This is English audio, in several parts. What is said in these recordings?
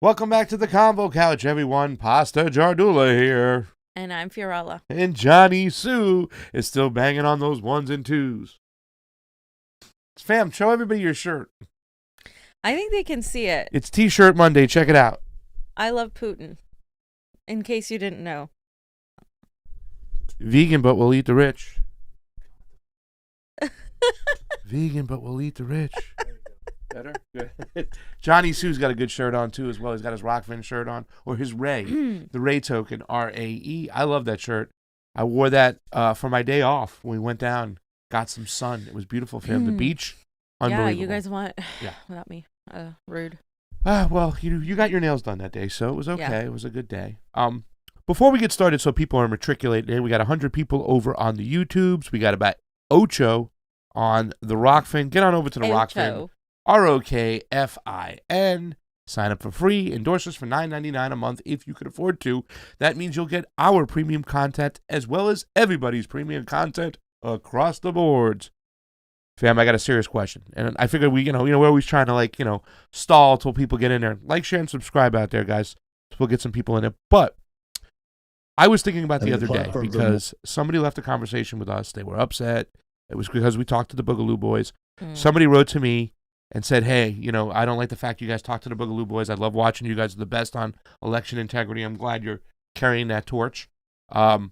Welcome back to the Convo Couch, everyone. Pasta Jardula here. And I'm Fiorella. And Jonny Sue is still banging on those ones and twos. Fam, show everybody your shirt. I think they can see it. It's T-shirt Monday. Check it out. I love Putin. In case you didn't know. Vegan, but we'll eat the rich. Vegan, but we'll eat the rich. Better? Good. Jonny Sue's got a good shirt on, too, as well. He's got his Rokfin shirt on, or his Ray, the Ray token, R-A-E. I love that shirt. I wore that for my day off when we went down, got some sun. It was beautiful for him. The beach, unbelievable. Yeah, you guys went without me. Rude. Well, you got your nails done that day, so it was okay. Yeah. It was a good day. Before we get started, so people are matriculated, we got 100 people over on the YouTubes. We got about Ocho on the Rokfin. Get on over to the Rokfin. Rokfin. Sign up for free. Endorse us for $9.99 a month if you could afford to. That means you'll get our premium content as well as everybody's premium content across the boards. Fam, I got a serious question. And I figured we're always trying to stall till people get in there. Like, share, and subscribe out there, guys. So we'll get some people in it. But I was thinking about the other day because somebody left a conversation with us. They were upset. It was because we talked to the Boogaloo Boys. Somebody wrote to me and said, hey, I don't like the fact you guys talk to the Boogaloo Boys. I love watching you guys are the best on election integrity. I'm glad you're carrying that torch. But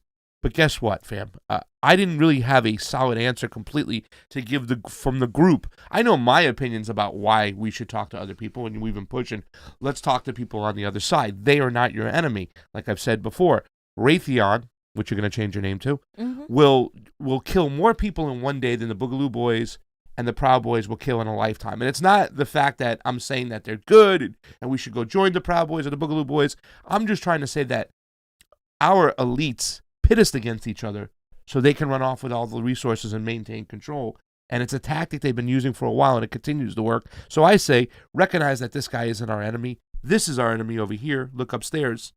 guess what, fam? I didn't really have a solid answer completely to give from the group. I know my opinions about why we should talk to other people, and we've been pushing. Let's talk to people on the other side. They are not your enemy. Like I've said before, Raytheon, which you're going to change your name to, will kill more people in one day than the Boogaloo Boys and the Proud Boys will kill in a lifetime. And it's not the fact that I'm saying that they're good and we should go join the Proud Boys or the Boogaloo Boys. I'm just trying to say that our elites pit us against each other so they can run off with all the resources and maintain control. And it's a tactic they've been using for a while, and it continues to work. So I say, recognize that this guy isn't our enemy. This is our enemy over here. Look upstairs.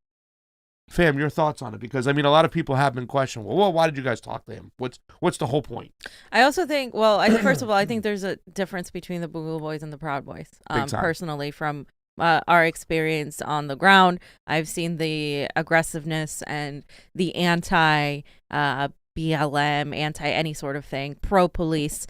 Fam, your thoughts on it? Because, a lot of people have been questioning, well, why did you guys talk to him? What's the whole point? I also think, first of all, I think there's a difference between the Boogaloo Boys and the Proud Boys. Personally, from our experience on the ground, I've seen the aggressiveness and the anti-BLM, anti-any sort of thing, pro-police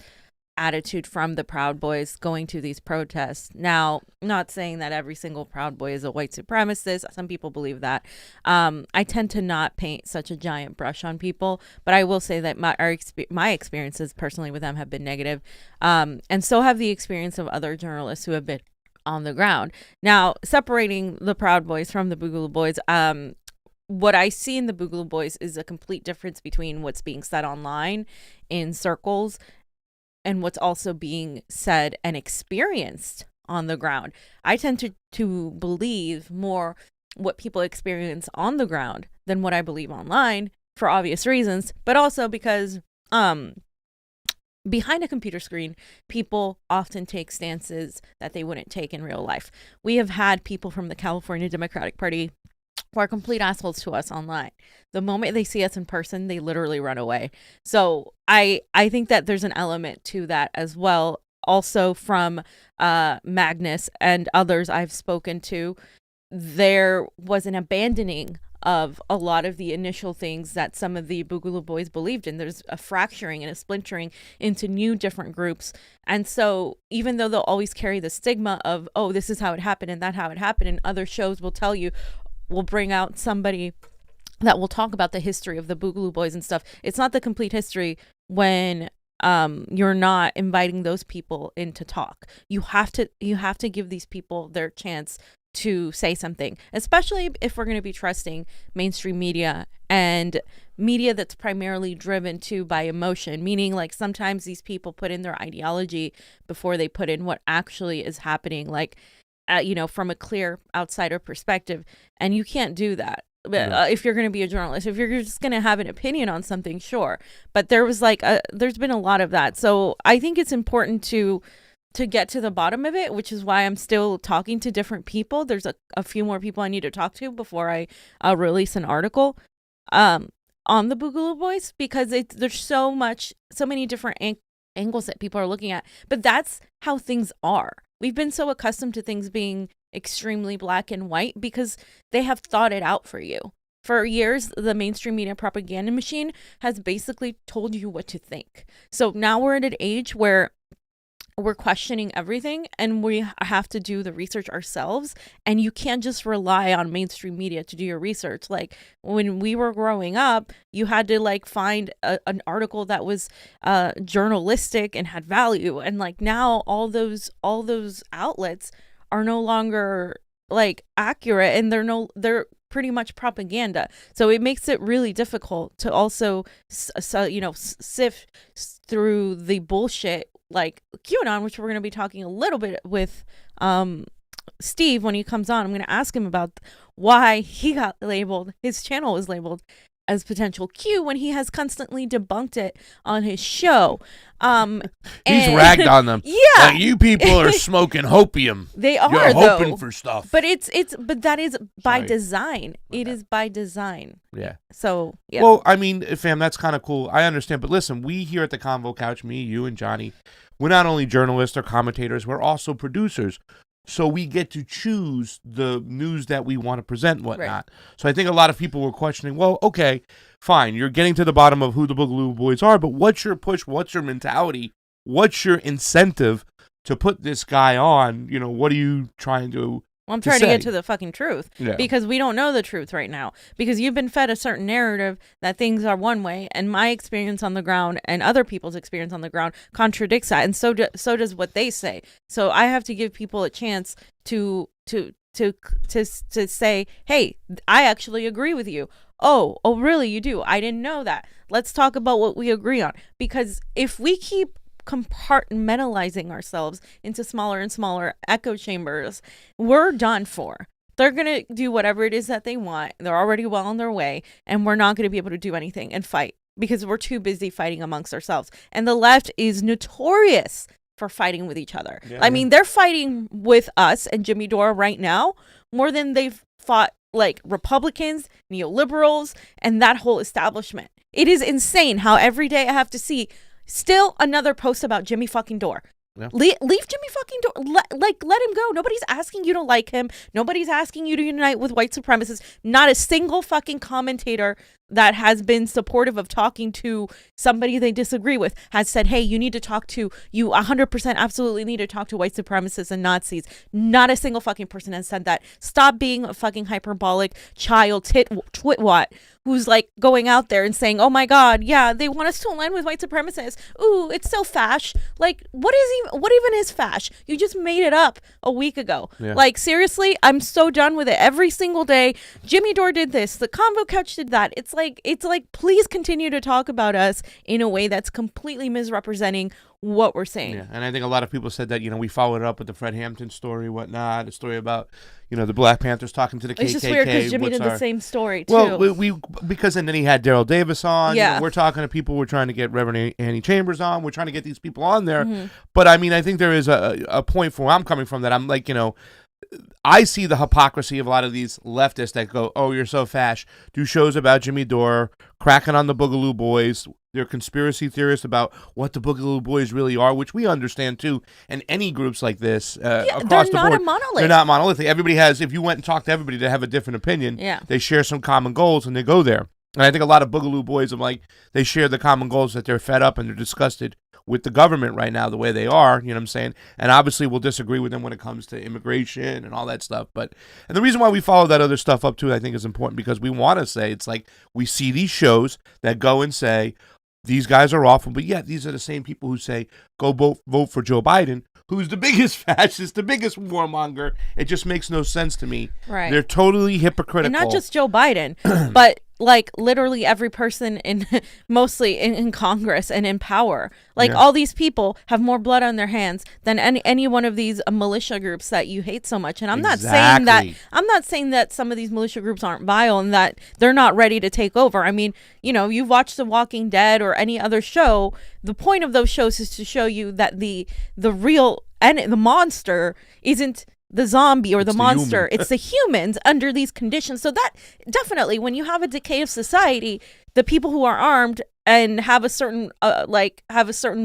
attitude from the Proud Boys going to these protests. Now, not saying that every single Proud Boy is a white supremacist. Some people believe that. I tend to not paint such a giant brush on people, but I will say that my experiences personally with them have been negative, and so have the experience of other journalists who have been on the ground. Now, separating the Proud Boys from the Boogaloo Boys, what I see in the Boogaloo Boys is a complete difference between what's being said online in circles and what's also being said and experienced on the ground. I tend to believe more what people experience on the ground than what I believe online for obvious reasons, but also because behind a computer screen, people often take stances that they wouldn't take in real life. We have had people from the California Democratic Party who are complete assholes to us online. The moment they see us in person, they literally run away. So I think that there's an element to that as well. Also from Magnus and others I've spoken to, there was an abandoning of a lot of the initial things that some of the Boogaloo Boys believed in. There's a fracturing and a splintering into new different groups. And so even though they'll always carry the stigma of, oh, this is how it happened and that how it happened, and other shows will tell you, we'll bring out somebody that will talk about the history of the Boogaloo Boys and stuff. It's not the complete history when you're not inviting those people in to talk. You have to give these people their chance to say something, especially if we're going to be trusting mainstream media and media that's primarily driven by emotion, meaning like sometimes these people put in their ideology before they put in what actually is happening, from a clear outsider perspective. And you can't do that. If you're going to be a journalist, if you're just going to have an opinion on something, sure. But there's been a lot of that. So I think it's important to get to the bottom of it, which is why I'm still talking to different people. There's a few more people I need to talk to before I release an article on the Boogaloo Boys, because there's so many different angles that people are looking at. But that's how things are. We've been so accustomed to things being extremely black and white because they have thought it out for you. For years, the mainstream media propaganda machine has basically told you what to think. So now we're at an age where we're questioning everything and we have to do the research ourselves. And you can't just rely on mainstream media to do your research. Like when we were growing up, you had to like find an article that was journalistic and had value. And like now all those outlets are no longer like accurate, and they're pretty much propaganda. So it makes it really difficult to also sift through the bullshit like QAnon, which we're going to be talking a little bit with Steve when he comes on. I'm going to ask him about why he got labeled, his channel was labeled as potential Q when he has constantly debunked it on his show. He's ragged on them. Yeah. Like, you people are smoking hopium. They are, You're though. hoping for stuff. But but that is by Sorry. design. It is by design. Yeah. So, yeah. Well, I mean, fam, that's kind of cool. I understand. But listen, we here at the Convo Couch, me, you, and Johnny, we're not only journalists or commentators, we're also producers. So we get to choose the news that we want to present and whatnot. Right. So I think a lot of people were questioning, well, okay, fine, you're getting to the bottom of who the Boogaloo Boys are, but what's your push? What's your mentality? What's your incentive to put this guy on? You know, what are you trying to Well, I'm trying to get to the fucking truth because we don't know the truth right now because you've been fed a certain narrative that things are one way, and my experience on the ground and other people's experience on the ground contradicts that, and so does what they say. So I have to give people a chance to say, hey, I actually agree with you. Oh, really? You do? I didn't know that. Let's talk about what we agree on, because if we keep compartmentalizing ourselves into smaller and smaller echo chambers, we're done for. They're going to do whatever it is that they want. They're already well on their way, and we're not going to be able to do anything and fight because we're too busy fighting amongst ourselves. And the left is notorious for fighting with each other. Yeah, I mean, they're fighting with us and Jimmy Dore right now more than they've fought like Republicans, neoliberals, and that whole establishment. It is insane how every day I have to see still another post about Jimmy fucking Dore. Yeah. Leave Jimmy fucking Dore. Let him go. Nobody's asking you to like him. Nobody's asking you to unite with white supremacists. Not a single fucking commentator that has been supportive of talking to somebody they disagree with has said, hey, you 100% absolutely need to talk to white supremacists and Nazis. Not a single fucking person has said that. Stop being a fucking hyperbolic child twitwat who's like going out there and saying, oh my God, yeah, they want us to align with white supremacists. Ooh, it's so fash. Like, what even is fash? You just made it up a week ago. Yeah. Like, seriously, I'm so done with it. Every single day, Jimmy Dore did this. The Convo Couch did that. It's like, please continue to talk about us in a way that's completely misrepresenting what we're saying. Yeah, and I think a lot of people said that, we followed it up with the Fred Hampton story, whatnot, a story about, the Black Panthers talking to the KKK. It's just weird because Jimmy did the same story, too. Well, because and then he had Daryl Davis on. Yeah. We're talking to people. We're trying to get Reverend Annie Chambers on. We're trying to get these people on there. Mm-hmm. But, I mean, I think there is a point from where I'm coming from that I'm like, I see the hypocrisy of a lot of these leftists that go, oh, you're so fash, do shows about Jimmy Dore, cracking on the Boogaloo Boys. They're conspiracy theorists about what the Boogaloo Boys really are, which we understand, too. And any groups like this across the board. They're not a monolith. They're not monolithic. Everybody has, if you went and talked to everybody, they have a different opinion. Yeah. They share some common goals, and they go there. And I think a lot of Boogaloo Boys, they share the common goals that they're fed up and they're disgusted with the government right now, the way they are, you know what I'm saying? And obviously we'll disagree with them when it comes to immigration and all that stuff. And the reason why we follow that other stuff up too, I think is important because we want to say, it's like we see these shows that go and say, these guys are awful, but yet these are the same people who say, go vote for Joe Biden, who's the biggest fascist, the biggest warmonger. It just makes no sense to me. Right. They're totally hypocritical. And not just Joe Biden, but like literally every person mostly in Congress and in power. Like all these people have more blood on their hands than any one of these militia groups that you hate so much. And I'm not saying that some of these militia groups aren't vile and that they're not ready to take over. I mean, you've watched The Walking Dead or any other show. The point of those shows is to show you that the real and the monster isn't the zombie or the monster. It's the humans under these conditions. So that definitely, when you have a decay of society, the people who are armed and have a certain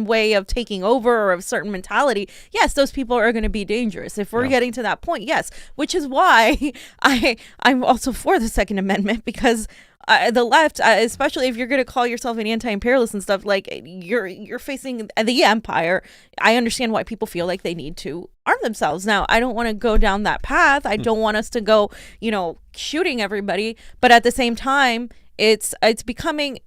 way of taking over or a certain mentality, yes, those people are going to be dangerous. If we're getting to that point, yes, which is why I'm also for the Second Amendment, because the left, especially if you're going to call yourself an anti-imperialist and stuff, like you're facing the empire. I understand why people feel like they need to arm themselves. Now, I don't want to go down that path. I don't want us to go, shooting everybody. But at the same time, it's becoming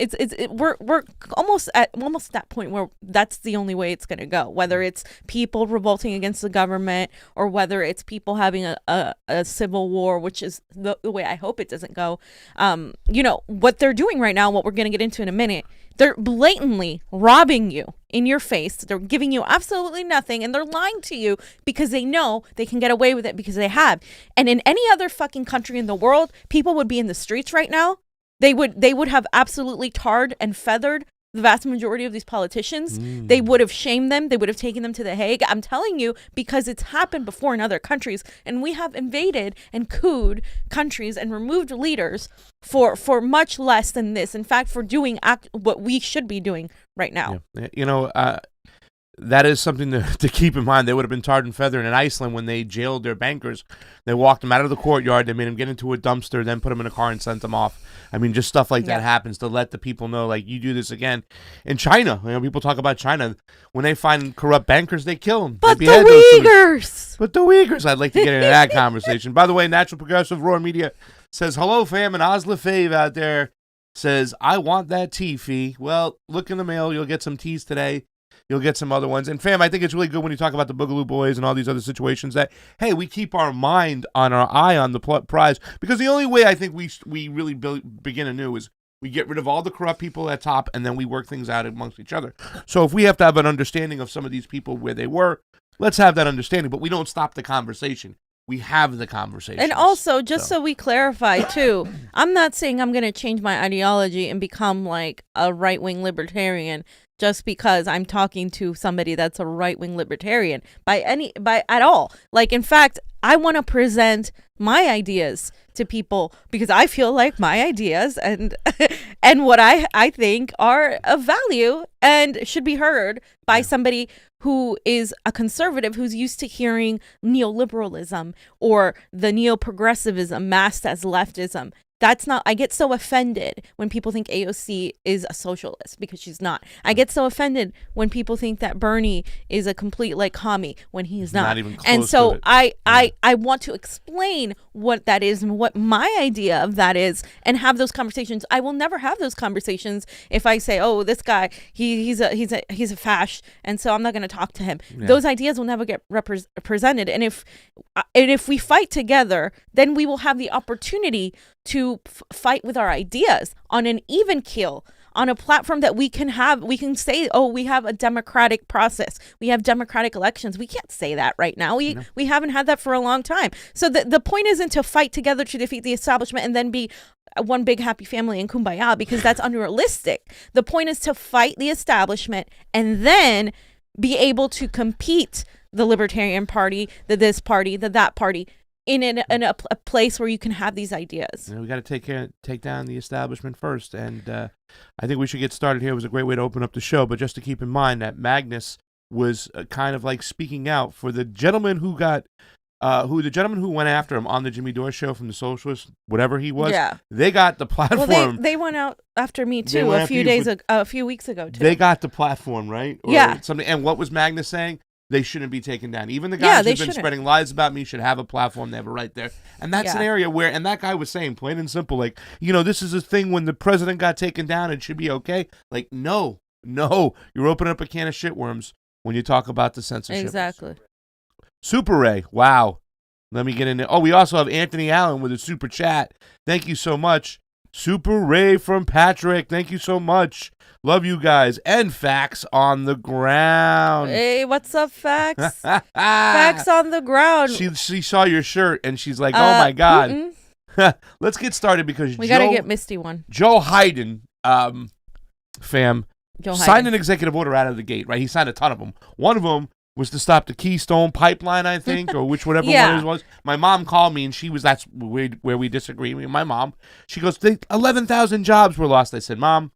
we're almost at that point where that's the only way it's going to go, whether it's people revolting against the government or whether it's people having a civil war, which is the way I hope it doesn't go. What they're doing right now, what we're going to get into in a minute, they're blatantly robbing you in your face. They're giving you absolutely nothing, and they're lying to you because they know they can get away with it because they have. And in any other fucking country in the world, people would be in the streets right now. They would have absolutely tarred and feathered the vast majority of these politicians. They would have shamed them. They would have taken them to The Hague. I'm telling you, because it's happened before in other countries, and we have invaded and couped countries and removed leaders for much less than this. In fact, for doing what we should be doing right now. Yeah. That is something to keep in mind. They would have been tarred and feathered in Iceland when they jailed their bankers. They walked them out of the courtyard. They made them get into a dumpster, then put them in a car and sent them off. I mean, just stuff like that happens to let the people know, like, you do this again. In China, people talk about China. When they find corrupt bankers, they kill them. But the Uyghurs! But the Uyghurs! I'd like to get into that conversation. By the way, Natural Progressive Roar Media says, hello, fam, and Osla Fave out there says, I want that tea, Fee. Well, look in the mail. You'll get some teas today. You'll get some other ones. And, fam, I think it's really good when you talk about the Boogaloo Boys and all these other situations that, hey, we keep our mind on our eye on the prize. Because the only way I think we really begin anew is we get rid of all the corrupt people at top and then we work things out amongst each other. So if we have to have an understanding of some of these people where they were, let's have that understanding. But we don't stop the conversation. We have the conversation. And also, just so we clarify, too, I'm not saying I'm going to change my ideology and become like a right-wing libertarian just because I'm talking to somebody that's a right-wing libertarian at all. Like, in fact, I want to present my ideas to people because I feel like my ideas and what I think are of value and should be heard by somebody who is a conservative who's used to hearing neoliberalism or the neoprogressivism masked as leftism. I get so offended when people think AOC is a socialist because she's not. I get so offended when people think that Bernie is a complete commie when he's not. Even close and so to it. I want to explain what that is and what my idea of that is and have those conversations. I will never have those conversations if I say, oh, this guy, he's a fash, and so I'm not going to talk to him. Yeah. Those ideas will never get represented. And if we fight together, then we will have the opportunity to fight with our ideas on an even keel, on a platform that we can say, oh, we have a democratic process. We have democratic elections. We can't say that right now. We haven't had that for a long time. So the point isn't to fight together to defeat the establishment and then be one big happy family and kumbaya, because that's unrealistic. The point is to fight the establishment and then be able to compete the Libertarian Party, the this party, the that party, in a place where you can have these ideas. We got to take down the establishment first, and I think we should get started here. It was a great way to open up the show, but just to keep in mind that Magnus was kind of like speaking out for the gentleman who got, who went after him on the Jimmy Dore show from the Socialist, whatever he was. Yeah, they got the platform. Well, they went out after me too a few weeks ago too. They got the platform, right? Or something. And what was Magnus saying? They shouldn't be taken down. Even the guys who've been spreading lies about me should have a platform. They have a right there. And that's an area where, and that guy was saying, plain and simple, this is a thing when the president got taken down, it should be okay. No, you're opening up a can of shitworms when you talk about the censorship. Exactly. Super Ray, wow. Let me get in there. Oh, we also have Anthony Allen with a super chat. Thank you so much. Super Ray from Patrick. Thank you so much. Love you guys. And Facts on the Ground. Hey, what's up, Facts? Facts on the Ground. She saw your shirt and she's like, oh my God. Let's get started because we got to get Misty one. Joe Hayden, signed an executive order out of the gate, right? He signed a ton of them. One of them was to stop the Keystone Pipeline, I think, or whatever one it was. My mom called me, and that's where we disagree. My mom, she goes, 11,000 jobs were lost. I said, Mom,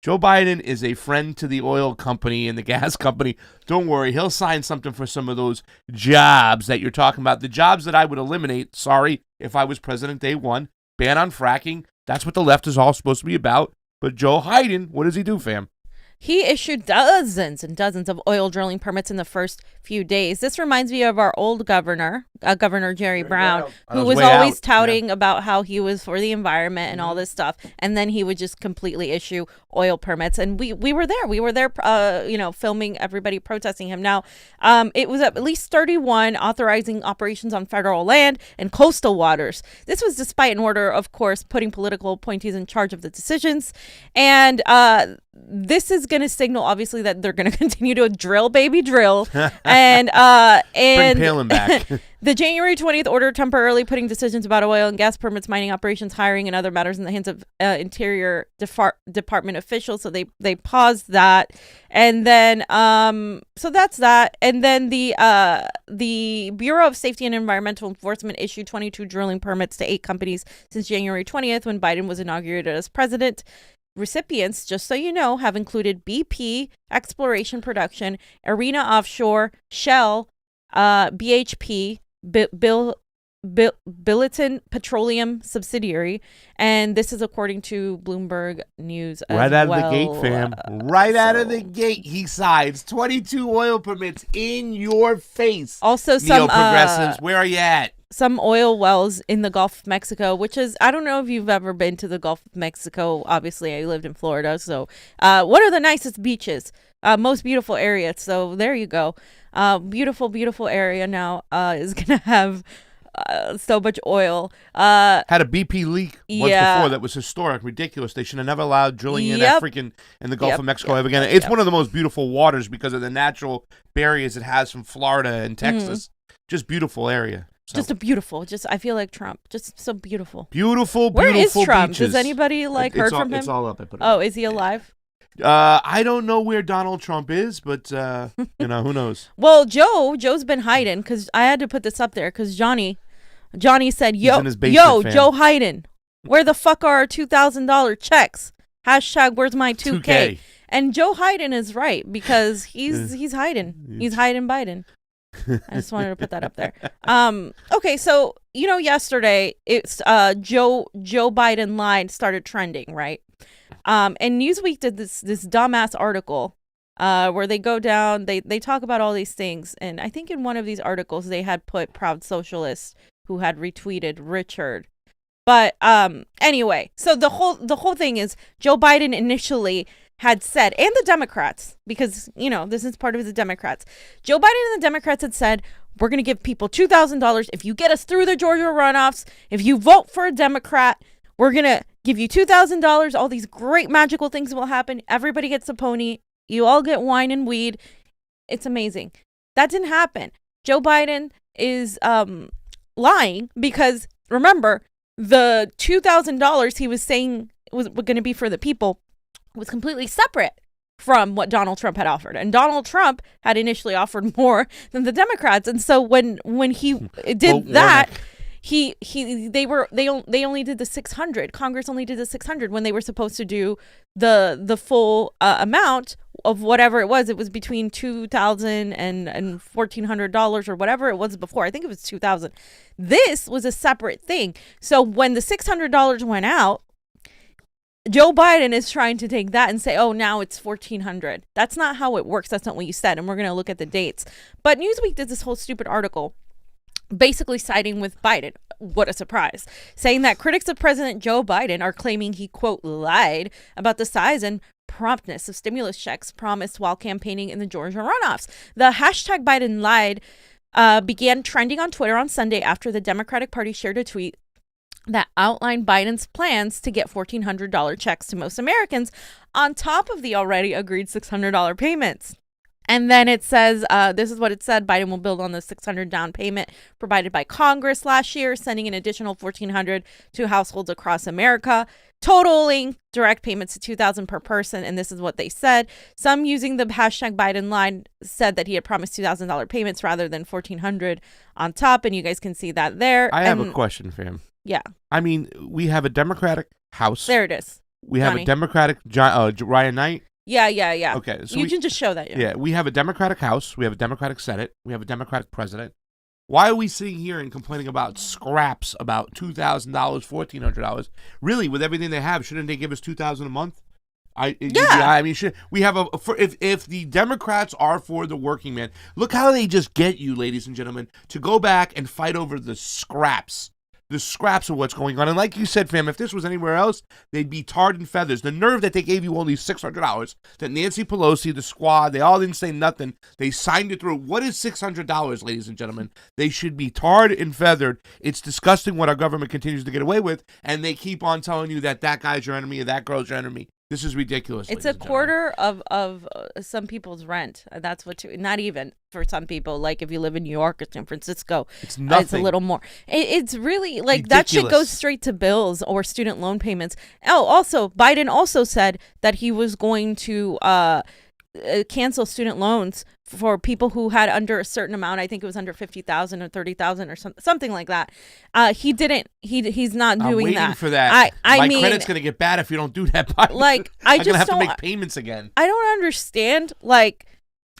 Joe Biden is a friend to the oil company and the gas company. Don't worry, he'll sign something for some of those jobs that you're talking about. The jobs that I would eliminate, sorry, if I was president day one, ban on fracking. That's what the left is all supposed to be about. But Joe Biden, what does he do, fam? He issued dozens and dozens of oil drilling permits in the first few days. This reminds me of our old governor, Governor Jerry Brown, who was always touting about how he was for the environment and all this stuff. And then he would just completely issue oil permits. And we were there. We were there, filming everybody protesting him. Now, it was at least 31 authorizing operations on federal land and coastal waters. This was despite an order, of course, putting political appointees in charge of the decisions. And this is going to signal, obviously, that they're going to continue to drill, baby, drill. and Bring Palin back. The January 20th order temporarily putting decisions about oil and gas permits, mining operations, hiring, and other matters in the hands of Interior Department officials. So they paused that. And then, so that's that. And then the Bureau of Safety and Environmental Enforcement issued 22 drilling permits to 8 companies since January 20th when Biden was inaugurated as president. Recipients, just so you know, have included BP, Exploration Production, Arena Offshore, Shell, BHP, Billiton Petroleum Subsidiary, and this is according to Bloomberg News as right out well. of the gate, fam. Right out of the gate, he signs 22 oil permits in your face. Also, some neo-progressives, where are you at? Some oil wells in the Gulf of Mexico, which is, I don't know if you've ever been to the Gulf of Mexico. Obviously, I lived in Florida. So one of the nicest beaches, most beautiful area. So there you go. Beautiful, beautiful area now is going to have so much oil. Had a BP leak once before that was historic, ridiculous. They should have never allowed drilling in the Gulf of Mexico ever again. It's one of the most beautiful waters because of the natural barriers it has from Florida and Texas. Just beautiful area. So. Just a beautiful, I feel like Trump. Just so beautiful. Beautiful, Where is Trump? beaches. Does anybody heard from him? It's all up. I put it up. Is he alive? I don't know where Donald Trump is, but who knows? Well, Joe's been hiding because I had to put this up there because Johnny said, Joe Biden, where the fuck are our $2,000 checks? # where's my 2K? And Joe Biden is right because he's hiding. He's hiding Biden. I just wanted to put that up there. Okay, so yesterday it's Joe Biden line started trending, right? And Newsweek did this dumbass article where they go down, they talk about all these things, and I think in one of these articles they had put Proud Socialist, who had retweeted Richard. But anyway, so the whole thing is Joe Biden initially had said, and the Democrats, because, this is part of the Democrats. Joe Biden and the Democrats had said, we're going to give people $2,000 if you get us through the Georgia runoffs. If you vote for a Democrat, we're going to give you $2,000. All these great magical things will happen. Everybody gets a pony. You all get wine and weed. It's amazing. That didn't happen. Joe Biden is lying because, remember, the $2,000 he was saying was going to be for the people was completely separate from what Donald Trump had offered. And Donald Trump had initially offered more than the Democrats. And so when he did that, they only did the 600. Congress only did the 600 when they were supposed to do the full amount of whatever it was. It was between $2,000 and $1,400 or whatever it was before. I think it was $2,000. This was a separate thing. So when the $600 went out, Joe Biden is trying to take that and say, oh, now it's $1,400. That's not how it works. That's not what you said. And we're going to look at the dates. But Newsweek did this whole stupid article basically siding with Biden. What a surprise. Saying that critics of President Joe Biden are claiming he, quote, lied about the size and promptness of stimulus checks promised while campaigning in the Georgia runoffs. The hashtag Biden lied began trending on Twitter on Sunday after the Democratic Party shared a tweet that outlined Biden's plans to get $1,400 checks to most Americans on top of the already agreed $600 payments. And then it says, this is what it said, Biden will build on the $600 down payment provided by Congress last year, sending an additional $1,400 to households across America, totaling direct payments to $2,000 per person. And this is what they said. Some using the hashtag Biden line said that he had promised $2,000 payments rather than $1,400 on top. And you guys can see that there. I have a question, fam. Yeah. I mean, we have a Democratic House. There it is. We have Johnny. a Democratic Ryan Knight. Yeah. Okay, so you can just show that. Yeah, we have a Democratic House. We have a Democratic Senate. We have a Democratic President. Why are we sitting here and complaining about scraps about $2,000, $1,400? Really, with everything they have, shouldn't they give us $2,000 a month? I mean, we have if the Democrats are for the working man, look how they just get you, ladies and gentlemen, to go back and fight over the scraps of what's going on. And like you said, fam, if this was anywhere else, they'd be tarred and feathers. The nerve that they gave you only $600, that Nancy Pelosi, the squad, they all didn't say nothing. They signed it through. What is $600, ladies and gentlemen? They should be tarred and feathered. It's disgusting what our government continues to get away with, and they keep on telling you that guy's your enemy or that girl's your enemy. This is ridiculous. It's a quarter of some people's rent. That's not even for some people. Like if you live in New York or San Francisco, it's nothing. It's a little more. It's really like ridiculous. That shit goes straight to bills or student loan payments. Oh, also Biden also said that he was going to cancel student loans for people who had under a certain amount. I think it was under 50,000 or 30,000 or something like that. He didn't. He's not doing that. I'm waiting for that. My credit's gonna get bad if you don't do that. Biden. Like I'm gonna have to make payments again. I don't understand like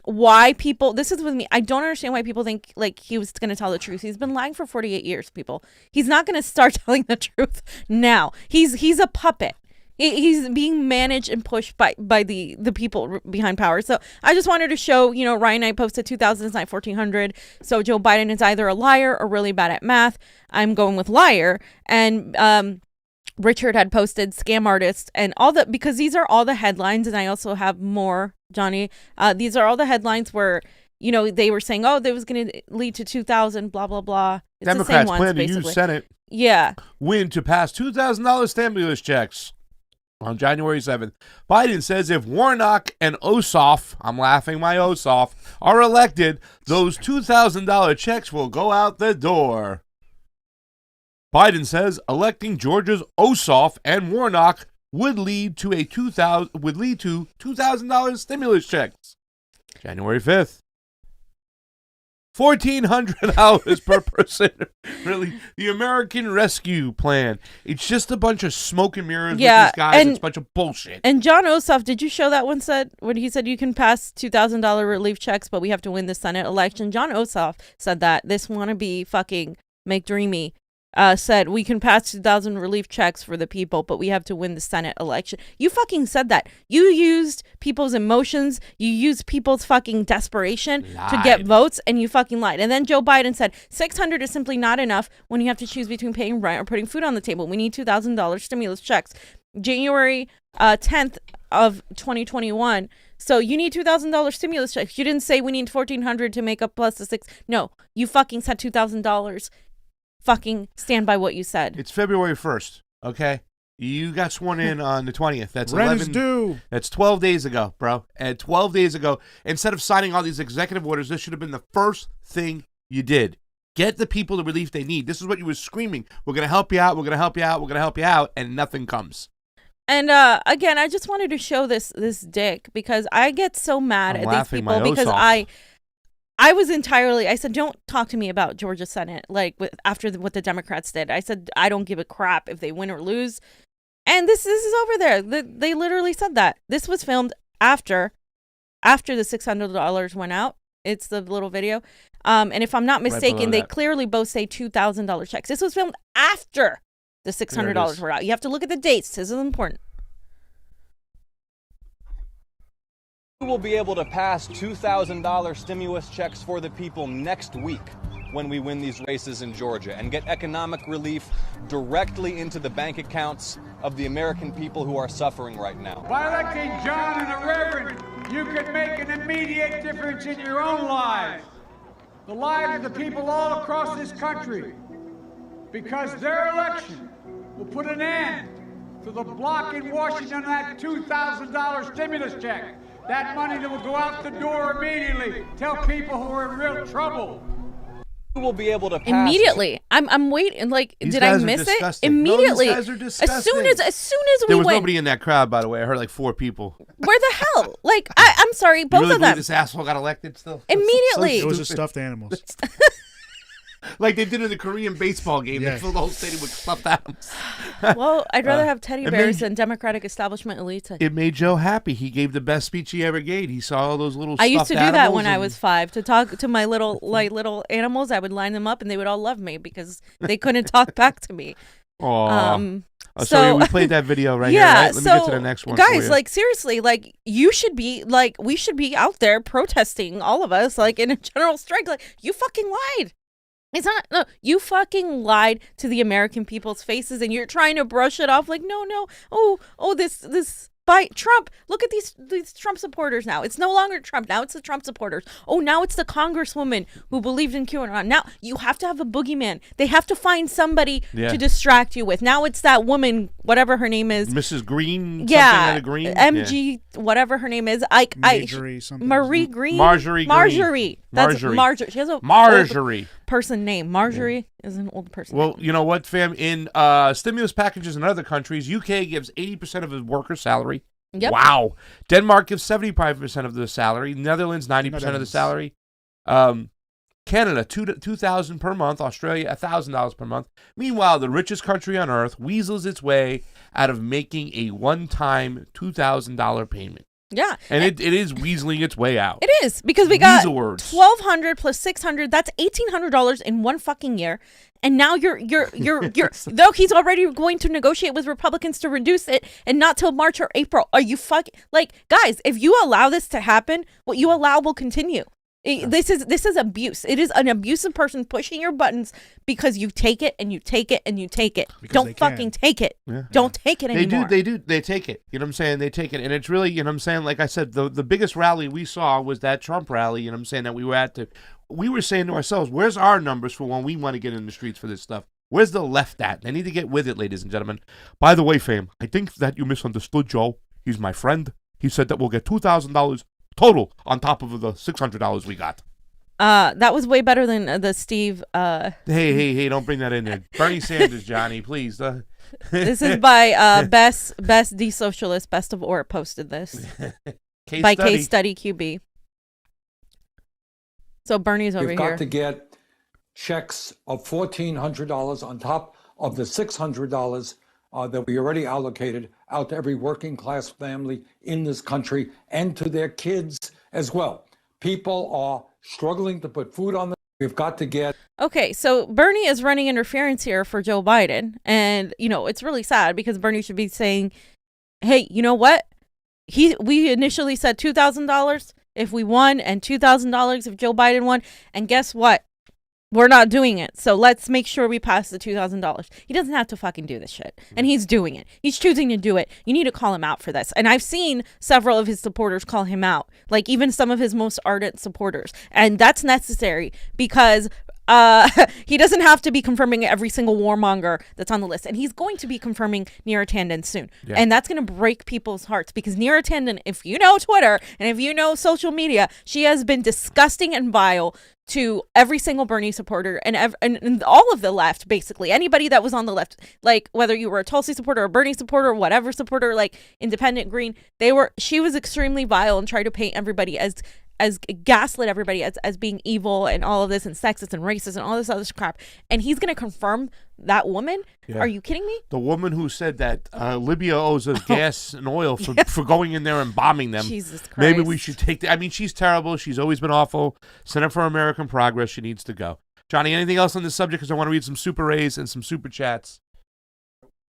why people. This is with me. I don't understand why people think like he was gonna tell the truth. He's been lying for 48 years. People. He's not gonna start telling the truth now. He's a puppet. He's being managed and pushed by the people behind power. So I just wanted to show, Ryan Knight posted 2,000 is not 1,400. So Joe Biden is either a liar or really bad at math. I'm going with liar. And Richard had posted scam artist and all that, because these are all the headlines. And I also have more, Johnny. These are all the headlines where, they were saying, oh, that was going to lead to 2,000, blah, blah, blah. It's Democrats the same ones, plan to basically. use Senate. Yeah. Win to pass $2,000 stimulus checks. On January 7th, Biden says if Warnock and Ossoff, I'm laughing my Ossoff, are elected, those $2,000 checks will go out the door. Biden says electing Georgia's Ossoff and Warnock would lead to $2,000 stimulus checks. January 5th. $1,400 per person. Really, the American Rescue Plan. It's just a bunch of smoke and mirrors with these guys. It's a bunch of bullshit. And John Ossoff, did you show that one when he said you can pass $2,000 relief checks, but we have to win the Senate election? John Ossoff said that. This wannabe fucking McDreamy said we can pass 2,000 relief checks for the people, but we have to win the Senate election. You fucking said that. You used people's emotions. You used people's fucking desperation to get votes, and you fucking lied. And then Joe Biden said $600 is simply not enough when you have to choose between paying rent or putting food on the table. We need $2,000 stimulus checks. January 10th of 2021. So you need $2,000 stimulus checks. You didn't say we need $1,400 to make up plus the $6. No, you fucking said $2,000. Fucking stand by what you said. It's February 1st, okay? You got sworn in on the 20th. That's Rent is due. That's 12 days ago, bro. And 12 days ago, instead of signing all these executive orders, this should have been the first thing you did. Get the people the relief they need. This is what you were screaming. We're going to help you out. We're going to help you out. We're going to help you out. And nothing comes. And again, I just wanted to show this dick because I get so mad at these people because I was entirely, I said, don't talk to me about Georgia Senate, like after what the Democrats did. I said, I don't give a crap if they win or lose. And this is over there. They literally said that. This was filmed after the $600 went out. It's the little video. And if I'm not mistaken, they clearly both say $2,000 checks. This was filmed after the $600 were out. You have to look at the dates. This is important. We will be able to pass $2,000 stimulus checks for the people next week when we win these races in Georgia and get economic relief directly into the bank accounts of the American people who are suffering right now. By electing John and the Reverend, you can make an immediate difference in your own lives, the lives of the people all across this country, because their election will put an end to the block in Washington on that $2,000 stimulus check. That money that will go out the door immediately. Tell people who are in real trouble. We will be able to pass immediately. I'm waiting. Like, these did I miss it? Immediately. No, these guys are disgusting. As soon as we there was went. Nobody in that crowd, by the way. I heard like 4 people. Where the hell? Like, I'm sorry, both you really of them. This asshole got elected still. Immediately. It was just stuffed animals. Like they did in the Korean baseball game. Yeah. They filled the whole stadium with stuffed animals. Well, I'd rather have teddy it bears made- than Democratic establishment elites. It made Joe happy. He gave the best speech he ever gave. He saw all those little I used stuffed to do that when I animals was 5 to talk to my little animals. I would line them up and they would all love me because they couldn't talk back to me. Aw. So So we played that video right here, yeah, right? Let so me get to the next one. for guys, you. like seriously, like you should be like we should be out there protesting, all of us, like in a general strike. Like you fucking lied. It's not no, you fucking lied to the American people's faces, and you're trying to brush it off like no, this by Trump. Look at these Trump supporters now. It's no longer Trump. Now it's the Trump supporters. Oh, now it's the congresswoman who believed in QAnon. Now you have to have a boogeyman. They have to find somebody to distract you with. Now it's that woman, whatever her name is. Mrs. Green, Yeah, something out of Green. MG, whatever her name is. Marjorie something. Marie Green. Marjorie Green. Marjorie. That's Marjorie. Marjorie. She has a Marjorie. old person name. Marjorie is an old person. Well, you know what, fam? In stimulus packages in other countries, UK gives 80% of its workers' salary. Yep. Wow. Denmark gives 75% of the salary. Netherlands, 90% of the salary. Canada, $2,000 per month. Australia, $1,000 per month. Meanwhile, the richest country on earth weasels its way out of making a one-time $2,000 payment. Yeah. And it is weaseling its way out. It is because we got Weasel words. $1,200 plus $600. That's $1,800 in one fucking year. And now you're though he's already going to negotiate with Republicans to reduce it, and not till March or April. Are you fucking like guys? If you allow this to happen, what you allow will continue. This is abuse. It is an abusive person pushing your buttons because you take it and you take it and you take it. Because Don't they can. fucking take it. Yeah. Don't take it They anymore. they take it. You know what I'm saying? They take it. And it's really, you know what I'm saying? Like I said, the biggest rally we saw was that Trump rally, you know what I'm saying, that we were at. We were saying to ourselves, where's our numbers for when we want to get in the streets for this stuff? Where's the left at? They need to get with it, ladies and gentlemen. By the way, fam, I think that you misunderstood Joe. He's my friend. He said that we'll get $2,000 total on top of the $600 we got. That was way better than the Steve. Hey, don't bring that in there. Bernie Sanders, Johnny, please. This is by best D-Socialist, Best of Or posted this. By Case Study QB. So Bernie's over You've here. got to get checks of $1,400 on top of the $600 that we already allocated out to every working class family in this country and to their kids as well. People are struggling to put food on the. We've got to get. Okay, so Bernie is running interference here for Joe Biden. And, you know, it's really sad because Bernie should be saying, hey, you know what? We initially said $2,000 if we won and $2,000 if Joe Biden won. And guess what? We're not doing it. So let's make sure we pass the $2,000. He doesn't have to fucking do this shit. And he's doing it. He's choosing to do it. You need to call him out for this. And I've seen several of his supporters call him out. Like even some of his most ardent supporters. And that's necessary because he doesn't have to be confirming every single warmonger that's on the list. And he's going to be confirming Neera Tanden soon. Yeah. And that's going to break people's hearts because Neera Tanden, if you know Twitter and if you know social media, she has been disgusting and vile to every single Bernie supporter and all of the left, basically. Anybody that was on the left, like whether you were a Tulsi supporter or Bernie supporter or whatever supporter, like independent, green, she was extremely vile and tried to paint everybody as gaslit everybody as being evil and all of this and sexist and racist and all this other crap. And he's going to confirm that woman? Yeah. Are you kidding me? The woman who said that Libya owes us gas and oil for going in there and bombing them. Jesus Christ. Maybe we should take that. I mean, she's terrible. She's always been awful. Center for American Progress. She needs to go. Johnny, anything else on this subject? Because I want to read some super rays and some super chats.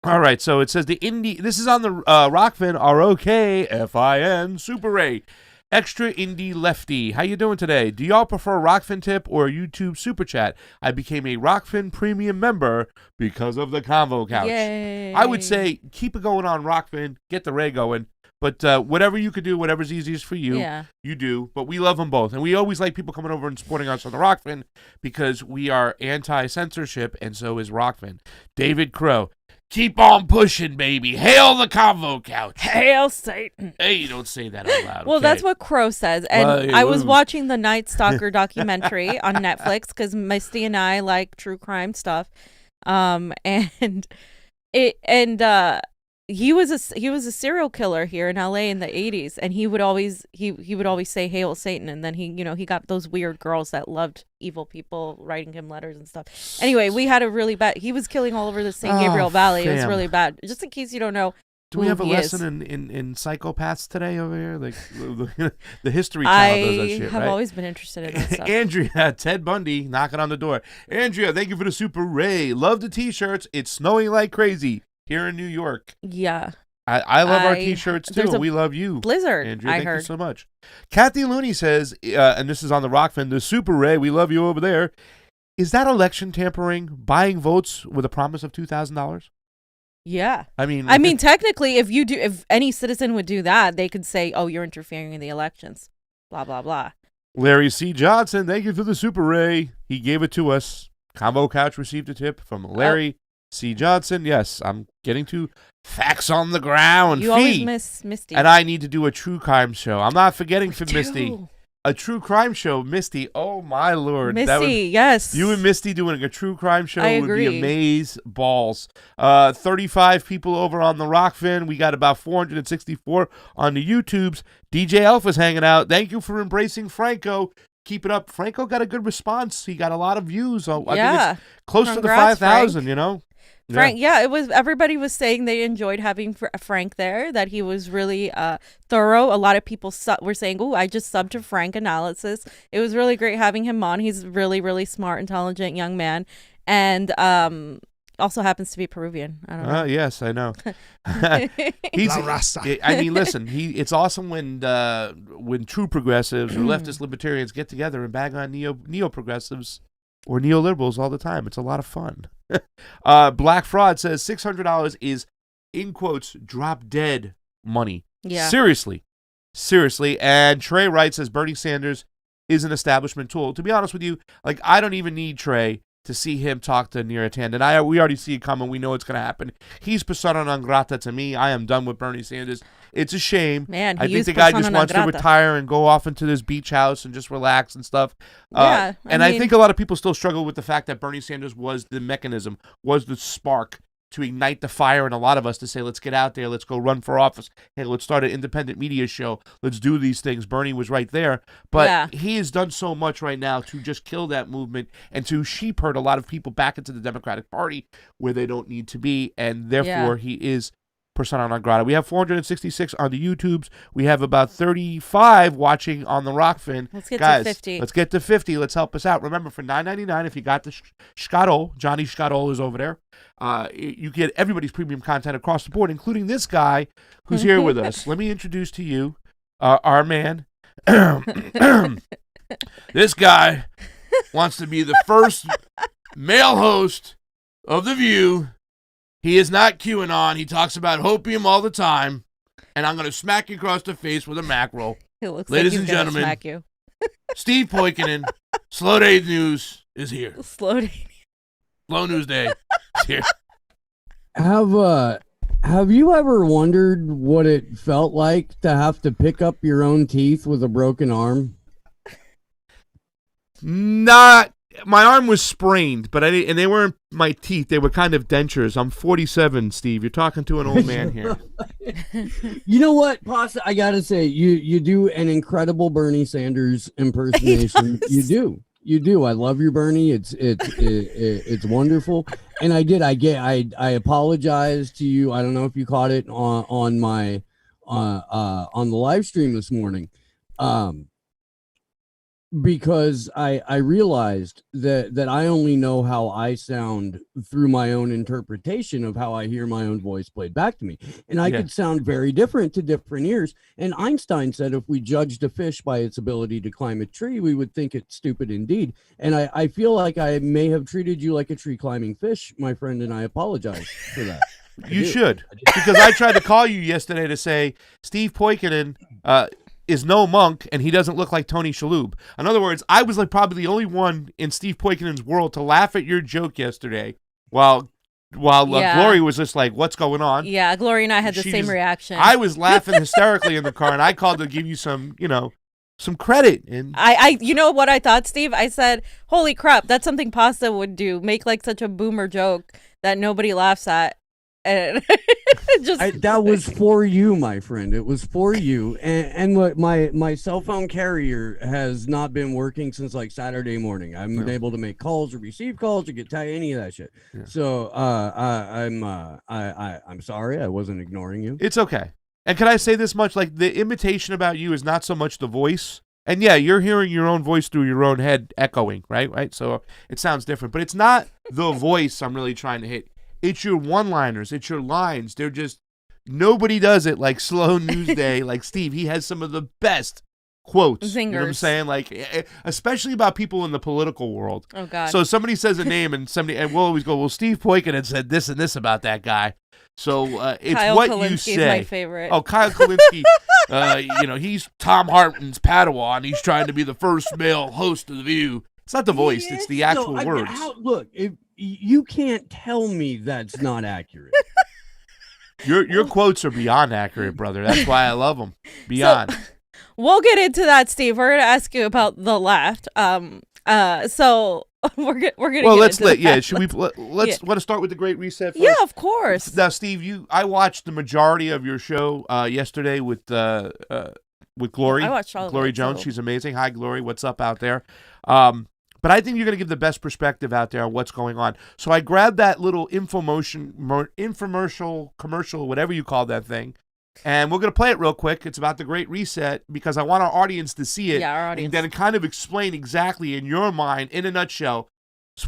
All right, so it says this is on the Rokfin, ROKFIN, Super Ray. Extra Indie Lefty. How you doing today? Do y'all prefer Rokfin tip or YouTube super chat? I became a Rokfin premium member because of the Convo Couch. Yay. I would say keep it going on Rokfin. Get the Ray going. But whatever you could do, whatever's easiest for you, you do. But we love them both. And we always like people coming over and supporting us on the Rokfin because we are anti-censorship, and so is Rokfin. David Crow. Keep on pushing, baby. Hail the Convo Couch. Hail Satan. Hey, you don't say that out loud. Well, okay? That's what Crow says. And I was watching the Night Stalker documentary on Netflix because Misty and I like true crime stuff. he was a serial killer here in LA in the 80s, and he would always say Hail Satan, and then he got those weird girls that loved evil people writing him letters and stuff. Anyway, we had a really bad, he was killing all over the San Gabriel Valley. It was really bad. Just in case you don't know. Do we have a lesson in psychopaths today over here? Like the History Channel does that shit, have right? always been interested in that stuff. Andrea, Ted Bundy knocking on the door. Andrea, thank you for the Super Ray. Love the t-shirts. It's snowing like crazy here in New York. Yeah. I love our t-shirts too. We love you. Blizzard, Andrea, I thank heard. you so much. Kathy Looney says, and this is on the Rokfin, the Super Ray, we love you over there. Is that election tampering, buying votes with a promise of $2,000? Yeah. I mean, technically, if any citizen would do that, they could say, "Oh, you're interfering in the elections." Blah blah blah. Larry C. Johnson, thank you for the Super Ray. He gave it to us. Convo Couch received a tip from Larry C. Johnson. Yes, I'm getting to facts on the ground. You always miss Misty. And I need to do a true crime show. I'm not forgetting for Me Misty. too. A true crime show, Misty. Oh my Lord, Misty, yes. You and Misty doing a true crime show I would be agree. amaze balls. 35 people over on the Rokfin. We got about 464 on the YouTubes. DJ Alpha's hanging out. Thank you for embracing Franco. Keep it up. Franco got a good response. He got a lot of views. I think it's close to the 5,000. You know. Frank, it was. Everybody was saying they enjoyed having Frank there. That he was really thorough. A lot of people were saying, "Oh, I just subbed to Frank Analysis." It was really great having him on. He's really, really smart, intelligent young man, and also happens to be Peruvian. I don't know. Yes, I know. He's. I mean, listen. It's awesome when true progressives or leftist libertarians get together and bag on neo progressives or neoliberals all the time. It's a lot of fun. Black Fraud says $600 is, in quotes, drop dead money. Yeah. Seriously. And Trey Wright says Bernie Sanders is an establishment tool. To be honest with you, like, I don't even need Trey to see him talk to Neera Tanden. We already see it coming. We know it's going to happen. He's persona non grata to me. I am done with Bernie Sanders. It's a shame. Man, I think the guy just wants to retire and go off into this beach house and just relax and stuff. Yeah, I think a lot of people still struggle with the fact that Bernie Sanders was the mechanism, was the spark to ignite the fire in a lot of us to say, let's get out there, let's go run for office. Hey, let's start an independent media show. Let's do these things. Bernie was right there. But he has done so much right now to just kill that movement and to sheep herd a lot of people back into the Democratic Party where they don't need to be. And therefore, he is persona non grata. We have 466 on the YouTubes. We have about 35 watching on the Rokfin. Let's get Guys, to 50. Let's get to 50. Let's help us out. Remember, for $9.99, if you got the Scotto, Johnny Scotto is over there. You get everybody's premium content across the board, including this guy who's here with us. Let me introduce to you our man. This guy wants to be the first male host of The View. He is not QAnon. He talks about hopium all the time. And I'm going to smack you across the face with a mackerel. Ladies and gentlemen, smack you. Steve Poikonen, Slow Day News is here. Slow News Day is here. Have you ever wondered what it felt like to have to pick up your own teeth with a broken arm? Not. My arm was sprained, but and they weren't my teeth. They were kind of dentures. I'm 47, Steve. You're talking to an old man here. You know what, Pasta? I gotta say, you do an incredible Bernie Sanders impersonation. You do. I love your Bernie. It's wonderful. And I apologize to you. I don't know if you caught it on the live stream this morning. Because I realized that I only know how I sound through my own interpretation of how I hear my own voice played back to me. And I could sound very different to different ears. And Einstein said if we judged a fish by its ability to climb a tree, we would think it stupid indeed. And I feel like I may have treated you like a tree climbing fish, my friend, and I apologize for that. You should. Because I tried to call you yesterday to say Steve Poikonen is no monk, and he doesn't look like Tony Shalhoub. In other words, I was like probably the only one in Steve Poikonen's world to laugh at your joke yesterday, while Glory was just like, "What's going on?" Yeah, Glory and I had the same reaction. I was laughing hysterically in the car, and I called to give you some credit. And I you know what I thought, Steve? I said, "Holy crap, that's something Pasta would do. Make like such a boomer joke that nobody laughs at." And That was for you, my friend. It was for you. And what my cell phone carrier has not been working since like Saturday morning. I haven't been able to make calls or receive calls or get any of that shit. Yeah. So I'm sorry. I wasn't ignoring you. It's okay. And can I say this much? Like, the imitation about you is not so much the voice. And yeah, you're hearing your own voice through your own head echoing, right? So it sounds different. But it's not the voice I'm really trying to hit. It's your one-liners. It's your lines. They're just, nobody does it like Slow News Day, like Steve. He has some of the best quotes. Zingers. You know what I'm saying? Like, especially about people in the political world. Oh, God. So somebody says a name and we'll always go, well, Steve Poikin had said this and this about that guy. So it's Kyle what Kalinske you say. is my favorite. Oh, Kyle Kalinske. He's Tom Harton's Padawan. He's trying to be the first male host of The View. It's not the voice. It's the actual words. Look, if you can't tell me that's not accurate. Your quotes are beyond accurate, brother. That's why I love them. Beyond. So, we'll get into that, Steve. We're going to ask you about the left. So we're gonna. Well, let's should we? Let's want to start with the Great Reset first? Yeah, of course. Now, Steve, I watched the majority of your show yesterday with Glory. I watched all of Glory it, Jones. so. She's amazing. Hi, Glory. What's up out there? But I think you're going to give the best perspective out there on what's going on. So I grabbed that little infomercial, commercial, whatever you call that thing, and we're going to play it real quick. It's about the Great Reset because I want our audience to see it. Yeah, our audience. And then kind of explain exactly in your mind, in a nutshell,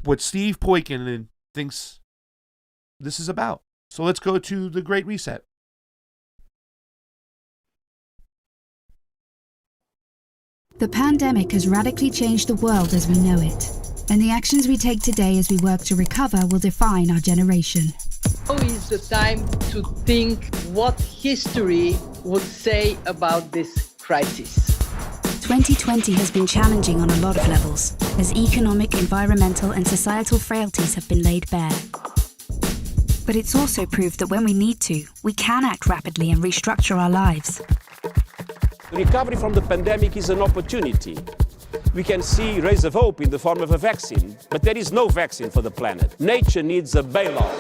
what Steve Poikin thinks this is about. So let's go to the Great Reset. The pandemic has radically changed the world as we know it, and the actions we take today as we work to recover will define our generation. Now is the time to think what history would say about this crisis. 2020 has been challenging on a lot of levels, as economic, environmental, and societal frailties have been laid bare. But it's also proved that when we need to, we can act rapidly and restructure our lives. The recovery from the pandemic is an opportunity. We can see rays of hope in the form of a vaccine, but there is no vaccine for the planet. Nature needs a bailout.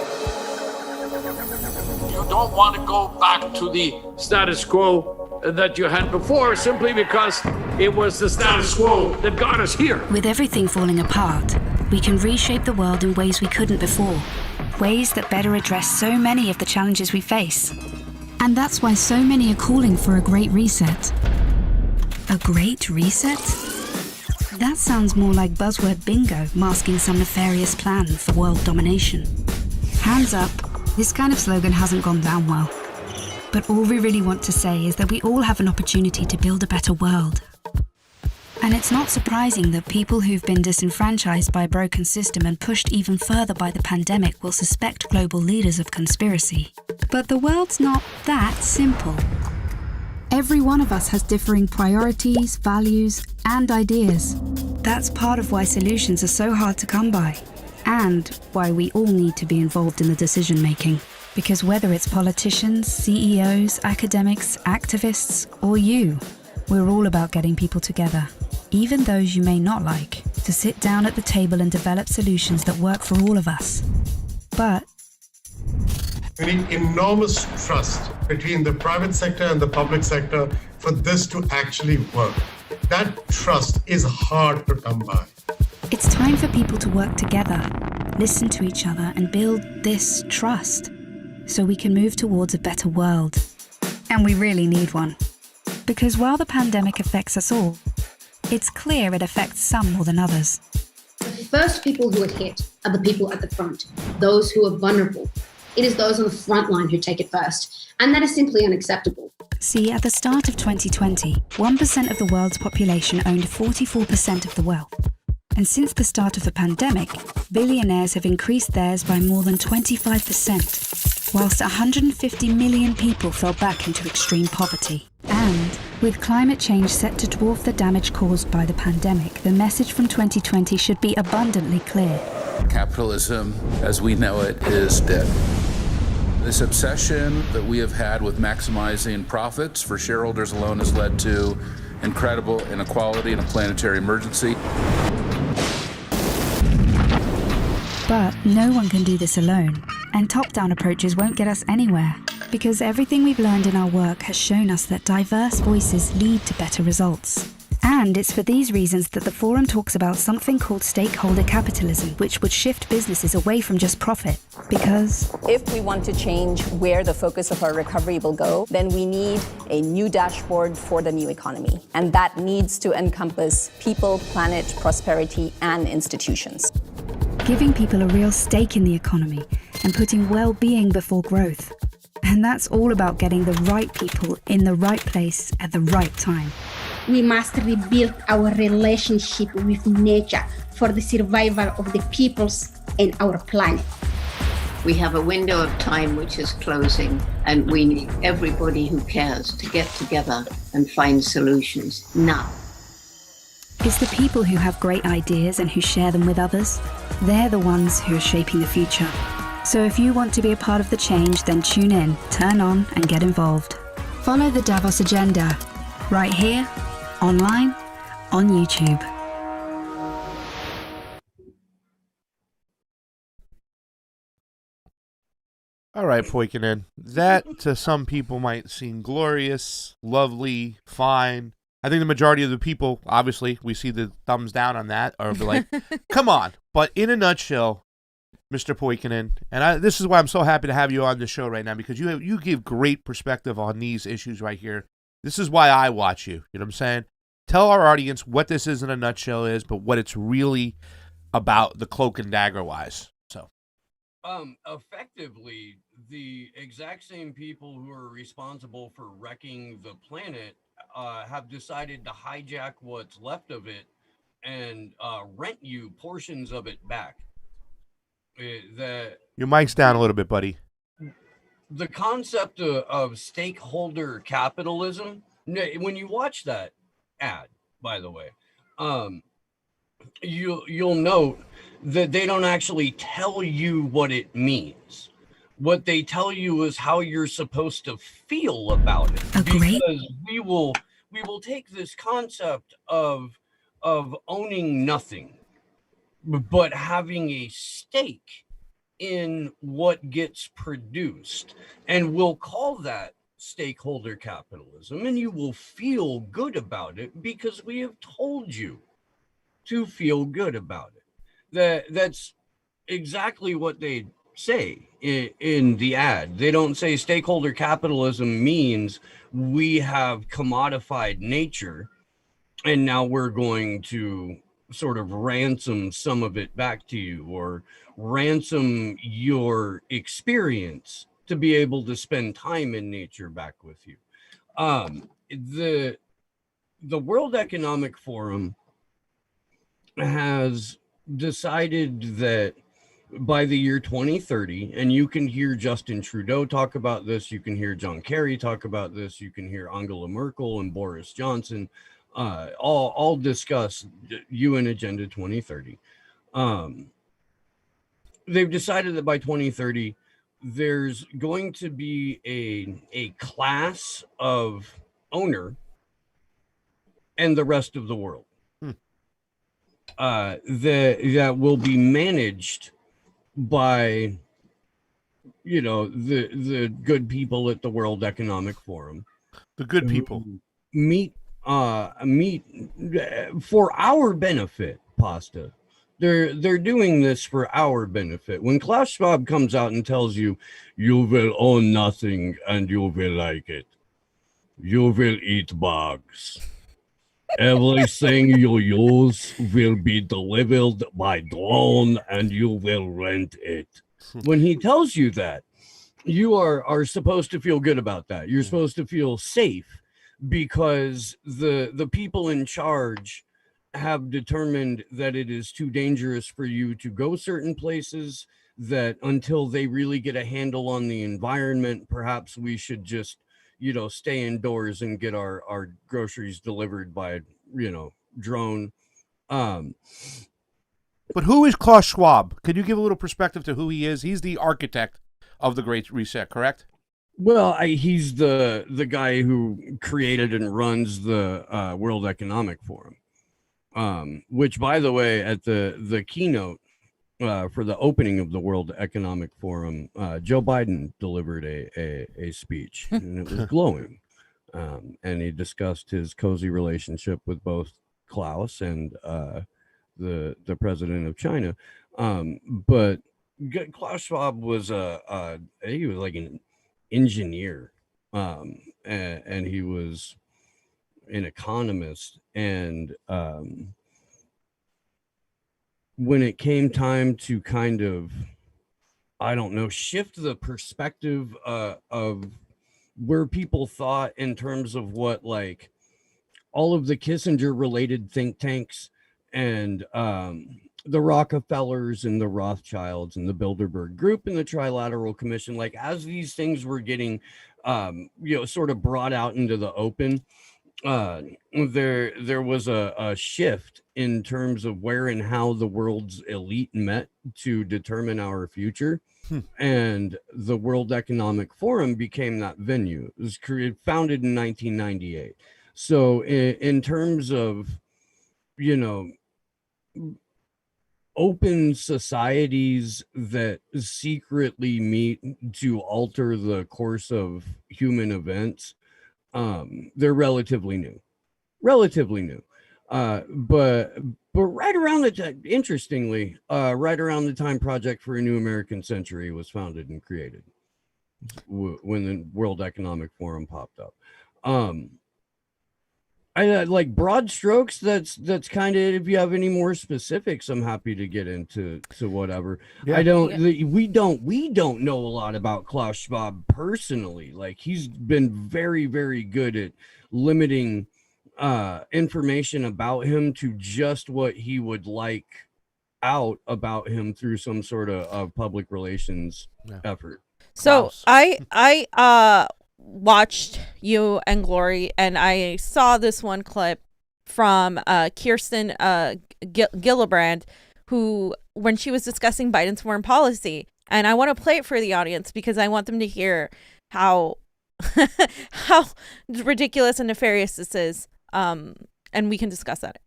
You don't want to go back to the status quo that you had before simply because it was the status quo that got us here. With everything falling apart, we can reshape the world in ways we couldn't before. Ways that better address so many of the challenges we face. And that's why so many are calling for a great reset. A great reset? That sounds more like buzzword bingo masking some nefarious plan for world domination. Hands up, this kind of slogan hasn't gone down well. But all we really want to say is that we all have an opportunity to build a better world. And it's not surprising that people who've been disenfranchised by a broken system and pushed even further by the pandemic will suspect global leaders of conspiracy. But the world's not that simple. Every one of us has differing priorities, values, and ideas. That's part of why solutions are so hard to come by, and why we all need to be involved in the decision-making. Because whether it's politicians, CEOs, academics, activists, or you, we're all about getting people together, even those you may not like, to sit down at the table and develop solutions that work for all of us. But we need enormous trust between the private sector and the public sector for this to actually work. That trust is hard to come by. It's time for people to work together, listen to each other, and build this trust so we can move towards a better world. And we really need one. Because while the pandemic affects us all, it's clear it affects some more than others. The first people who are hit are the people at the front, those who are vulnerable. It is those on the front line who take it first, and that is simply unacceptable. See, at the start of 2020, 1% of the world's population owned 44% of the wealth. And since the start of the pandemic, billionaires have increased theirs by more than 25%, whilst 150 million people fell back into extreme poverty. And with climate change set to dwarf the damage caused by the pandemic, the message from 2020 should be abundantly clear. Capitalism, as we know it, is dead. This obsession that we have had with maximizing profits for shareholders alone has led to incredible inequality and a planetary emergency. But no one can do this alone, and top-down approaches won't get us anywhere. Because everything we've learned in our work has shown us that diverse voices lead to better results. And it's for these reasons that the forum talks about something called stakeholder capitalism, which would shift businesses away from just profit. Because if we want to change where the focus of our recovery will go, then we need a new dashboard for the new economy. And that needs to encompass people, planet, prosperity, and institutions. Giving people a real stake in the economy and putting well-being before growth. And that's all about getting the right people in the right place at the right time. We must rebuild our relationship with nature for the survival of the peoples and our planet. We have a window of time which is closing, and we need everybody who cares to get together and find solutions now. It's the people who have great ideas and who share them with others. They're the ones who are shaping the future. So if you want to be a part of the change, then tune in, turn on, and get involved. Follow the Davos Agenda, right here, online, on YouTube. All right, Poikinen. That to some people might seem glorious, lovely, fine. I think the majority of the people, obviously, we see the thumbs down on that, or be like, come on. But in a nutshell, Mr. Poikinen, and this is why I'm so happy to have you on the show right now, because you give great perspective on these issues right here. This is why I watch you. You know what I'm saying? Tell our audience what this is in a nutshell is, but what it's really about, the cloak and dagger wise. So, effectively, the exact same people who are responsible for wrecking the planet have decided to hijack what's left of it and rent you portions of it back. Your mic's down a little bit, buddy. The concept of stakeholder capitalism, when you watch that ad, by the way, you'll note that they don't actually tell you what it means. What they tell you is how you're supposed to feel about it. Agreed. Because we will take this concept of owning nothing, but having a stake in what gets produced, and we'll call that stakeholder capitalism, and you will feel good about it because we have told you to feel good about it. That's exactly what they say in the ad. They don't say stakeholder capitalism means we have commodified nature and now we're going to sort of ransom some of it back to you, or ransom your experience to be able to spend time in nature back with you. The World Economic Forum has decided that by the year 2030, and you can hear Justin Trudeau talk about this, you can hear John Kerry talk about this, you can hear Angela Merkel and Boris Johnson all discuss UN Agenda 2030. They've decided that by 2030, there's going to be a class of owner and the rest of the world that will be managed by, you know, the good people at the World Economic Forum. The good people meet for our benefit, Pasta. They're doing this for our benefit. When Klaus Schwab comes out and tells you, you will own nothing and you will like it. You will eat bugs. Everything you use will be delivered by drone and you will rent it. When he tells you that, you are supposed to feel good about that. You're supposed to feel safe because the people in charge have determined that it is too dangerous for you to go certain places, that until they really get a handle on the environment, perhaps we should just, you know, stay indoors and get our groceries delivered by, you know, drone. But who is Klaus Schwab? Could you give a little perspective to who he is? He's the architect of the Great Reset, correct? Well, he's the guy who created and runs the World Economic Forum, which, by the way, at the keynote for the opening of the World Economic Forum, Joe Biden delivered a speech, and it was glowing. And he discussed his cozy relationship with both Klaus and the president of China. But Klaus Schwab was he was like an engineer, and he was an economist, and when it came time to kind of, I don't know, shift the perspective of where people thought in terms of what, like, all of the Kissinger related think tanks and the Rockefellers and the Rothschilds and the Bilderberg Group and the Trilateral Commission, like, as these things were getting sort of brought out into the open, there was a shift in terms of where and how the world's elite met to determine our future. And the World Economic Forum became that venue. It was founded in 1998. So in terms of, open societies that secretly meet to alter the course of human events, they're relatively new. But right around the time, interestingly, right around the time Project for a New American Century was founded and created, when the World Economic Forum popped up. I like broad strokes. That's kind of, if you have any more specifics, I'm happy to get into whatever. Yeah. We don't know a lot about Klaus Schwab personally. Like, he's been very, very good at limiting information about him to just what he would like out about him through some sort of public relations effort. So I watched you and Glory, and I saw this one clip from Kirsten Gillibrand, who, when she was discussing Biden's foreign policy, and I want to play it for the audience because I want them to hear how how ridiculous and nefarious this is, and we can discuss that.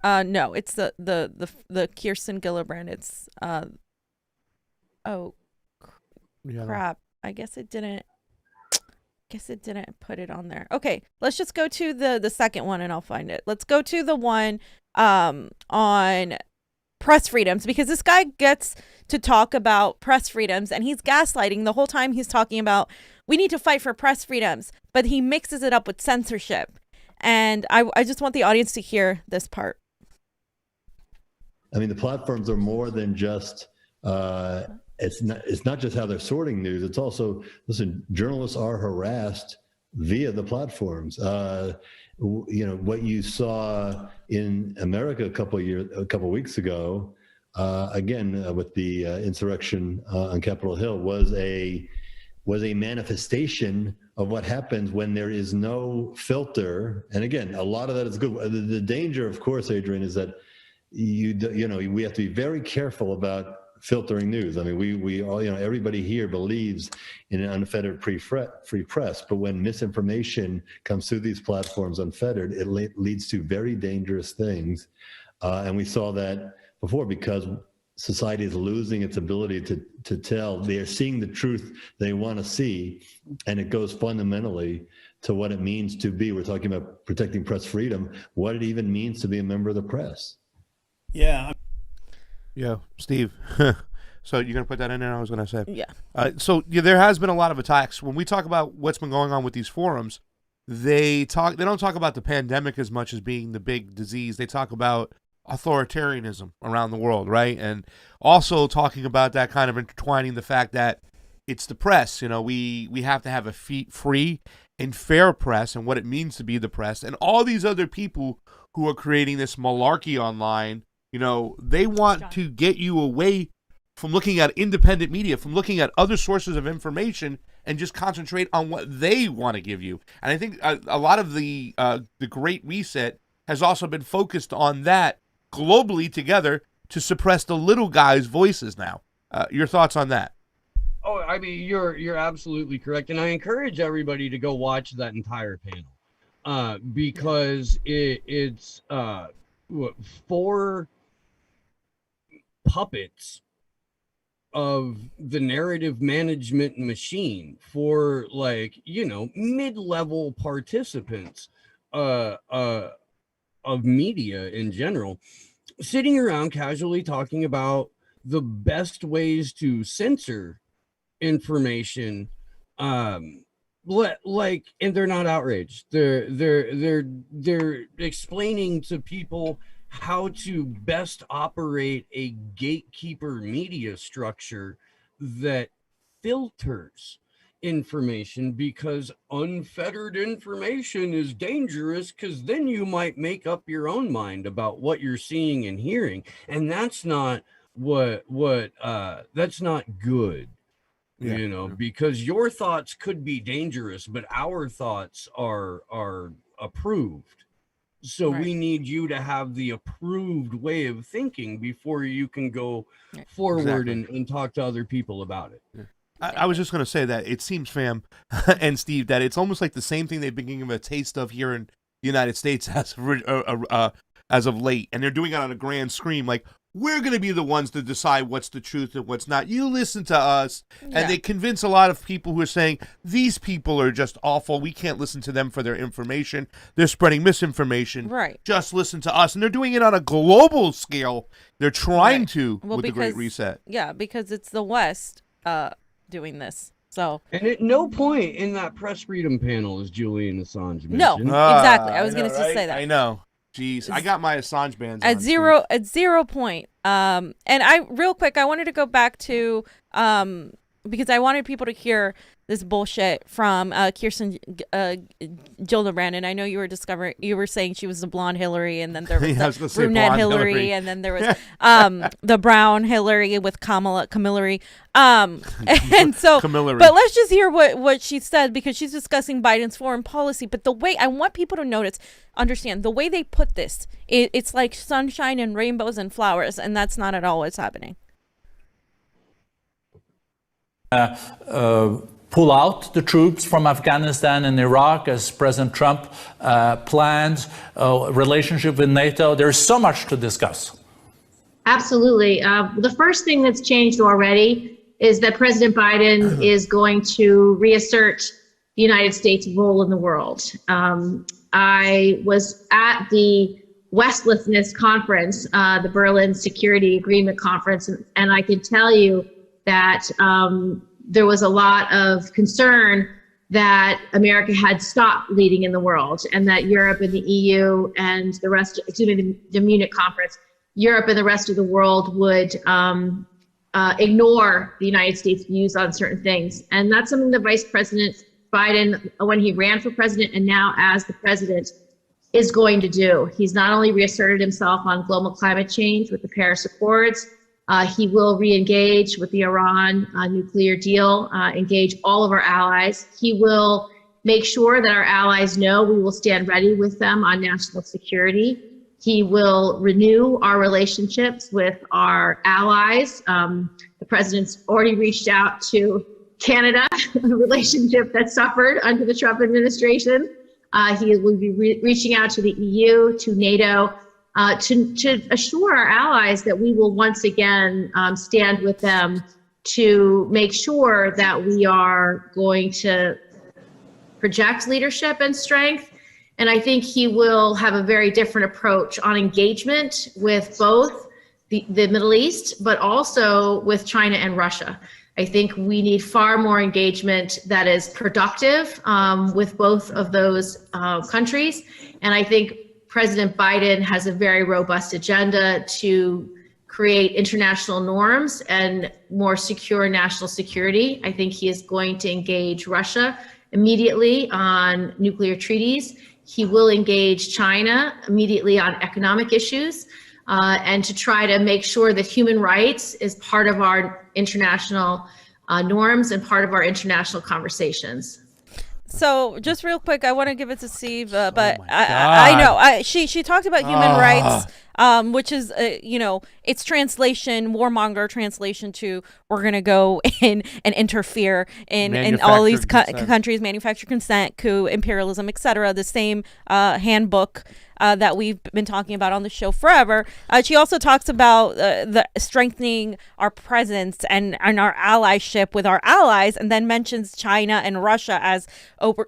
No, it's the Kirsten Gillibrand. It's crap. I guess it didn't put it on there. Okay, let's just go to the second one and I'll find it. Let's go to the one on press freedoms, because this guy gets to talk about press freedoms and he's gaslighting the whole time. He's talking about we need to fight for press freedoms, but he mixes it up with censorship. And I just want the audience to hear this part. I mean, the platforms are more than just it's not just how they're sorting news. It's also, listen, journalists are harassed via the platforms. What you saw in America a couple weeks ago, with the insurrection on Capitol Hill, was a manifestation of what happens when there is no filter. And again, a lot of that is good. The danger, of course, Adrian, is that we have to be very careful about filtering news. I mean, we all, everybody here believes in an unfettered free press, but when misinformation comes through these platforms unfettered, it leads to very dangerous things. And we saw that before, because society is losing its ability to tell. They are seeing the truth they want to see, and it goes fundamentally to what it means to be. We're talking about protecting press freedom, what it even means to be a member of the press. Yeah, Steve. So you're gonna put that in there? I was gonna say. Yeah. There has been a lot of attacks. When we talk about what's been going on with these forums, they don't talk about the pandemic as much as being the big disease. They talk about authoritarianism around the world, right? And also talking about that, kind of intertwining the fact that it's the press. We have to have a free and fair press, and what it means to be the press, and all these other people who are creating this malarkey online. They want to get you away from looking at independent media, from looking at other sources of information, and just concentrate on what they want to give you. And I think a lot of the Great Reset has also been focused on that globally together to suppress the little guys' voices now. Your thoughts on that? Oh, I mean, you're absolutely correct. And I encourage everybody to go watch that entire panel, because it's puppets of the narrative management machine for, like, mid-level participants of media in general, sitting around casually talking about the best ways to censor information, and they're not outraged. They're explaining to people how to best operate a gatekeeper media structure that filters information, because unfettered information is dangerous, because then you might make up your own mind about what you're seeing and hearing, and that's not that's not good. Because your thoughts could be dangerous, but our thoughts are approved. So we need you to have the approved way of thinking before you can go forward and talk to other people about it. I was just going to say that it seems, fam, and Steve, that it's almost like the same thing they've been giving a taste of here in the United States as of late. And they're doing it on a grand screen, like, we're going to be the ones to decide what's the truth and what's not. You listen to us. Yeah. And they convince a lot of people who are saying, these people are just awful. We can't listen to them for their information. They're spreading misinformation. Right. Just listen to us. And they're doing it on a global scale. They're trying to with the Great Reset. Yeah, because it's the West doing this. So. And at no point in that press freedom panel is Julian Assange mentioned. No, exactly. I was going to say that. I know. Jeez, I got my Assange bands at zero point. And real quick, I wanted to go back to because I wanted people to hear this bullshit from Kirsten Gillibrand. And I know you were saying she was the blonde Hillary, and then there was the brunette Hillary, and then there was the brown Hillary with Camillary. And so, Camillary. But let's just hear what she said, because she's discussing Biden's foreign policy. But the way I want people to understand the way they put this, it's like sunshine and rainbows and flowers, and that's not at all what's happening. Pull out the troops from Afghanistan and Iraq, as President Trump plans, relationship with NATO. There's so much to discuss. Absolutely. The first thing that's changed already is that President Biden is going to reassert the United States' role in the world. I was at the Westlessness Conference, the Berlin Security Agreement Conference, and I can tell you that there was a lot of concern that America had stopped leading in the world, and that Europe and the EU and the rest, the Munich conference, Europe and the rest of the world would ignore the United States' views on certain things. And that's something that Vice President Biden, when he ran for president and now as the president, is going to do. He's not only reasserted himself on global climate change with the Paris Accords, he will re-engage with the Iran nuclear deal, engage all of our allies. He will make sure that our allies know we will stand ready with them on national security. He will renew our relationships with our allies. The president's already reached out to Canada, a relationship that suffered under the Trump administration. He will be reaching out to the EU, to NATO, to assure our allies that we will once again stand with them to make sure that we are going to project leadership and strength. And I think he will have a very different approach on engagement with both the Middle East, but also with China and Russia. I think we need far more engagement that is productive with both of those countries. And I think President Biden has a very robust agenda to create international norms and more secure national security. I think he is going to engage Russia immediately on nuclear treaties. He will engage China immediately on economic issues, and to try to make sure that human rights is part of our international norms and part of our international conversations. So just real quick, I want to give it to Steve, but I know she talked about human rights which is, its translation, warmonger translation to we're going to go in and interfere in all these countries, manufacture consent, coup, imperialism, etc. The same handbook that we've been talking about on the show forever. She also talks about the strengthening our presence and our allyship with our allies, and then mentions China and Russia as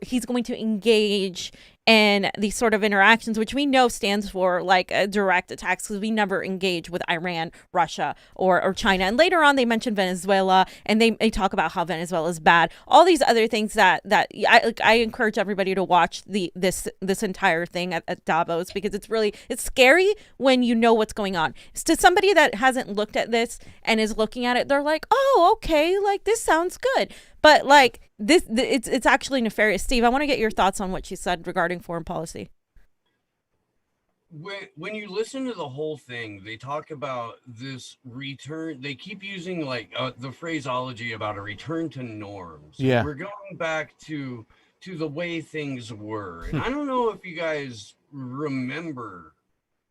he's going to engage in these sort of interactions, which we know stands for like direct attacks, because we never engage with Iran, Russia, or China. And later on, they mention Venezuela, and they talk about how Venezuela is bad. All these other things that I encourage everybody to watch this entire thing at Davos, because it's scary when you know what's going on. To somebody that hasn't looked at this and is looking at it, they're like, oh, okay, like this sounds good. But like it's actually nefarious. Steve, I want to get your thoughts on what she said regarding foreign policy. When you listen to the whole thing, they talk about this return. They keep using like the phraseology about a return to norms. Yeah, we're going back to the way things were. And I don't know if you guys remember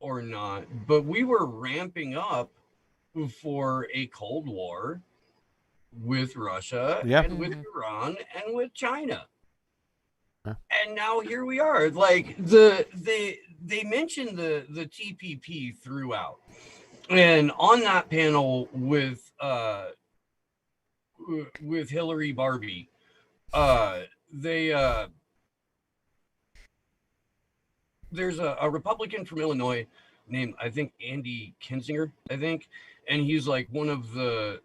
or not, but we were ramping up for a Cold War with Russia and with Iran and with China. And now here we are. Like they mentioned the TPP throughout. And on that panel with Hillary Barbie, there's a Republican from Illinois named, I think, Andy Kinzinger, and he's like one of the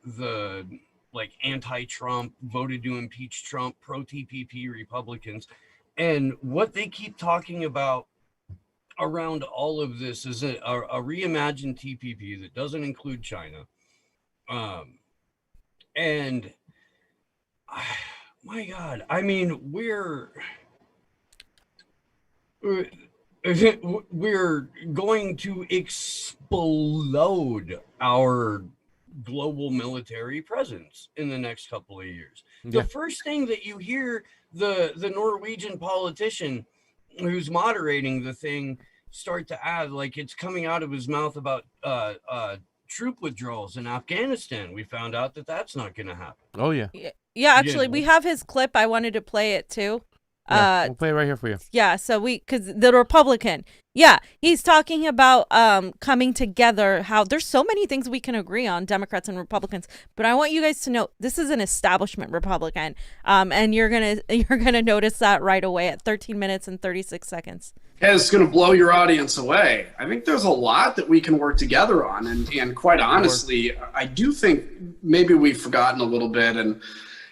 like anti-Trump, voted to impeach Trump, pro-TPP Republicans. And what they keep talking about around all of this is a reimagined TPP that doesn't include China. And my God, I mean, we're going to explode our global military presence in the next couple of years. The first thing that you hear the Norwegian politician who's moderating the thing start to add, like it's coming out of his mouth about troop withdrawals in Afghanistan. We found out that that's not going to happen. Oh yeah. Yeah, actually, we have his clip. I wanted to play it too. We'll play it right here for you. Yeah, so because the Republican, he's talking about coming together, how there's so many things we can agree on, Democrats and Republicans, but I want you guys to know this is an establishment Republican, and you're gonna notice that right away at 13 minutes and 36 seconds. Yeah, it's going to blow your audience away. I think there's a lot that we can work together on, and quite honestly, I do think maybe we've forgotten a little bit and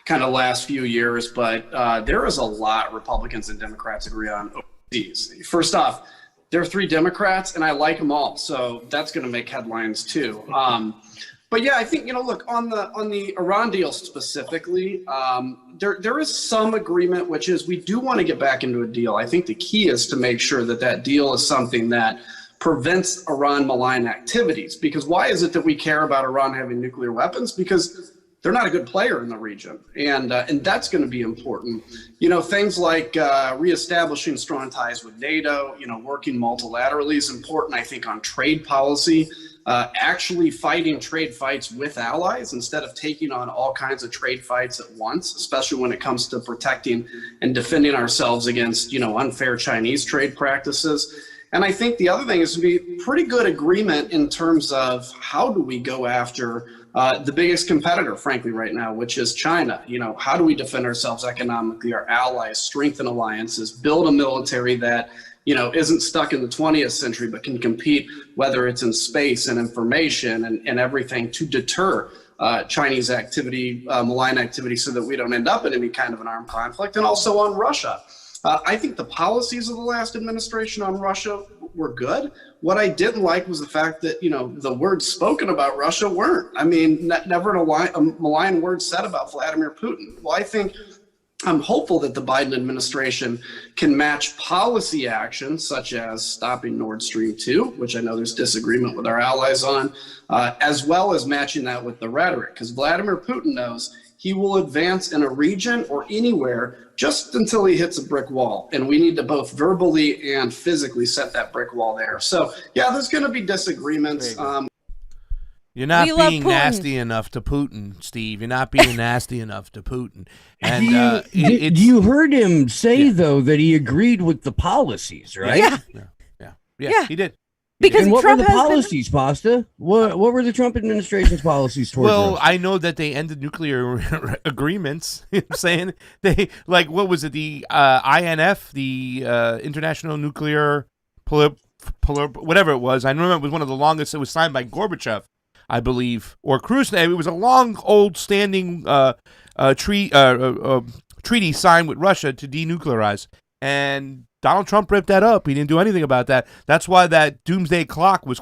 kind of last few years, but there is a lot Republicans and Democrats agree on overseas. First off, there are 3 Democrats, and I like them all, so that's going to make headlines too. But yeah, I think, look, on the Iran deal specifically, there is some agreement, which is we do want to get back into a deal. I think the key is to make sure that deal is something that prevents Iran malign activities. Because why is it that we care about Iran having nuclear weapons? Because they're not a good player in the region, and that's going to be important. Things like reestablishing strong ties with NATO, working multilaterally is important, I think, on trade policy, actually fighting trade fights with allies instead of taking on all kinds of trade fights at once, especially when it comes to protecting and defending ourselves against, unfair Chinese trade practices. And I think the other thing is to be pretty good agreement in terms of how do we go after the biggest competitor, frankly, right now, which is China. How do we defend ourselves economically, our allies, strengthen alliances, build a military that, isn't stuck in the 20th century, but can compete, whether it's in space and information and everything, to deter Chinese activity, malign activity, so that we don't end up in any kind of an armed conflict. And also on Russia. I think the policies of the last administration on Russia were good. What I didn't like was the fact that, the words spoken about Russia weren't. I mean, never a malign word said about Vladimir Putin. Well, I'm hopeful that the Biden administration can match policy actions such as stopping Nord Stream 2, which I know there's disagreement with our allies on, as well as matching that with the rhetoric. Because Vladimir Putin knows he will advance in a region or anywhere just until he hits a brick wall. And we need to both verbally and physically set that brick wall there. So, yeah, there's going to be disagreements. You're not being nasty enough to Putin, Steve. You're not being nasty enough to Putin. And you heard him say, though, that he agreed with the policies, right? Yeah, he did. Because and what Trump were the has policies, Pasta? What were the Trump administration's policies towards Well, Russia? I know that they ended nuclear agreements. You know what I'm saying? They, like, what was it? The INF, the International Nuclear whatever it was. I remember it was one of the longest. It was signed by Gorbachev, I believe, or Khrushchev. It was a long, old standing treaty signed with Russia to denuclearize. And Donald Trump ripped that up. He didn't do anything about that. That's why that doomsday clock was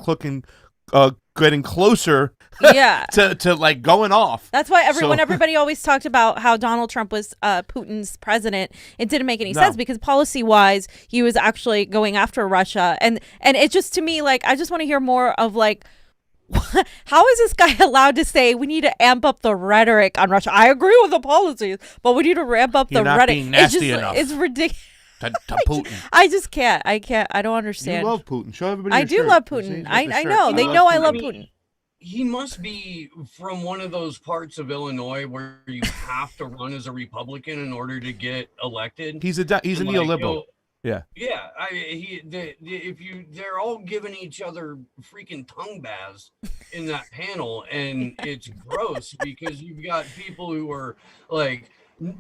getting closer to like going off. That's why everybody always talked about how Donald Trump was Putin's president. It didn't make any sense because policy-wise, he was actually going after Russia. And it just, to me, like, I just want to hear more of, like, how is this guy allowed to say we need to amp up the rhetoric on Russia? I agree with the policies, but we need to ramp up the rhetoric. Being nasty enough. It's ridiculous. To Putin. I just can't. I don't understand. You love Putin. Show everybody I your do shirt. love Putin. I know. They know I love Putin. He must be from one of those parts of Illinois where you have to run as a Republican in order to get elected. He's a neoliberal. Yeah. Yeah. They're all giving each other freaking tongue baths in that panel, and it's gross because you've got people who are like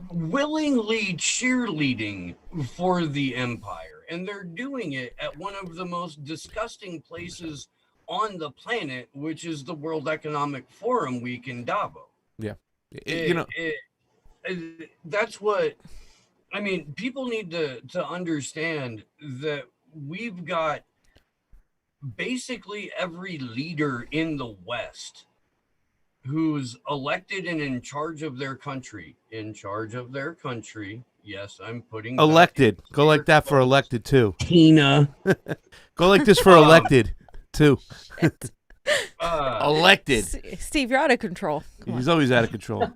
willingly cheerleading for the empire, and they're doing it at one of the most disgusting places on the planet, which is the World Economic Forum week in Davos. Yeah. That's what I mean. People need to understand that we've got basically every leader in the West who's elected and in charge of their country. Yes, I'm putting elected. Go like that for elected too. Tina. Go like this for elected too. Elected. Steve, you're out of control. He's always out of control.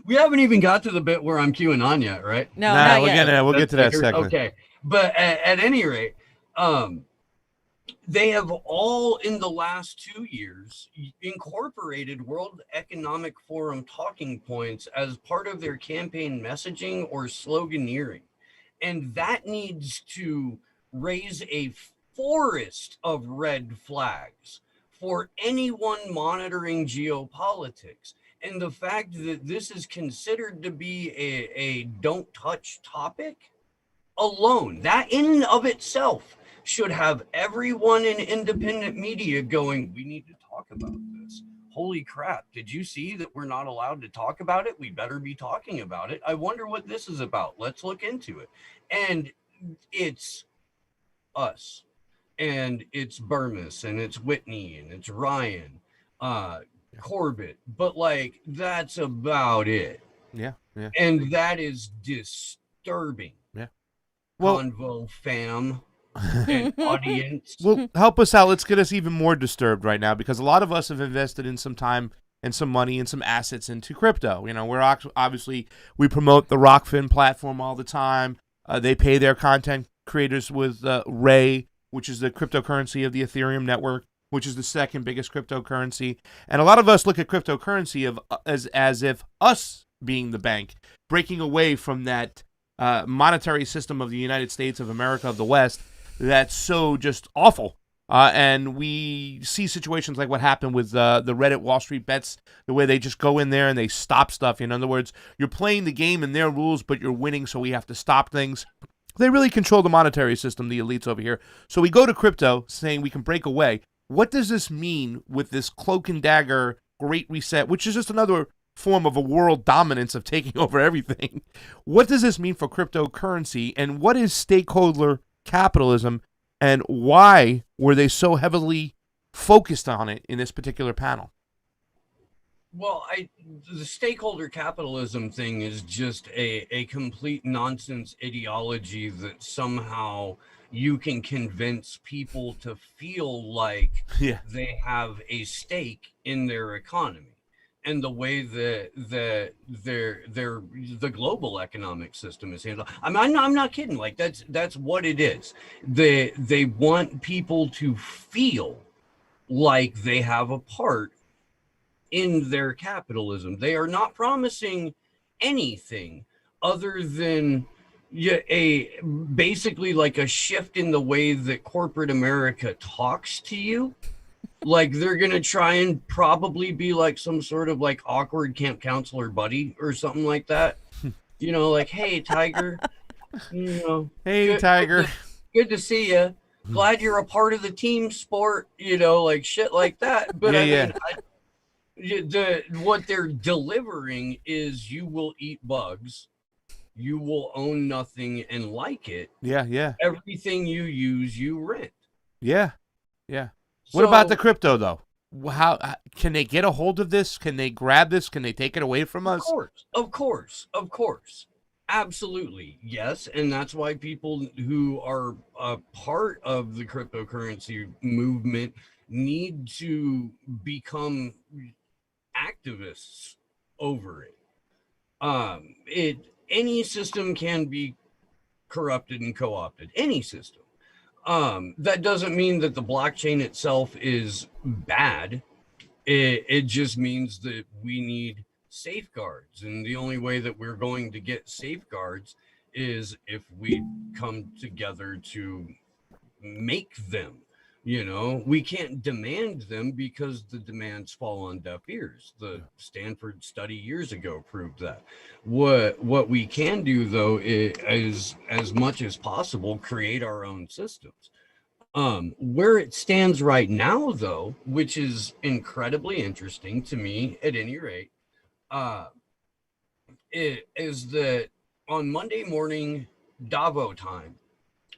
We haven't even got to the bit where I'm queuing on yet, right? No, not yet. We'll get to that second. Okay, but at any rate, they have all in the last 2 years incorporated World Economic Forum talking points as part of their campaign messaging or sloganeering. And that needs to raise a forest of red flags for anyone monitoring geopolitics. And the fact that this is considered to be a don't touch topic alone, that in and of itself should have everyone in independent media going, we need to talk about this. Holy crap, did you see that we're not allowed to talk about it? We better be talking about it. I wonder what this is about. Let's look into it. And it's us. And it's Burmis, and it's Whitney, and it's Ryan, Corbett. But, like, that's about it. Yeah. And that is disturbing. Yeah. Well, Convo fam. And audience. Well, help us out. Let's get us even more disturbed right now, because a lot of us have invested in some time and some money and some assets into crypto. You know, we're obviously we promote the Rokfin platform all the time. They pay their content creators with Ray, which is the cryptocurrency of the Ethereum network, which is the second biggest cryptocurrency. And a lot of us look at cryptocurrency as if us being the bank, breaking away from that monetary system of the United States of America of the West. That's so just awful. And we see situations like what happened with the Reddit Wallstreet bets, the way they just go in there and they stop stuff. In other words, you're playing the game in their rules, but you're winning, so we have to stop things. They really control the monetary system, the elites over here. So we go to crypto saying we can break away. What does this mean with this cloak and dagger great reset, which is just another form of a world dominance of taking over everything? What does this mean for cryptocurrency, and what is stakeholder capitalism, and why were they so heavily focused on it in this particular panel? Well, the stakeholder capitalism thing is just a complete nonsense ideology that somehow you can convince people to feel like they have a stake in their economy. and the way that the global economic system is handled. I'm not kidding. Like that's what it is. They want people to feel like they have a part in their capitalism. They are not promising anything other than basically like a shift in the way that corporate America talks to you. Like they're gonna try and probably be like some sort of like awkward camp counselor buddy or something like that. You know, like, hey Tiger, you know, hey Tiger, good to see you. Glad you're a part of the team sport. You know, like shit like that. But what they're delivering is you will eat bugs, you will own nothing and like it. Yeah. Everything you use, you rent. Yeah. What about the crypto though? How can they get a hold of this? Can they grab this? Can they take it away from us? Of course. Absolutely. Yes. And that's why people who are a part of the cryptocurrency movement need to become activists over it. Any system can be corrupted and co-opted. Any system. That doesn't mean that the blockchain itself is bad. It just means that we need safeguards. And the only way that we're going to get safeguards is if we come together to make them. You know, we can't demand them because the demands fall on deaf ears. The Stanford study years ago proved that. What we can do, though, is as much as possible, create our own systems. Where it stands right now, though, which is incredibly interesting to me at any rate, it is that on Monday morning, Davos time,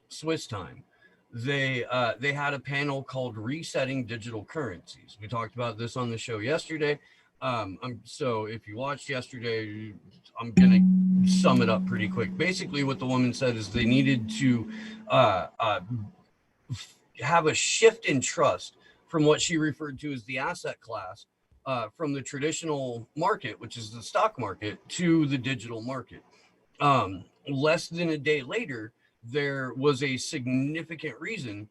Swiss time, they had a panel called Resetting Digital Currencies. We talked about this on the show yesterday. So if you watched yesterday, I'm gonna sum it up pretty quick. Basically what the woman said is they needed to have a shift in trust from what she referred to as the asset class, from the traditional market, which is the stock market, to the digital market. Less than a day later, there was a significant reason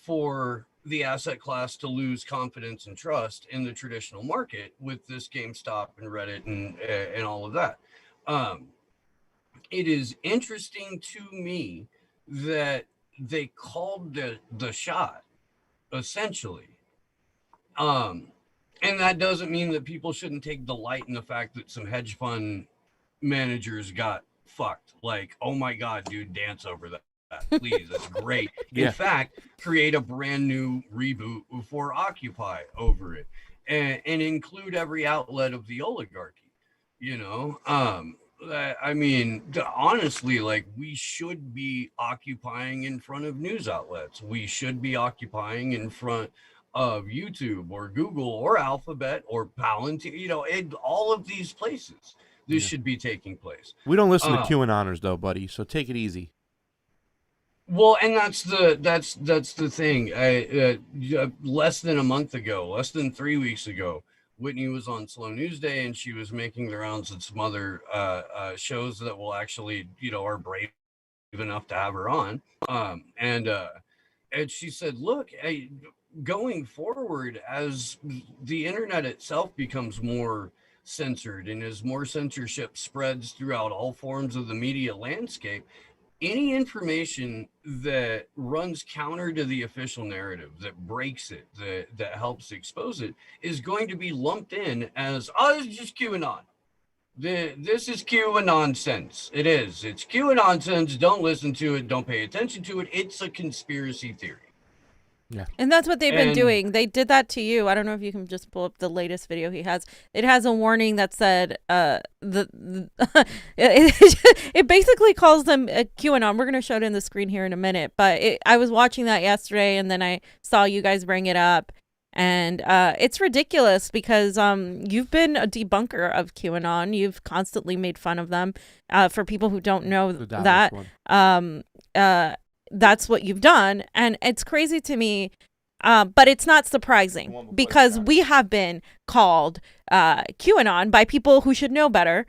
for the asset class to lose confidence and trust in the traditional market with this GameStop and Reddit and all of that. It is interesting to me that they called the shot, essentially. And that doesn't mean that people shouldn't take delight in the fact that some hedge fund managers got fucked. Like, oh my God, dude, dance over that. Please, that's great. In fact, create a brand new reboot for Occupy over it and include every outlet of the oligarchy, you know? I mean, honestly, like, we should be occupying in front of news outlets. We should be occupying in front of YouTube or Google or Alphabet or Palantir, you know, all of these places. This should be taking place. We don't listen to QAnoners though, buddy. So take it easy. Well, and that's the thing. Less than a month ago, less than 3 weeks ago, Whitney was on Slow News Day, and she was making the rounds at some other shows that will actually, you know, are brave enough to have her on. And she said, "Look, going forward, as the internet itself becomes more censored and as more censorship spreads throughout all forms of the media landscape, any information that runs counter to the official narrative, that breaks it, that helps expose it, is going to be lumped in as, oh, it's just QAnon. This is QAnon sense. It is. It's QAnon sense. Don't listen to it. Don't pay attention to it. It's a conspiracy theory." Yeah. And that's what they've been doing. They did that to you. I don't know if you can just pull up the latest video he has. It has a warning that said it basically calls them a QAnon. We're going to show it in the screen here in a minute. But I was watching that yesterday, and then I saw you guys bring it up. And it's ridiculous because you've been a debunker of QAnon. You've constantly made fun of them. For people who don't know that, that's what you've done. And it's crazy to me But it's not surprising because we have been called QAnon by people who should know better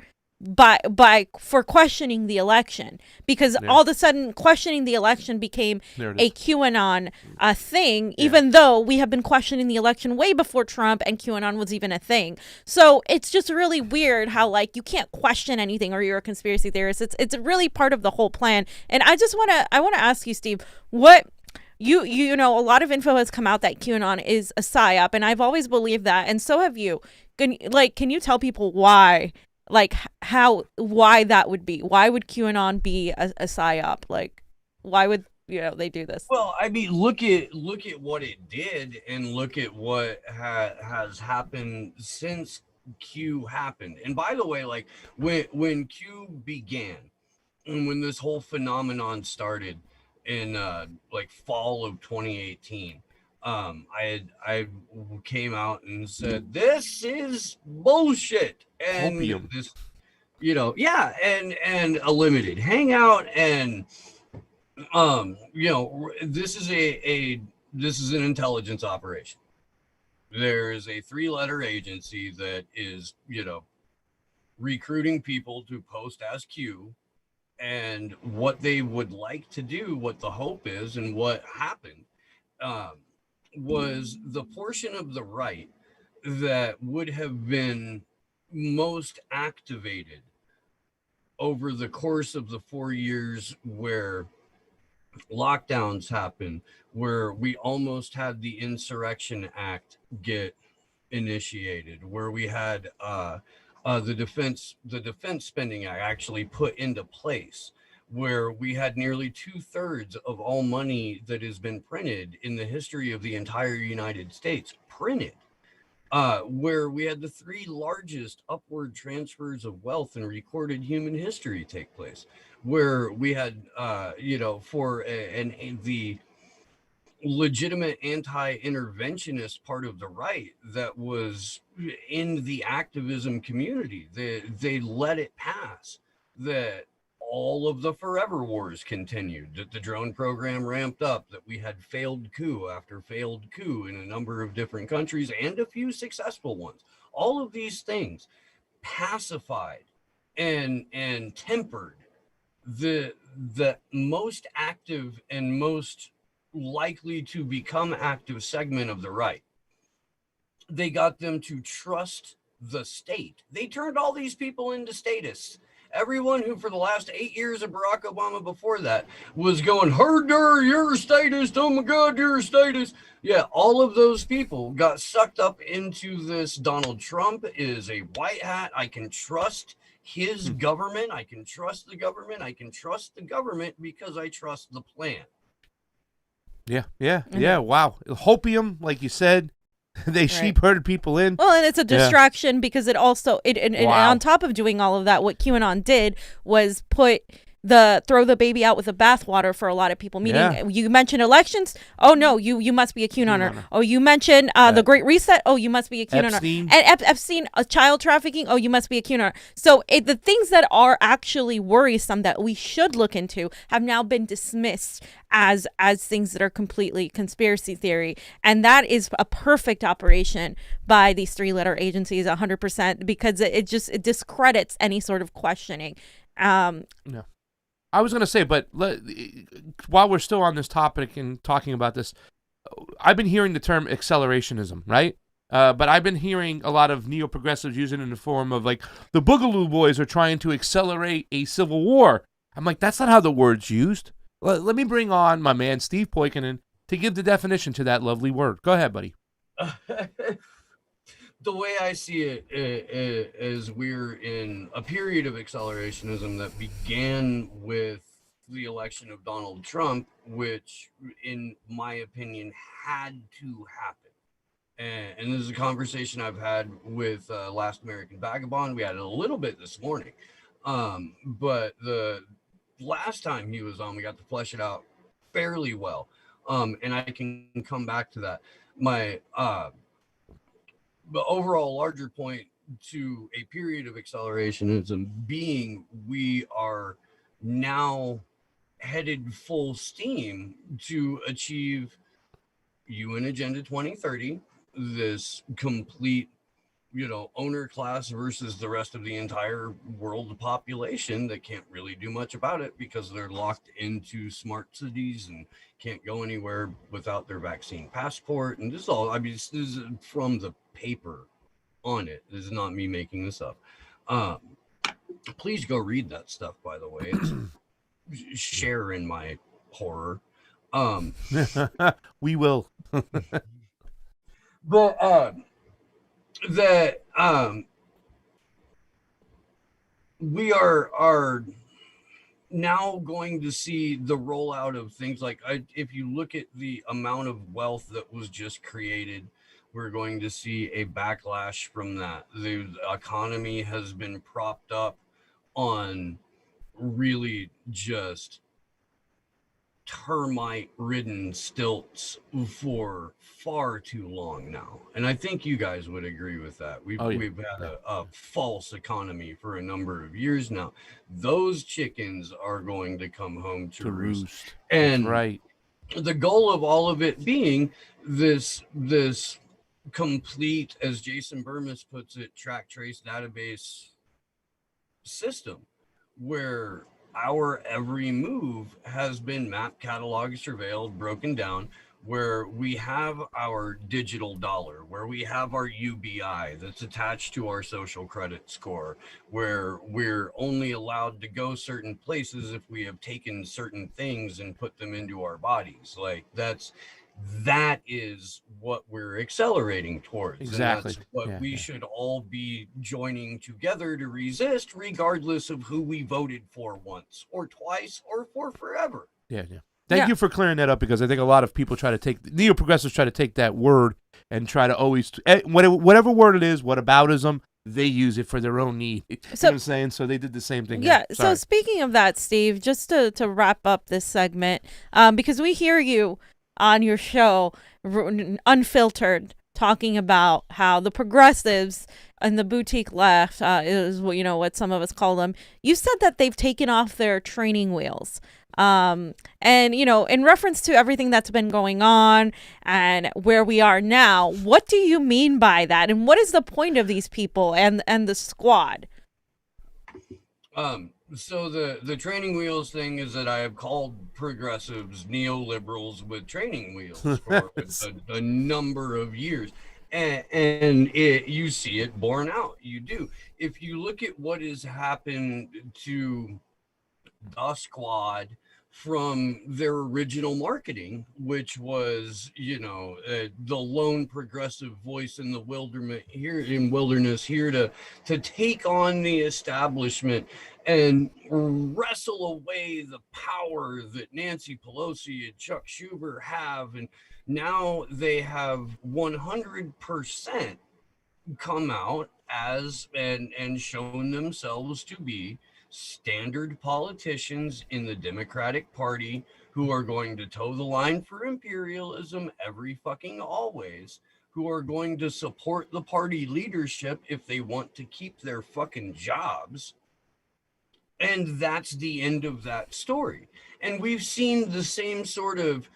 for questioning the election, because all of a sudden questioning the election became a QAnon thing, even though we have been questioning the election way before Trump and QAnon was even a thing. So it's just really weird how like you can't question anything or you're a conspiracy theorist. It's really part of the whole plan. And I want to ask you, Steve, what you know, a lot of info has come out that QAnon is a psyop, and I've always believed that, and so have you. Can you tell people why? Like why that would be? Why would QAnon be a psyop? Like, why would they do this? Well, I mean, look at what it did, and look at what has happened since Q happened. And by the way, like when Q began, and when this whole phenomenon started in like fall of 2018. I came out and said, this is bullshit. And this, and a limited hangout, and this is an intelligence operation. There is a 3-letter agency that is, recruiting people to post as Q, and what they would like to do, what the hope is, and what happened was the portion of the right that would have been most activated over the course of the 4 years where lockdowns happened, where we almost had the Insurrection Act get initiated, where we had the defense spending act actually put into place, where we had nearly 2/3 of all money that has been printed in the history of the entire United States printed, where we had the 3 largest upward transfers of wealth in recorded human history take place, where we had for the legitimate anti-interventionist part of the right that was in the activism community. They let it pass that all of the forever wars continued, that the drone program ramped up, that we had failed coup after failed coup in a number of different countries and a few successful ones. All of these things pacified and tempered the most active and most likely to become active segment of the right. They got them to trust the state. They turned all these people into statists. Everyone who for the last 8 years of Barack Obama before that was going, herder, you're a statist, oh my God, you're a statist. Yeah, all of those people got sucked up into this. Donald Trump is a white hat. I can trust his government. I can trust the government. I can trust the government because I trust the plan. Yeah. Wow. Hopium, like you said, they sheep herded people in. Well, and it's a distraction because it also and on top of doing all of that, what QAnon did was throw the baby out with the bathwater for a lot of people. Meaning, you mentioned elections. Oh no, you must be a QAnoner. Oh, you mentioned the Great Reset. Oh, you must be a QAnoner. And Epstein, child trafficking. Oh, you must be a QAnoner. So the things that are actually worrisome that we should look into have now been dismissed as things that are completely conspiracy theory, and that is a perfect operation by these 3-letter agencies, 100%, because it discredits any sort of questioning. No. I was going to say, but while we're still on this topic and talking about this, I've been hearing the term accelerationism, right? But I've been hearing a lot of neo-progressives using it in the form of, like, the Boogaloo Boys are trying to accelerate a civil war. I'm like, that's not how the word's used. Let me bring on my man, Steve Poikonen, to give the definition to that lovely word. Go ahead, buddy. The way I see it is we're in a period of accelerationism that began with the election of Donald Trump, which, in my opinion, had to happen. And this is a conversation I've had with Last American Vagabond. We had it a little bit this morning. But the last time he was on, we got to flesh it out fairly well. And I can come back to that. The overall larger point to a period of accelerationism being we are now headed full steam to achieve, UN Agenda 2030, this complete, owner class versus the rest of the entire world population that can't really do much about it because they're locked into smart cities and can't go anywhere without their vaccine passport. And this is all, this is from the paper on it. This is not me making this up. Please go read that stuff, by the way. It's share in my horror. We will. But we are now going to see the rollout of things like, if you look at the amount of wealth that was just created, we're going to see a backlash from that. The economy has been propped up on really just termite-ridden stilts for far too long now, and I think you guys would agree with that. We've had a false economy for a number of years now. Those chickens are going to come home to roost. And right, the goal of all of it being this complete, as Jason Burmis puts it, track, trace, database system where our every move has been mapped, cataloged, surveilled, broken down, where we have our digital dollar, where we have our UBI that's attached to our social credit score, where we're only allowed to go certain places if we have taken certain things and put them into our bodies. Like that is what we're accelerating towards. Exactly. And that's what we should all be joining together to resist, regardless of who we voted for once or twice or for forever. Yeah. Thank you for clearing that up, because I think a lot of people neo-progressives try to take that word and try to always, whatever word it is, whataboutism, they use it for their own need. You know what I'm saying? So they did the same thing. Yeah. So speaking of that, Steve, just to wrap up this segment, because we hear you on your show, Unfiltered, talking about how the progressives and the boutique left is what some of us call them. You said that they've taken off their training wheels. And in reference to everything that's been going on and where we are now, what do you mean by that? And what is the point of these people and the squad? So the training wheels thing is that I have called progressives neoliberals with training wheels for a number of years. And you see it borne out. You do. If you look at what has happened to the squad from their original marketing, which was, the lone progressive voice in the wilderness here to take on the establishment and wrestle away the power that Nancy Pelosi and Chuck Schumer have. And now they have 100% come out as and shown themselves to be standard politicians in the Democratic Party who are going to toe the line for imperialism every fucking always, who are going to support the party leadership if they want to keep their fucking jobs. And that's the end of that story. And we've seen the same sort of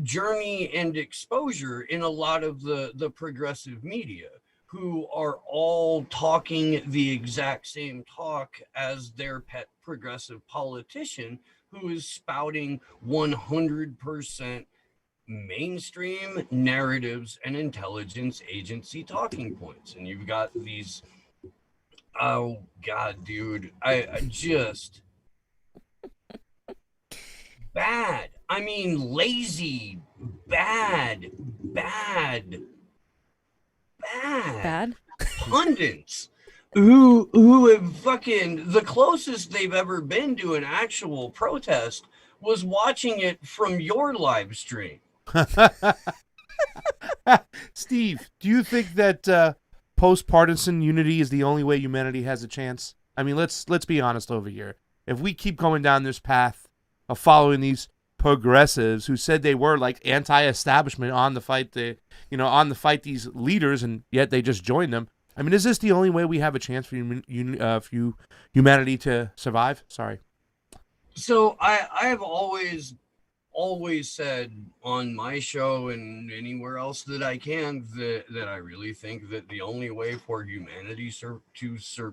journey and exposure in a lot of the progressive media, who are all talking the exact same talk as their pet progressive politician, who is spouting 100% mainstream narratives and intelligence agency talking points. And you've got these, oh God, dude, I just bad. I mean, lazy, bad pundits who have fucking, the closest they've ever been to an actual protest was watching it from your live stream. Steve, do you think that post-partisan unity is the only way humanity has a chance? I mean, let's be honest over here. If we keep going down this path of following these progressives who said they were like anti-establishment on the fight these leaders, and yet they just joined them. I mean, is this the only way we have a chance for humanity to survive? Sorry. So I have always always said on my show and anywhere else that I can that I really think that the only way for humanity to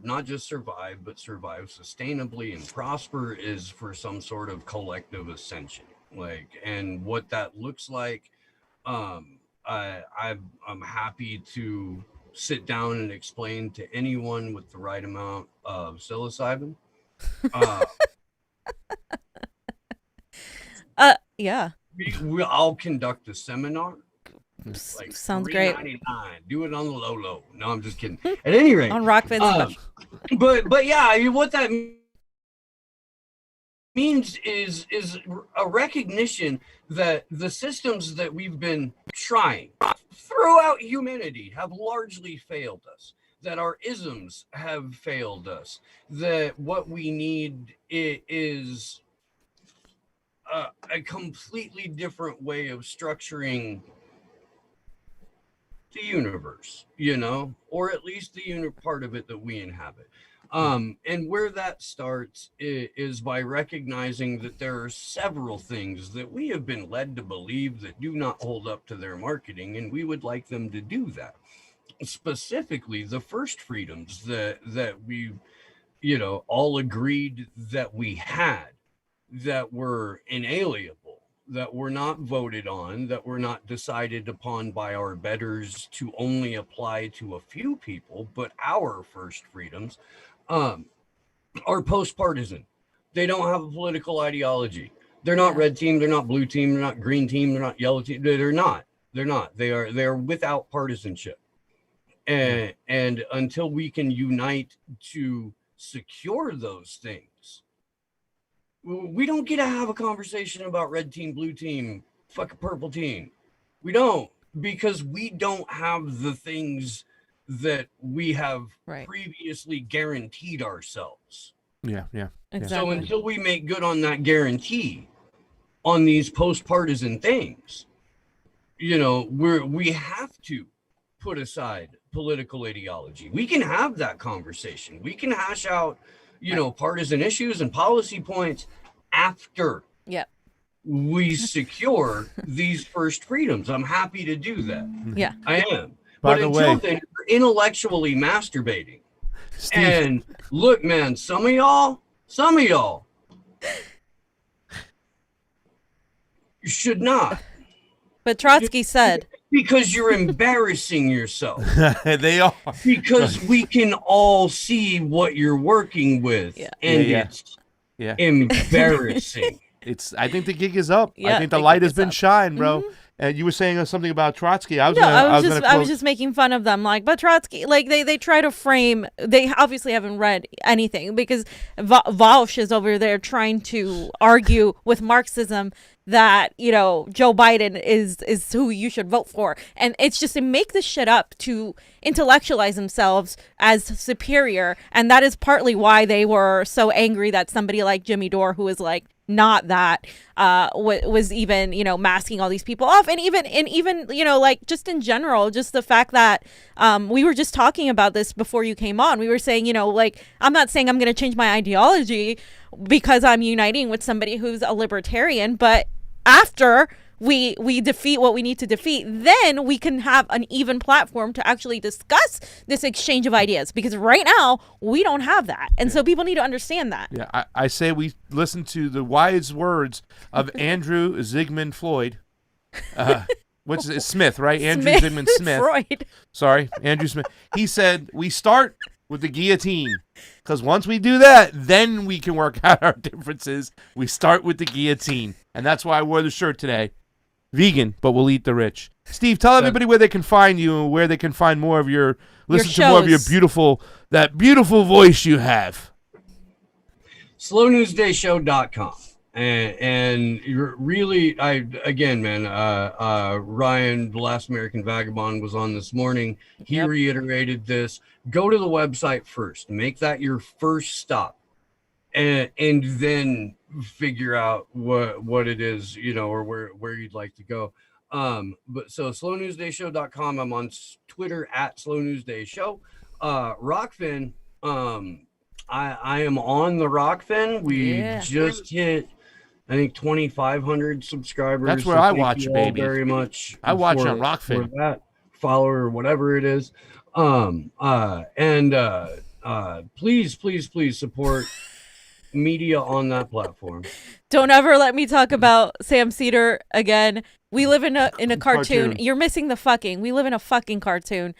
not just survive, but survive sustainably and prosper is for some sort of collective ascension. Like, and what that looks like, I'm happy to sit down and explain to anyone with the right amount of psilocybin. Yeah. I'll conduct a seminar. Like sounds great. Do it on the low. No, I'm just kidding. At any rate, on Rokfin. But yeah, I mean, what that means is a recognition that the systems that we've been trying throughout humanity have largely failed us. That our isms have failed us. That what we need is a completely different way of structuring the universe, or at least the part of it that we inhabit. And where that starts is by recognizing that there are several things that we have been led to believe that do not hold up to their marketing, and we would like them to do that. Specifically, the first freedoms that we, all agreed that we had, that were inalienable, that were not voted on, that were not decided upon by our betters to only apply to a few people, but our first freedoms are post-partisan. They don't have a political ideology. They're not red team, they're not blue team, they're not green team, they're not yellow team. They're not. They are without partisanship. And until we can unite to secure those things, we don't get to have a conversation about red team, blue team, fucking purple team. We don't, because we don't have the things that we have previously guaranteed ourselves. Yeah. Exactly. So until we make good on that guarantee on these post-partisan things, we have to put aside political ideology. We can have that conversation. We can hash out partisan issues and policy points after we secure these first freedoms. I'm happy to do that. Yeah, I am. By but the until way, then, you're intellectually masturbating. Steve. And look, man, some of y'all should not. But Trotsky said, because you're embarrassing yourself. They are. Because we can all see what you're working with. Yeah. And it's embarrassing. I think the gig is up. Yeah, I think the light has been shined, bro. And you were saying something about Trotsky. I was just making fun of them. Like, but Trotsky, like they try to frame. They obviously haven't read anything because Walsh is over there trying to argue with Marxism that Joe Biden is who you should vote for, and it's just to make this shit up to intellectualize themselves as superior, and that is partly why they were so angry that somebody like Jimmy Dore, who is like not that, was even masking all these people off, and even like just in general, just the fact that we were just talking about this before you came on. We were saying like, I'm not saying I'm going to change my ideology because I'm uniting with somebody who's a libertarian, but after we defeat what we need to defeat, then we can have an even platform to actually discuss this exchange of ideas, because right now we don't have that, and so people need to understand that. Yeah, I say we listen to the wise words of Andrew Zygmunt Floyd. What's it? Smith, right? Andrew Zygmunt Smith. Freud. Sorry, Andrew Smith. He said we start with the guillotine, because once we do that, then we can work out our differences. We start with the guillotine, and that's why I wore the shirt today. Vegan, but we'll eat the rich. Steve, tell everybody where they can find you and where they can find more of your listen to more of your beautiful voice you have. SlowNewsDayShow.com. And you're really, Ryan, the last American Vagabond, was on this morning. He reiterated this. Go to the website first. Make that your first stop. And then figure out what it is, or where you'd like to go. But so SlowNewsDayShow.com. I'm on Twitter at SlowNewsDayShow. Rokfin, I am on the Rokfin. We just hit I think 2,500 subscribers. That's where so I thank watch, you all baby. very much. I watch for- on Rokfin. for that follower or whatever it is. Please support media on that platform. Don't ever let me talk about Sam Cedar again. We live in a cartoon. You're missing the fucking. We live in a fucking cartoon.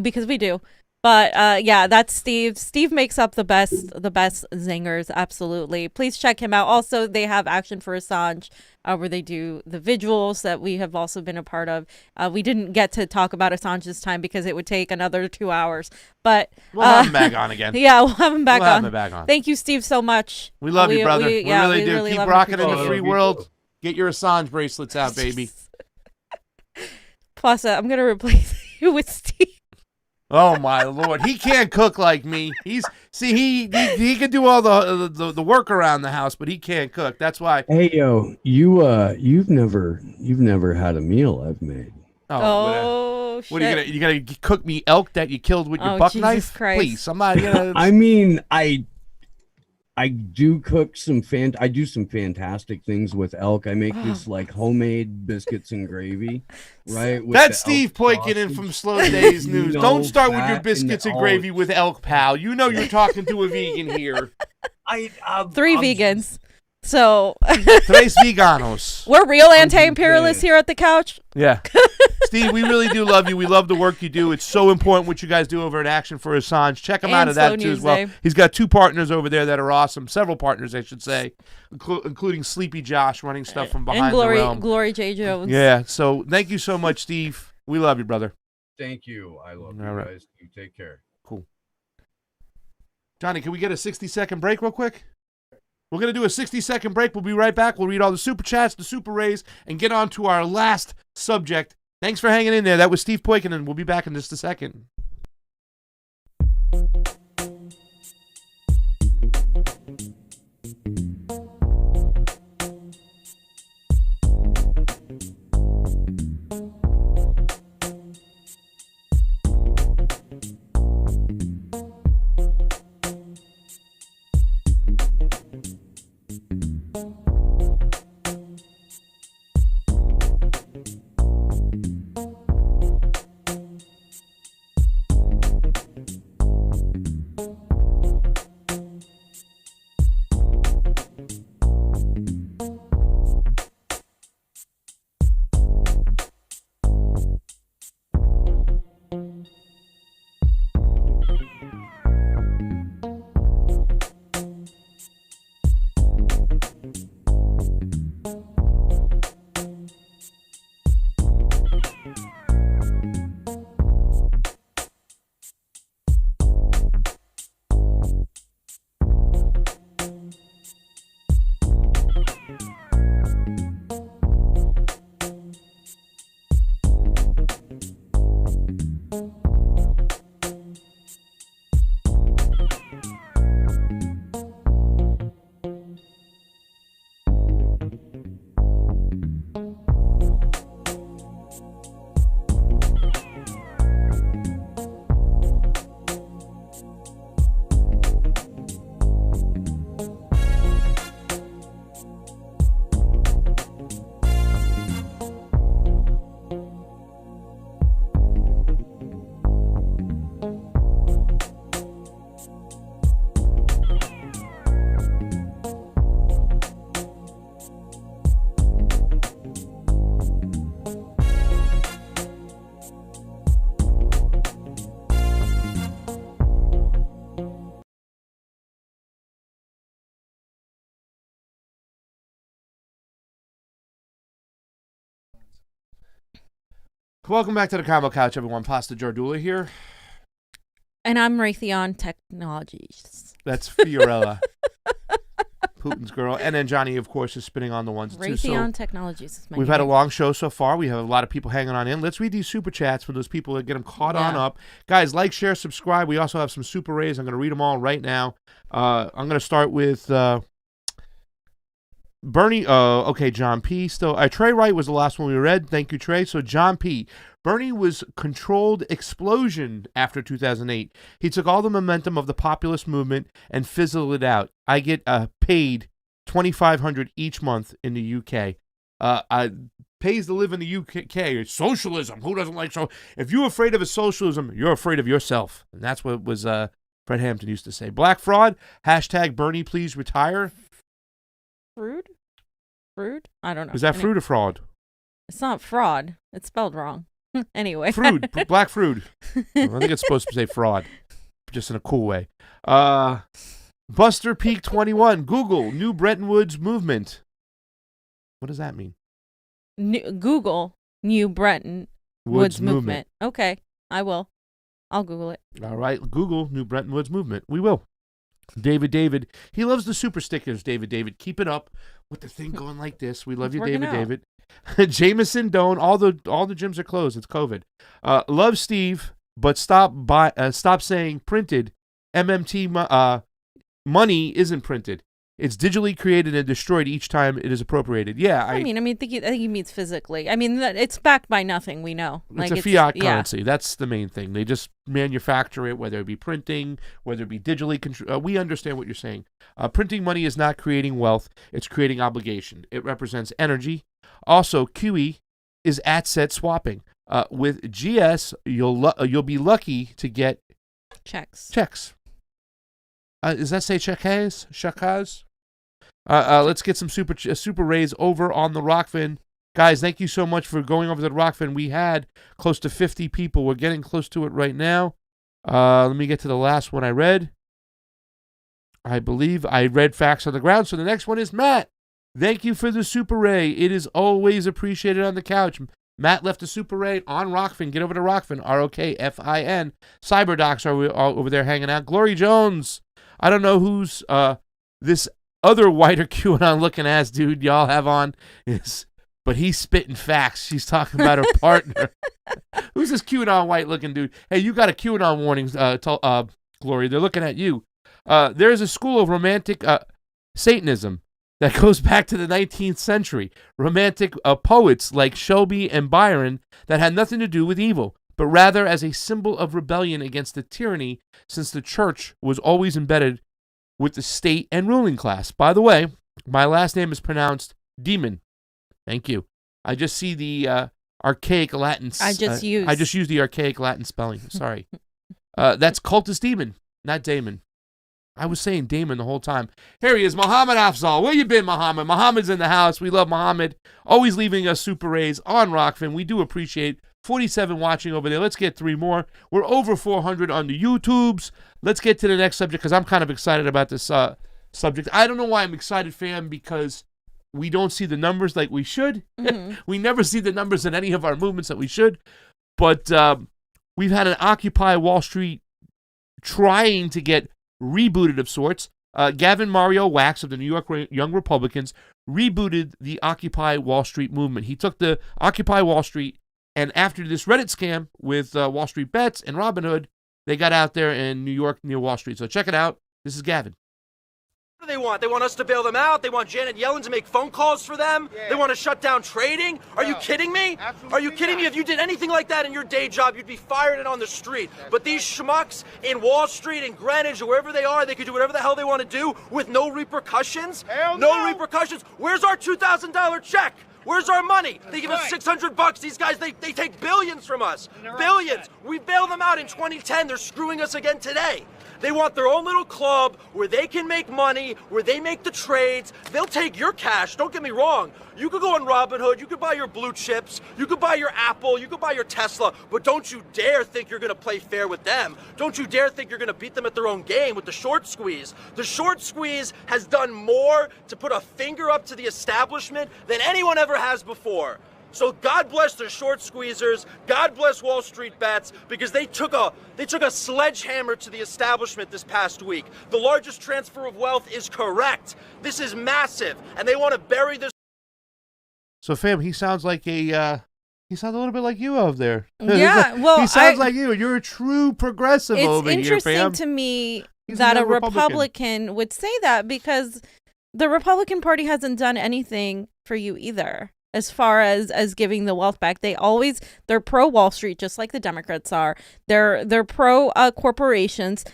Because we do. But yeah, that's Steve. Steve makes up the best zingers. Absolutely. Please check him out. Also, they have Action for Assange, where they do the vigils that we have also been a part of. We didn't get to talk about Assange this time because it would take another 2 hours. But we'll have him back on again. Yeah, we'll have him back on. Thank you, Steve, so much. We love you, brother. We really do. Really Keep love rocking and in the free appreciate you. world. Get your Assange bracelets out, baby. Plus, I'm gonna replace you with Steve. Oh my Lord, he can't cook like me. He can do all the work around the house, but he can't cook. That's why. Hey yo, you've never had a meal I've made. Oh shit! What are you gonna cook me elk that you killed with your buck Jesus knife? Christ. Please, somebody. I mean, I do cook I do some fantastic things with elk. I make this like homemade biscuits and gravy, right? With That's the elk Steve Poikinen from Slow Days News. Don't start with your biscuits and gravy with elk, pal. You know you're talking to a vegan here. Three vegans. So Tres veganos. We're real anti-imperialists here at the couch. Yeah. Steve, we really do love you. We love the work you do. It's so important what you guys do over at Action for Assange. Check him out at that too as well. He's got 2 partners over there that are awesome. Several partners, I should say, including Sleepy Josh running stuff from behind the realm. Glory J. Jones. Yeah. So thank you so much, Steve. We love you, brother. Thank you. I love you right. guys. You take care. Cool. Johnny, can we get a 60-second break real quick? We're going to do a 60-second break. We'll be right back. We'll read all the super chats, the super rays, and get on to our last subject. Thanks for hanging in there. That was Steve Poikinen. We'll be back in just a second. Welcome back to the Convo Couch, everyone. Pasta Jardula here. And I'm Raytheon Technologies. That's Fiorella, Putin's girl. And then Johnny, of course, is spinning on the ones too. Raytheon Technologies is my We've name. had a long show so far. We have a lot of people hanging on in. Let's read these super chats for those people that get them caught on up. Guys, like, share, subscribe. We also have some super rays. I'm going to read them all right now. I'm going to start with Bernie. Okay, John P. Still, Trey Wright was the last one we read. Thank you, Trey. So John P. Bernie was controlled explosion after 2008. He took all the momentum of the populist movement and fizzled it out. I get paid $2,500 each month in the UK. Pays to live in the UK. It's socialism. Who doesn't like so? If you're afraid of a socialism, you're afraid of yourself. And that's what was Fred Hampton used to say. Black fraud. # Bernie, please retire. Fruit? I don't know. Is that fruit or fraud? It's not fraud. It's spelled wrong. Anyway. Fruit. Black fruit. I think it's supposed to say fraud. Just in a cool way. Buster Peak 21. Google. New Bretton Woods movement. What does that mean? Google New Bretton Woods movement. Okay, I will. I'll Google it. All right, Google New Bretton Woods movement. We will. David. He loves the super stickers, David. Keep it up with the thing going like this. We love you, David. Jameson Doan. All the gyms are closed. It's COVID. Love Steve, but stop saying printed. MMT money isn't printed. It's digitally created and destroyed each time it is appropriated. Yeah, I think he means physically. I mean, it's backed by nothing. We know. It's a fiat currency. That's the main thing. They just manufacture it, whether it be printing, whether it be digitally. We understand what you're saying. Printing money is not creating wealth. It's creating obligation. It represents energy. Also, QE is asset swapping. With GS, you'll be lucky to get checks. Does that say checkers? Let's get some super rays over on the Rokfin. Guys, thank you so much for going over to the Rokfin. We had close to 50 people. We're getting close to it right now. Let me get to the last one I read. I believe I read Facts on the Ground. So the next one is Matt. Thank you for the super ray. It is always appreciated on the couch. Matt left a super ray on Rokfin. Get over to Rokfin. ROKFIN. Cyberdocs are over there hanging out. Glory Jones. I don't know who's this other whiter QAnon looking ass dude y'all have on but he's spitting facts. She's talking about her partner. Who's this QAnon white looking dude? Hey, you got a QAnon warning, Glory. They're looking at you. There's a school of romantic Satanism that goes back to the 19th century. Romantic poets like Shelby and Byron that had nothing to do with evil, but rather as a symbol of rebellion against the tyranny, since the church was always embedded with the state and ruling class. By the way, my last name is pronounced Demon. Thank you. I just see the archaic Latin. I just used the archaic Latin spelling. Sorry. That's cultist demon, not Damon. I was saying Damon the whole time. Here he is, Muhammad Afzal. Where you been, Muhammad? Muhammad's in the house. We love Muhammad. Always leaving us super rays on Rokfin. We do appreciate 47 watching over there. Let's get 3 more. We're over 400 on the YouTubes. Let's get to the next subject because I'm kind of excited about this subject. I don't know why I'm excited, fam, because we don't see the numbers like we should. Mm-hmm. We never see the numbers in any of our movements that we should. But we've had an Occupy Wall Street trying to get rebooted of sorts. Gavin Mario Wax of the New York Young Republicans rebooted the Occupy Wall Street movement. He took the Occupy Wall Street, and after this Reddit scam with Wall Street Bets and Robinhood, they got out there in New York near Wall Street. So check it out. This is Gavin. What do they want? They want us to bail them out? They want Janet Yellen to make phone calls for them? Yeah. They want to shut down trading? Are you kidding me? Are you kidding me? If you did anything like that in your day job, you'd be fired and on the street. But these schmucks in Wall Street and Greenwich or wherever they are, they could do whatever the hell they want to do with no repercussions? Hell no repercussions. Where's our $2,000 check? Where's our money? They give us $600. These guys, they take billions from us. Billions. We bailed them out in 2010. They're screwing us again today. They want their own little club where they can make money, where they make the trades. They'll take your cash. Don't get me wrong. You could go on Robinhood. You could buy your blue chips. You could buy your Apple. You could buy your Tesla. But don't you dare think you're going to play fair with them. Don't you dare think you're going to beat them at their own game with the short squeeze. The short squeeze has done more to put a finger up to the establishment than anyone ever has before. So God bless the short squeezers, God bless Wall Street Bets, because they took a sledgehammer to the establishment this past week. The largest transfer of wealth is correct. This is massive, and they want to bury this. So, fam, he sounds like he sounds a little bit like you over there. Yeah, well, he sounds like you. You're a true progressive over here, fam. It's interesting to me that a Republican would say that, because the Republican Party hasn't done anything for you either. as far as giving the wealth back. They're pro Wall Street, just like the Democrats are. They're pro corporations.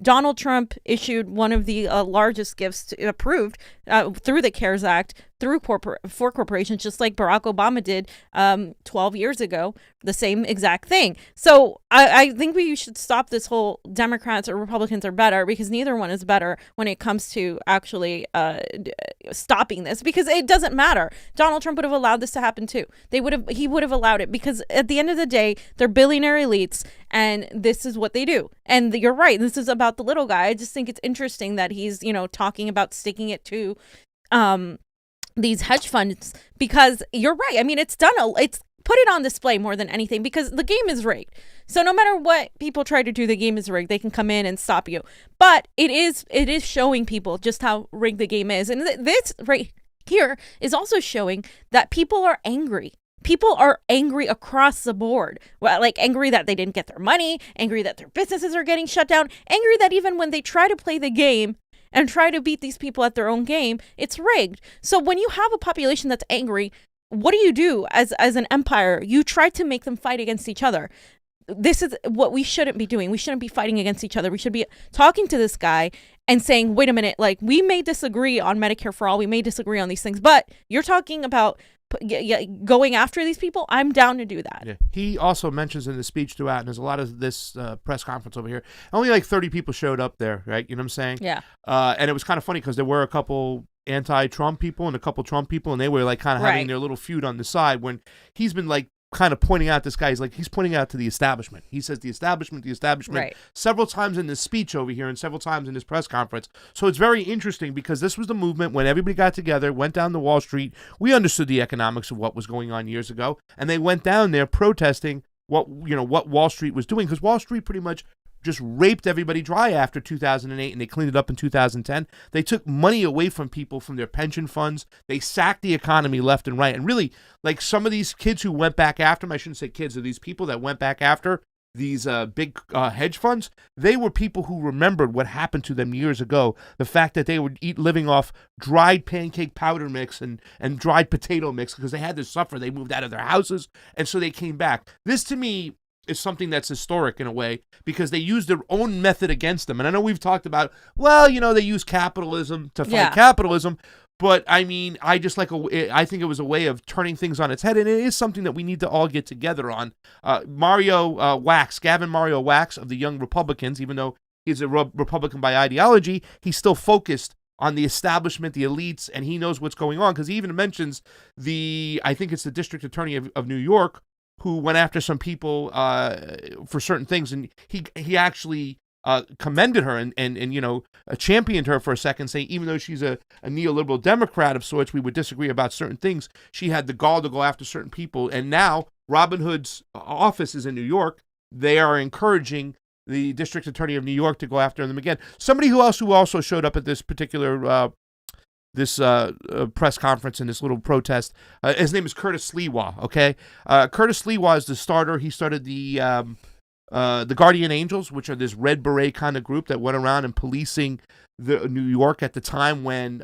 Donald Trump issued one of the largest gifts approved through the CARES Act for corporations, just like Barack Obama did 12 years ago, the same exact thing. So I think we should stop this whole Democrats or Republicans are better, because neither one is better when it comes to actually stopping this, because it doesn't matter. Donald Trump would have allowed this to happen too. He would have allowed it, because at the end of the day, they're billionaire elites, and this is what they do. And you're right, this is about the little guy. I just think it's interesting that he's, talking about sticking it to these hedge funds, because you're right. I mean, it's put it on display more than anything, because the game is rigged. So no matter what people try to do, the game is rigged. They can come in and stop you. But it is showing people just how rigged the game is. And this right here is also showing that people are angry. People are angry across the board. Well, like angry that they didn't get their money, angry that their businesses are getting shut down, angry that even when they try to play the game and try to beat these people at their own game, it's rigged. So when you have a population that's angry, what do as an empire? You try to make them fight against each other. This is what we shouldn't be doing. We shouldn't be fighting against each other. We should be talking to this guy and saying, wait a minute, like, we may disagree on Medicare for All. We may disagree on these things, but you're talking about going after these people. I'm down to do that. Yeah. He also mentions in the speech throughout, and there's a lot of this press conference over here, only like 30 people showed up there, right? You know what I'm saying? Yeah. And it was kind of funny because there were a couple anti-Trump people and a couple Trump people, and they were like kind of having their little feud on the side, when he's been like kind of pointing out this guy. He's pointing out to the establishment. He says the establishment several times in this speech over here and several times in his press conference. So it's very interesting, because this was the movement when everybody got together, went down to Wall Street. We understood the economics of what was going on years ago, and they went down there protesting what Wall Street was doing, because Wall Street pretty much just raped everybody dry after 2008, and they cleaned it up in 2010. They took money away from people from their pension funds. They sacked the economy left and right. And really, like, some of these kids who went back after them, I shouldn't say kids, are these people that went back after these big hedge funds, they were people who remembered what happened to them years ago. The fact that they were living off dried pancake powder mix and dried potato mix, because they had to suffer. They moved out of their houses, and so they came back. This, to me, is something that's historic in a way, because they use their own method against them. And I know we've talked about, well, they use capitalism to fight capitalism, but I mean, I think it was a way of turning things on its head, and it is something that we need to all get together on. Gavin Mario Wax of the Young Republicans, even though he's a Republican by ideology, he's still focused on the establishment, the elites, and he knows what's going on, because he even mentions I think it's the district attorney of New York, who went after some people for certain things, and he actually commended her and championed her for a second, saying even though she's a neoliberal Democrat of sorts, we would disagree about certain things. She had the gall to go after certain people, and now Robin Hood's office is in New York. They are encouraging the district attorney of New York to go after them again. Somebody who also showed up at this particular press conference and this little protest. His name is Curtis Sliwa. Okay, Curtis Sliwa is the starter. He started the Guardian Angels, which are this red beret kind of group that went around and policing New York at the time when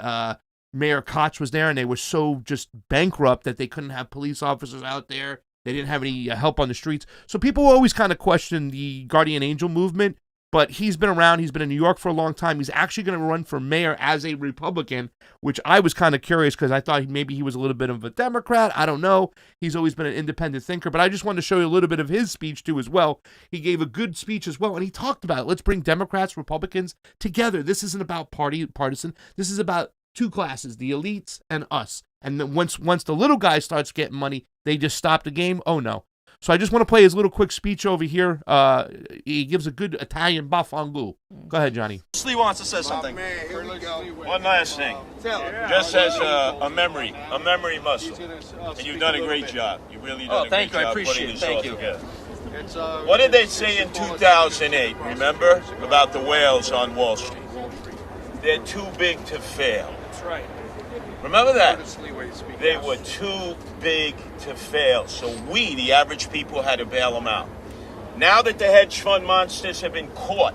Mayor Koch was there, and they were so just bankrupt that they couldn't have police officers out there. They didn't have any help on the streets. So people always kind of question the Guardian Angel movement. But he's been around. He's been in New York for a long time. He's actually going to run for mayor as a Republican, which I was kind of curious, because I thought maybe he was a little bit of a Democrat. I don't know. He's always been an independent thinker. But I just wanted to show you a little bit of his speech, too, as well. He gave a good speech as well, and he talked about it. Let's bring Democrats, Republicans together. This isn't about partisan. This is about two classes, the elites and us. And then once the little guy starts getting money, they just stop the game. Oh, no. So I just want to play his little quick speech over here. He gives a good Italian baffangu. Go ahead, Johnny. Lee wants to say something. One last thing. Just as a memory muscle. And you've done a great job. You really done a great job putting this all together. What did they say in 2008, remember? About the whales on Wall Street. They're too big to fail. That's right. Remember that? They were too big to fail. So we, the average people, had to bail them out. Now that the hedge fund monsters have been caught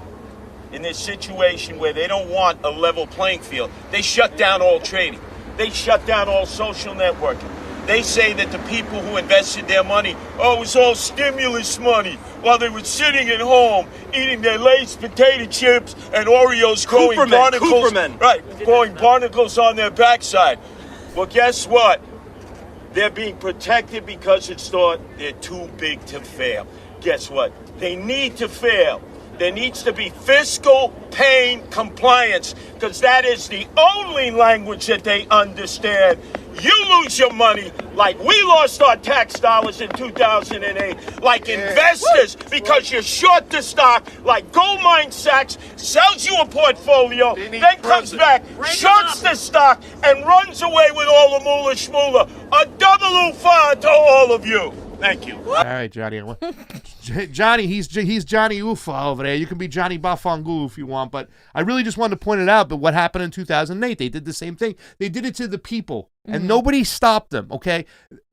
in this situation where they don't want a level playing field, they shut down all trading. They shut down all social networking. They say that the people who invested their money, it was all stimulus money, while they were sitting at home eating their Lay's potato chips and Oreos, growing barnacles, growing barnacles on their backside. Well, guess what? They're being protected because it's thought they're too big to fail. Guess what? They need to fail. There needs to be fiscal pain compliance, because that is the only language that they understand. You lose your money like we lost our tax dollars in 2008, like investors, because you're short the stock, like Goldman Sachs sells you a portfolio, then comes back, shorts the stock, and runs away with all the moolah shmoolah. A double oofa to all of you. Thank you. All right, Johnny. Johnny, he's Johnny Ufa over there. You can be Johnny Bafangu if you want, but I really just wanted to point it out. But what happened in 2008? They did the same thing. They did it to the people, and nobody stopped them. Okay,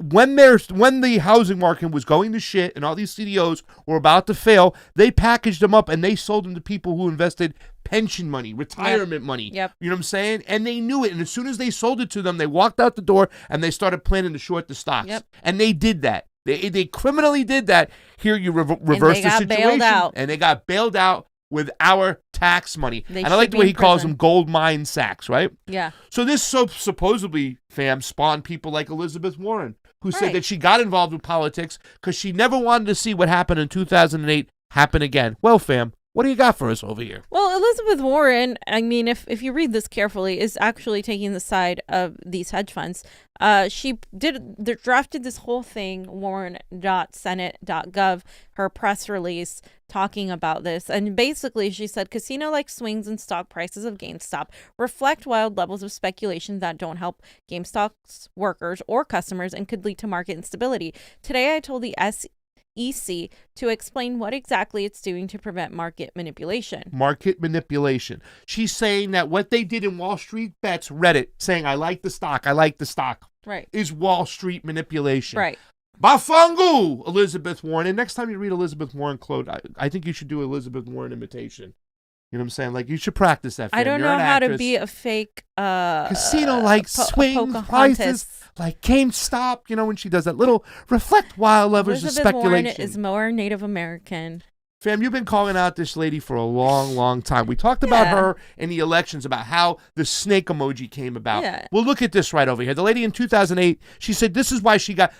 when the housing market was going to shit and all these CDOs were about to fail, they packaged them up and they sold them to people who invested pension money, retirement money. Yep. You know what I'm saying? And they knew it. And as soon as they sold it to them, they walked out the door and they started planning to short the stocks. Yep. And they did that. They criminally did that. Here you reverse the situation, and they got bailed out with our tax money. And I like the way he calls them gold mine sacks, right? Yeah. So this supposedly, fam, spawned people like Elizabeth Warren, who said that she got involved with politics because she never wanted to see what happened in 2008 happen again. Well, fam, what do you got for us over here? Well, Elizabeth Warren, I mean, if you read this carefully, is actually taking the side of these hedge funds. She drafted this whole thing, warren.senate.gov, her press release talking about this. And basically she said, casino-like swings in stock prices of GameStop reflect wild levels of speculation that don't help GameStop's workers or customers and could lead to market instability. Today I told the SEC to explain what exactly it's doing to prevent market manipulation. Market manipulation. She's saying that what they did in Wall Street Bets, Reddit, saying, I like the stock, right, is Wall Street manipulation. Right. Bafangu, Elizabeth Warren. And next time you read Elizabeth Warren quote, I think you should do Elizabeth Warren imitation. You know what I'm saying? Like, you should practice that. I don't know how to be a fake casino-like swing prices, like GameStop. You know, when she does that little reflect wild levels of speculation. Elizabeth Warren is more Native American. Fam, you've been calling out this lady for a long, long time. We talked about her in the elections, about how the snake emoji came about. Yeah. Well, look at this right over here. The lady in 2008, she said this is why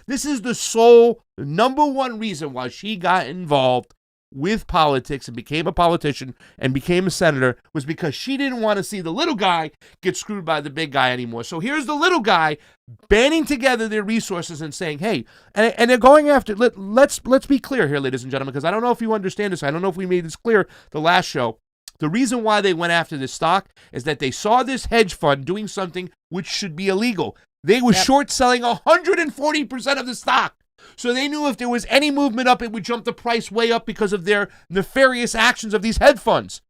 this is the sole number one reason why she got involved with politics and became a politician and became a senator, was because she didn't want to see the little guy get screwed by the big guy anymore. So here's the little guy banding together their resources and saying, hey, and they're going after, let's be clear here, ladies and gentlemen, because I don't know if you understand this. I don't know if we made this clear the last show. The reason why they went after this stock is that they saw this hedge fund doing something which should be illegal. They were short selling 140% of the stock. So they knew if there was any movement up, it would jump the price way up because of their nefarious actions of these hedge funds.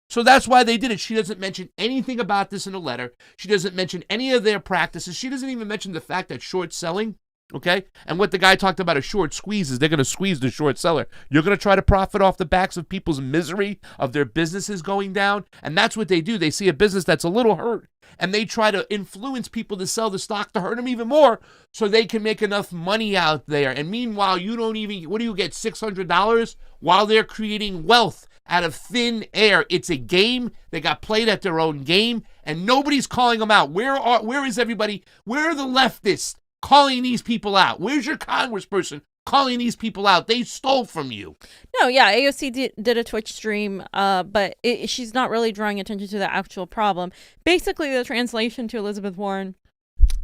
So that's why they did it. She doesn't mention anything about this in the letter. She doesn't mention any of their practices. She doesn't even mention the fact that short selling, okay? And what the guy talked about, a short squeeze, is they're going to squeeze the short seller. You're going to try to profit off the backs of people's misery, of their businesses going down. And that's what they do. They see a business that's a little hurt, and they try to influence people to sell the stock to hurt them even more so they can make enough money out there. And meanwhile, you don't even, what do you get, $600 while they're creating wealth out of thin air? It's a game. They got played at their own game, and nobody's calling them out. Where is everybody? Where are the leftists calling these people out? Where's your congressperson calling these people out? They stole from you. No, yeah, AOC did a Twitch stream, but she's not really drawing attention to the actual problem. Basically, the translation to Elizabeth Warren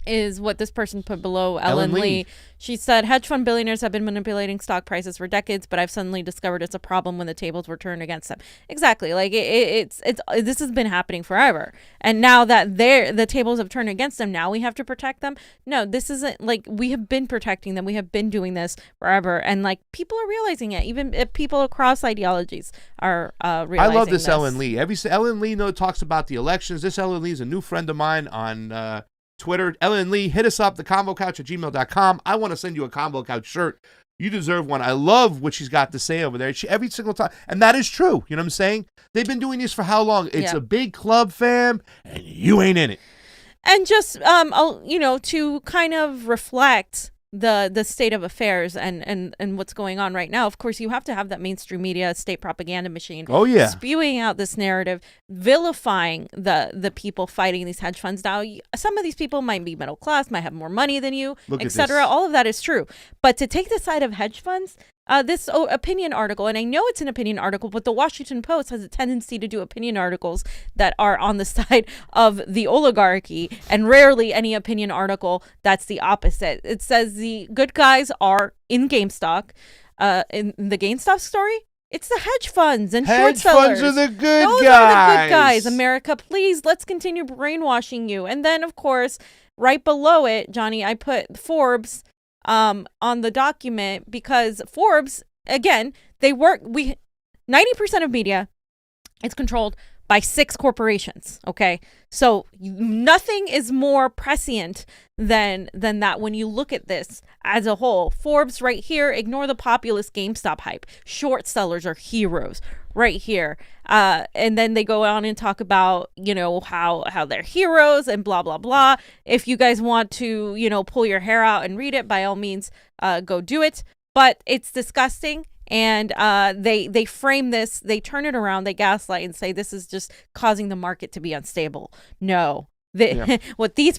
is what this person put below Ellen Lee. She said, hedge fund billionaires have been manipulating stock prices for decades, but I've suddenly discovered it's a problem when the tables were turned against them. Exactly. Like it's this has been happening forever. And now that the tables have turned against them, now we have to protect them. No, this isn't, like, we have been protecting them. We have been doing this forever. And like, people are realizing it. Even if people across ideologies are realizing I love this Ellen Lee. Ellen Lee talks about the elections. This Ellen Lee is a new friend of mine on Twitter. Ellen Lee, hit us up, theconvocouch@gmail.com. I want to send you a Convo Couch shirt. You deserve one. I love what she's got to say over there. Every single time. And that is true. You know what I'm saying? They've been doing this for how long? It's a big club, fam, and you ain't in it. And just to kind of reflect the state of affairs and what's going on right now. Of course, you have to have that mainstream media state propaganda machine. Oh yeah, spewing out this narrative, vilifying the people fighting these hedge funds. Now, some of these people might be middle class, might have more money than you, etc. All of that is true. But to take the side of hedge funds, this opinion article, and I know it's an opinion article, but the Washington Post has a tendency to do opinion articles that are on the side of the oligarchy, and rarely any opinion article that's the opposite. It says the good guys are in GameStop. In the GameStop story, it's the hedge funds and short sellers. Hedge funds are the good Those guys. are the good guys, America. Please, let's continue brainwashing you. And then, of course, right below it, Johnny, I put Forbes on the document, because Forbes, again, 90% of media is controlled by 6 corporations. Okay, so nothing is more prescient than that when you look at this as a whole. Forbes right here, ignore the populist GameStop hype. Short sellers are heroes right here. And then they go on and talk about, how they're heroes and blah, blah, blah. If you guys want to, pull your hair out and read it, by all means, go do it. But it's disgusting. And they frame this, they turn it around, they gaslight and say this is just causing the market to be unstable. No. What these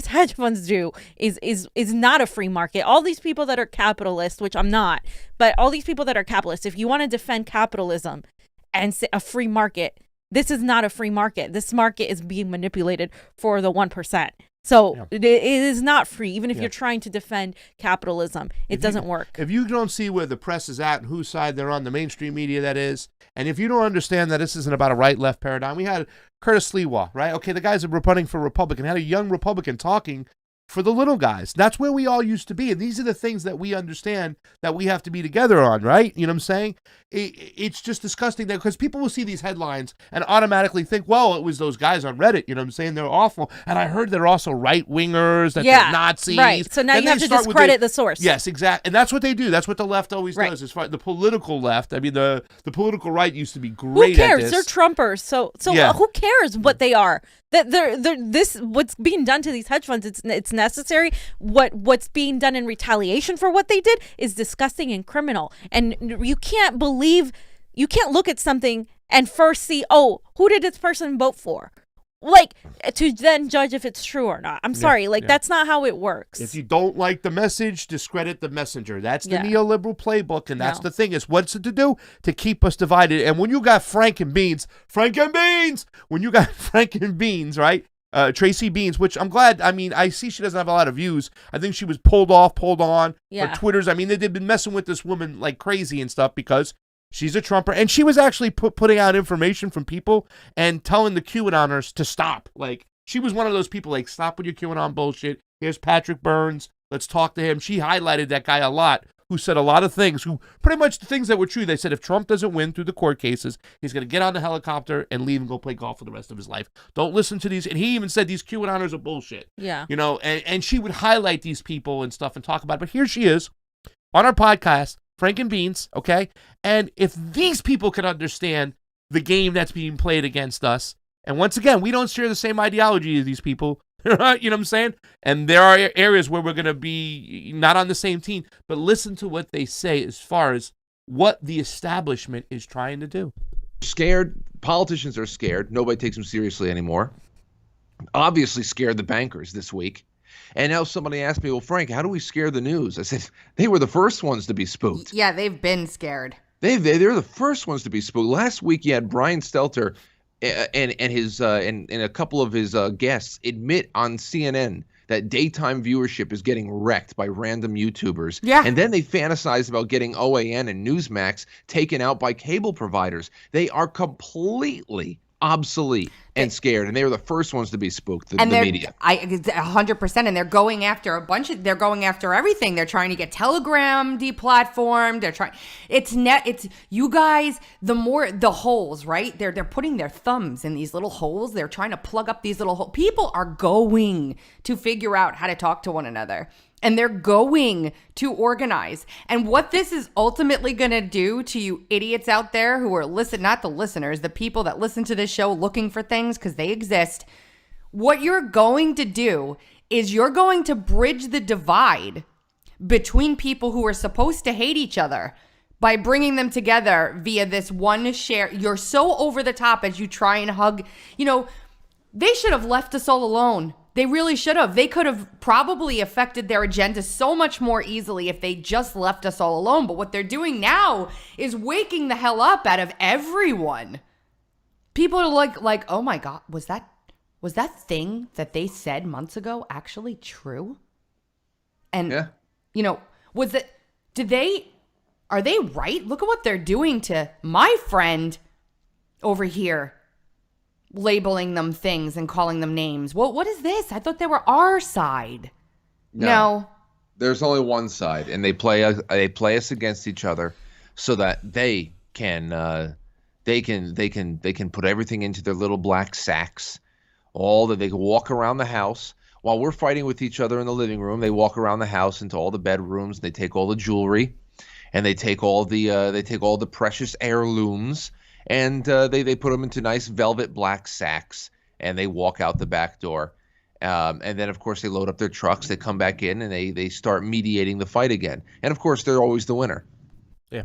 hedge funds do is not a free market. All these people that are capitalists, which I'm not, but all these people that are capitalists, if you want to defend capitalism and say a free market, this is not a free market. This market is being manipulated for the 1%. So it is not free, even if you're trying to defend capitalism. It doesn't work. If you don't see where the press is at and whose side they're on, the mainstream media that is, and if you don't understand that this isn't about a right-left paradigm, we had Curtis Lewa, right? Okay, the guys that were running for Republican, had a young Republican talking for the little guys. That's where we all used to be. And these are the things that we understand that we have to be together on, right? You know what I'm saying? It's just disgusting that, because people will see these headlines and automatically think, well, it was those guys on Reddit. You know what I'm saying? They're awful. And I heard they're also right-wingers, that they're Nazis. Right. So now you have to discredit the source. Yes, exactly. And that's what they do. That's what the left always does. As far as the political left, I mean, the political right used to be great. Who cares? At this. They're Trumpers. So who cares what they are? That what's being done to these hedge funds, it's necessary. What's being done in retaliation for what they did is disgusting and criminal. And you can't look at something and first see, oh, who did this person vote for? Like, to then judge if it's true or not. I'm sorry, that's not how it works. If you don't like the message, discredit the messenger. That's the neoliberal playbook, and that's the thing, is what's it to do? To keep us divided. And when you got when you got Frank and Beans, right? Tracy Beans, which I'm glad, I see she doesn't have a lot of views. I think she was pulled on. Her Twitters, they've been messing with this woman like crazy and stuff because she's a Trumper, and she was actually putting out information from people and telling the QAnoners to stop. Like, she was one of those people, like, stop with your QAnon bullshit. Here's Patrick Burns. Let's talk to him. She highlighted that guy a lot, who said a lot of things, who pretty much the things that were true. They said if Trump doesn't win through the court cases, he's going to get on the helicopter and leave and go play golf for the rest of his life. Don't listen to these. And he even said these QAnoners are bullshit. Yeah. And she would highlight these people and stuff and talk about it. But here she is on our podcast, Frank and Beans, okay? And if these people could understand the game that's being played against us, and once again, we don't share the same ideology as these people, you know what I'm saying? And there are areas where we're going to be not on the same team, but listen to what they say as far as what the establishment is trying to do. Scared. Politicians are scared. Nobody takes them seriously anymore. Obviously scared the bankers this week. And now somebody asked me, well, Frank, how do we scare the news? I said, they were the first ones to be spooked. Yeah, they've been scared. They're the first ones to be spooked. Last week, you had Brian Stelter and a couple of his guests admit on CNN that daytime viewership is getting wrecked by random YouTubers. Yeah. And then they fantasize about getting OAN and Newsmax taken out by cable providers. They are completely obsolete and scared, and they were the first ones to be spooked, the media. 100%, and they're going after they're going after everything. They're trying to get Telegram deplatformed. They're trying, it's you guys, the holes, right? They're putting their thumbs in these little holes. They're trying to plug up these little holes. People are going to figure out how to talk to one another. And they're going to organize. And what this is ultimately going to do to you idiots out there who are not the listeners, the people that listen to this show looking for things because they exist. What you're going to do is you're going to bridge the divide between people who are supposed to hate each other by bringing them together via this one share. You're so over the top as you try and hug. You know, they should have left us all alone. They really should have. They could have probably affected their agenda so much more easily if they just left us all alone. But what they're doing now is waking the hell up out of everyone. People are like, oh my God, was that thing that they said months ago actually true? And, you know, are they right? Look at what they're doing to my friend over here, labeling them things and calling them names. What is this? I thought they were our side. No. There's only one side, and they play us against each other so that they can put everything into their little black sacks. All that they can walk around the house while we're fighting with each other in the living room. They walk around the house into all the bedrooms. And they take all the jewelry, and they take all the precious heirlooms, and they put them into nice velvet black sacks, and they walk out the back door. And then, of course, they load up their trucks. They come back in, and they start mediating the fight again. And of course, they're always the winner. Yeah.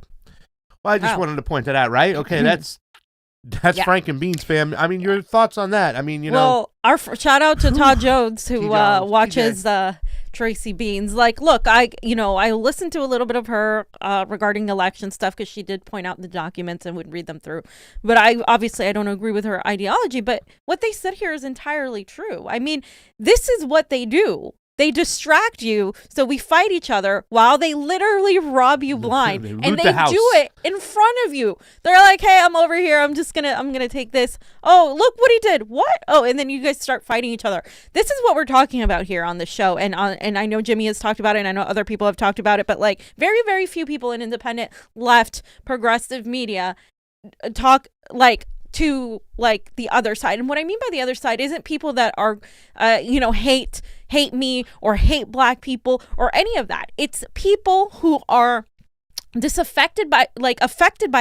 Well, I just wanted to point that out, right? Okay, that's Frank and Beans, fam. I mean, your thoughts on that? I mean, you know. Well, shout out to Todd Jones, who watches Tracy Beans. Like, look, I listened to a little bit of her regarding election stuff because she did point out the documents and would read them through. But I don't agree with her ideology. But what they said here is entirely true. I mean, this is what they do. They distract you, so we fight each other while they literally rob you blind, and they do it in front of you. They're like, "Hey, I'm over here. I'm gonna take this. Oh, look what he did. What? Oh!" And then you guys start fighting each other. This is what we're talking about here on the show, and I know Jimmy has talked about it, and I know other people have talked about it, but like very, very few people in independent, left, progressive media talk like to like the other side. And what I mean by the other side isn't people that are hate me or hate black people or any of that. It's people who are affected by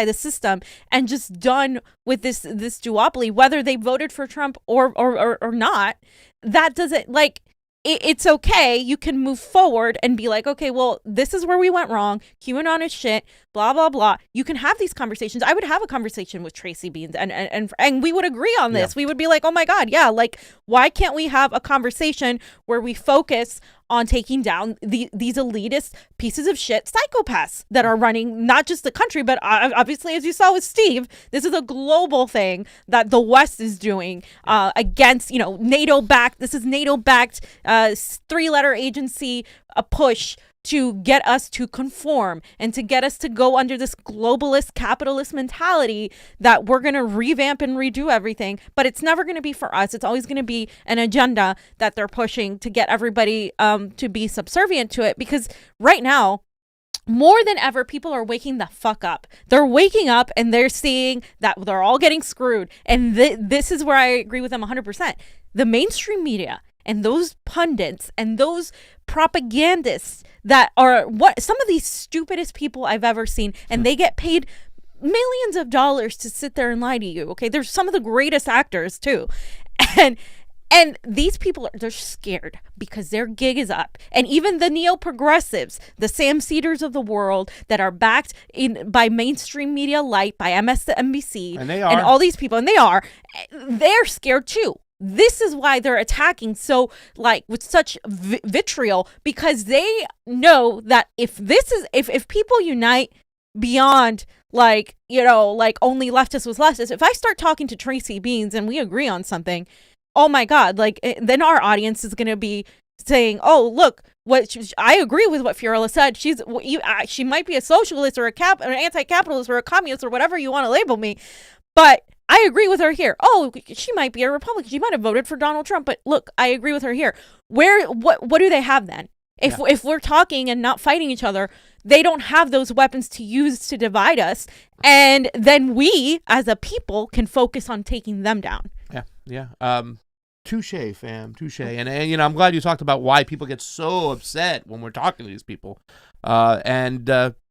the system and just done with this duopoly, whether they voted for Trump or not. That doesn't it's okay. You can move forward and be like, okay, well, this is where we went wrong. QAnon is shit, blah, blah, blah. You can have these conversations. I would have a conversation with Tracy Beans and we would agree on this. Yeah. We would be like, oh my God, yeah, like, why can't we have a conversation where we focus on taking down these elitist pieces of shit psychopaths that are running not just the country, but obviously, as you saw with Steve, this is a global thing that the West is doing against, NATO-backed. This is NATO-backed 3-letter agency, a push to get us to conform and to get us to go under this globalist capitalist mentality that we're going to revamp and redo everything. But it's never going to be for us. It's always going to be an agenda that they're pushing to get everybody to be subservient to it. Because right now, more than ever, people are waking the fuck up. They're waking up and they're seeing that they're all getting screwed. And this is where I agree with them 100%. The mainstream media and those pundits and those propagandists that are some of these stupidest people I've ever seen, and they get paid millions of dollars to sit there and lie to you. Okay, they're some of the greatest actors too, and these people they're scared because their gig is up. And even the neo-progressives, the Sam Cedars of the world that are backed by mainstream media light, by MSNBC, and all these people, and they're scared too. This is why they're attacking with such vitriol, because they know that if people unite beyond only leftist was leftist, if I start talking to Tracy Beans and we agree on something, oh my God, then our audience is going to be saying, oh, look, I agree with what Fiorella said. She might be a socialist or an anti-capitalist or a communist or whatever you want to label me, but I agree with her here. Oh, she might be a Republican. She might have voted for Donald Trump, but look, I agree with her here. What do they have then? If we're talking and not fighting each other, they don't have those weapons to use to divide us, and then we as a people can focus on taking them down. Yeah. Touche, fam. Touche. And I'm glad you talked about why people get so upset when we're talking to these people.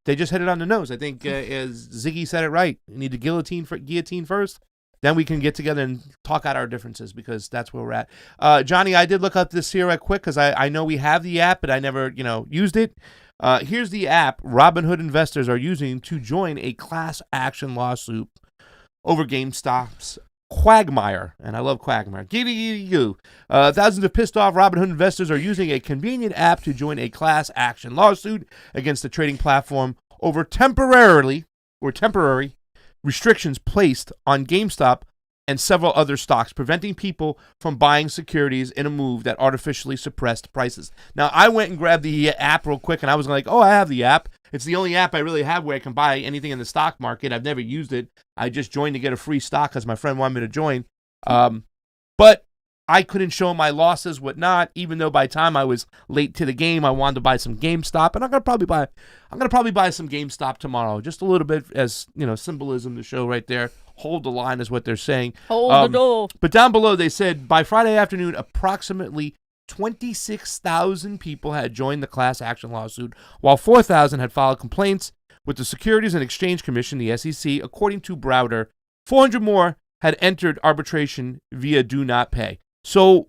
They just hit it on the nose. I think as Ziggy said it right. You need to guillotine first. then we can get together and talk out our differences, because that's where we're at. Johnny, I did look up this here right quick because I know we have the app, but I never, used it. Here's the app Robinhood investors are using to join a class action lawsuit over GameStop's quagmire. And I love quagmire. Thousands of pissed off Robinhood investors are using a convenient app to join a class action lawsuit against the trading platform over temporary restrictions placed on GameStop and several other stocks, preventing people from buying securities in a move that artificially suppressed prices. Now, I went and grabbed the app real quick, and I was like, oh, I have the app. It's the only app I really have where I can buy anything in the stock market. I've never used it. I just joined to get a free stock because my friend wanted me to join. But I couldn't show my losses, whatnot, even though by the time I was late to the game, I wanted to buy some GameStop, and I'm gonna probably buy some GameStop tomorrow, just a little bit as symbolism to show right there. Hold the line is what they're saying. Hold the door. But down below they said by Friday afternoon, approximately 26,000 people had joined the class action lawsuit, while 4,000 had filed complaints with the Securities and Exchange Commission, the SEC. According to Browder, 400 more had entered arbitration via do not pay. So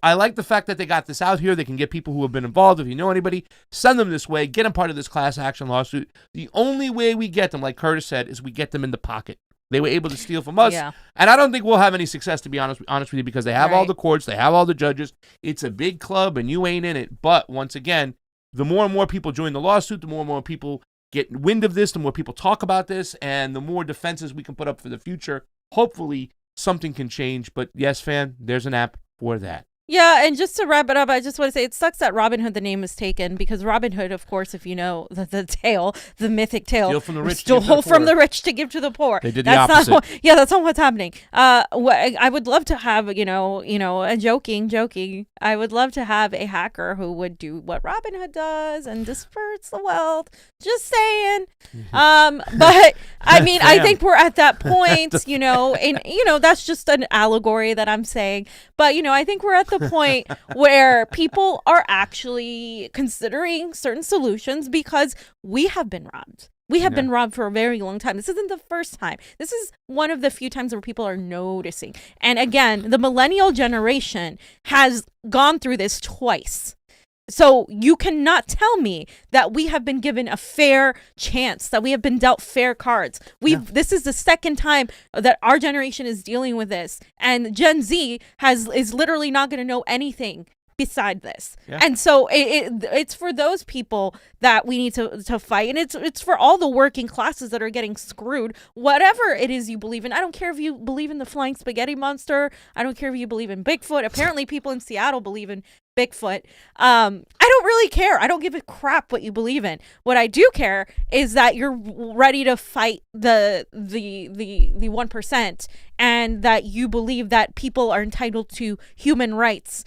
I like the fact that they got this out here. They can get people who have been involved. If you know anybody, send them this way. Get them part of this class action lawsuit. The only way we get them, like Curtis said, is we get them in the pocket. They were able to steal from us. Yeah. And I don't think we'll have any success, to be honest with you, because they have all the courts. They have all the judges. It's a big club, and you ain't in it. But once again, the more and more people join the lawsuit, the more and more people get wind of this, the more people talk about this, and the more defenses we can put up for the future. Hopefully, something can change. But yes, fan, there's an app for that. Yeah, and just to wrap it up, I just want to say it sucks that Robinhood, the name is taken, because Robinhood, of course, if you know the tale, the mythic tale, steal from the rich, stole from the rich to give to the poor. They did the opposite. That's not what's happening. I would love to have, a joking. I would love to have a hacker who would do what Robinhood does and disperse the wealth. Just saying. But I mean, I think we're at that point, and that's just an allegory that I'm saying. But I think we're at the point where people are actually considering certain solutions because we have been robbed. We have been robbed for a very long time. This isn't the first time. This is one of the few times where people are noticing. And again, the millennial generation has gone through this twice. So you cannot tell me that we have been given a fair chance, that we have been dealt fair cards. This is the second time that our generation is dealing with this, and Gen Z is literally not going to know anything beside this. Yeah. And so it's for those people that we need to fight, and it's for all the working classes that are getting screwed, whatever it is you believe in. I don't care if you believe in the flying spaghetti monster. I don't care if you believe in Bigfoot. Apparently people in Seattle believe in Bigfoot. I don't really care. I don't give a crap what you believe in. What I do care is that you're ready to fight the 1%, and that you believe that people are entitled to human rights.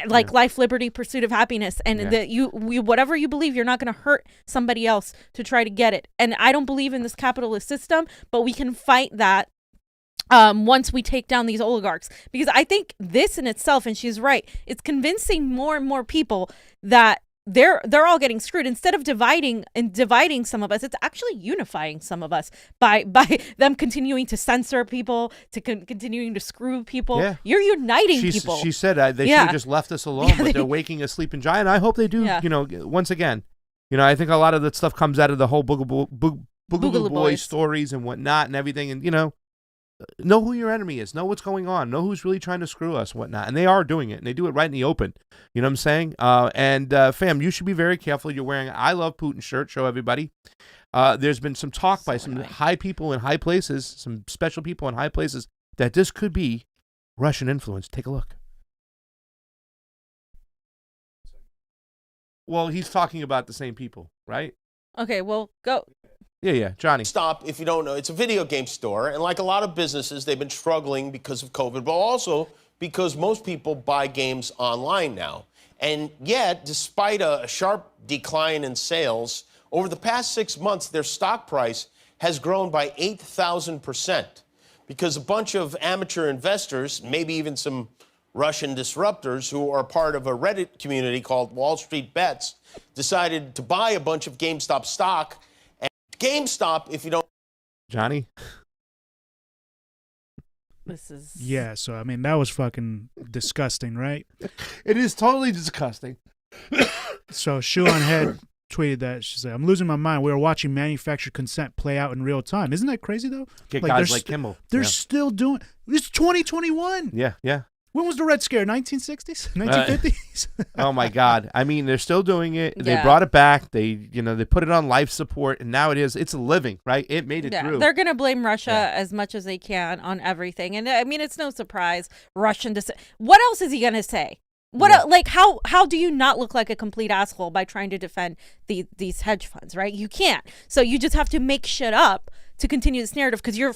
Life, liberty, pursuit of happiness, and that you whatever you believe, you're not going to hurt somebody else to try to get it. And I don't believe in this capitalist system, but we can fight that once we take down these oligarchs, because I think this in itself, and she's right, it's convincing more and more people that they're all getting screwed. Instead of dividing some of us, it's actually unifying some of us by them continuing to censor people, to continuing to screw people. Yeah. You're uniting people. She said they should have just left us alone, but they're waking a sleeping giant. I hope they do. Once again, I think a lot of that stuff comes out of the whole Boogaloo Boy stories and whatnot and everything, and know who your enemy is, know what's going on, know who's really trying to screw us, whatnot. And they are doing it, and they do it right in the open. You know what I'm saying? Fam, you should be very careful. You're wearing an I Love Putin shirt. Show everybody. There's been some talk by some high people in high places, some special people in high places, that this could be Russian influence. Take a look. Well, he's talking about the same people, right? Okay, well, go. Yeah, Johnny. Stop, if you don't know, it's a video game store, and like a lot of businesses, they've been struggling because of COVID, but also because most people buy games online now. And yet, despite a sharp decline in sales, over the past 6 months, their stock price has grown by 8,000%, because a bunch of amateur investors, maybe even some Russian disruptors who are part of a Reddit community called Wallstreet Bets, decided to buy a bunch of GameStop stock. GameStop, if you don't... Johnny? This is Yeah, so I mean that was fucking disgusting, right? It is totally disgusting. So Shoe on Head tweeted that. She said, "I'm losing my mind. We are watching manufactured consent play out in real time. Isn't that crazy though? Get guys like Kimmel. They're Yeah. still doing. It's 2021. Yeah, yeah. When was the Red Scare? 1960s, 1950s. Oh my God! I mean, they're still doing it. They Yeah. brought it back. They put it on life support, and now it's a living, right? It made it through. They're gonna blame Russia as much as they can on everything, and I mean, it's no surprise. Russian what else is he gonna say? How do you not look like a complete asshole by trying to defend these hedge funds, right? You can't. So you just have to make shit up to continue this narrative because you're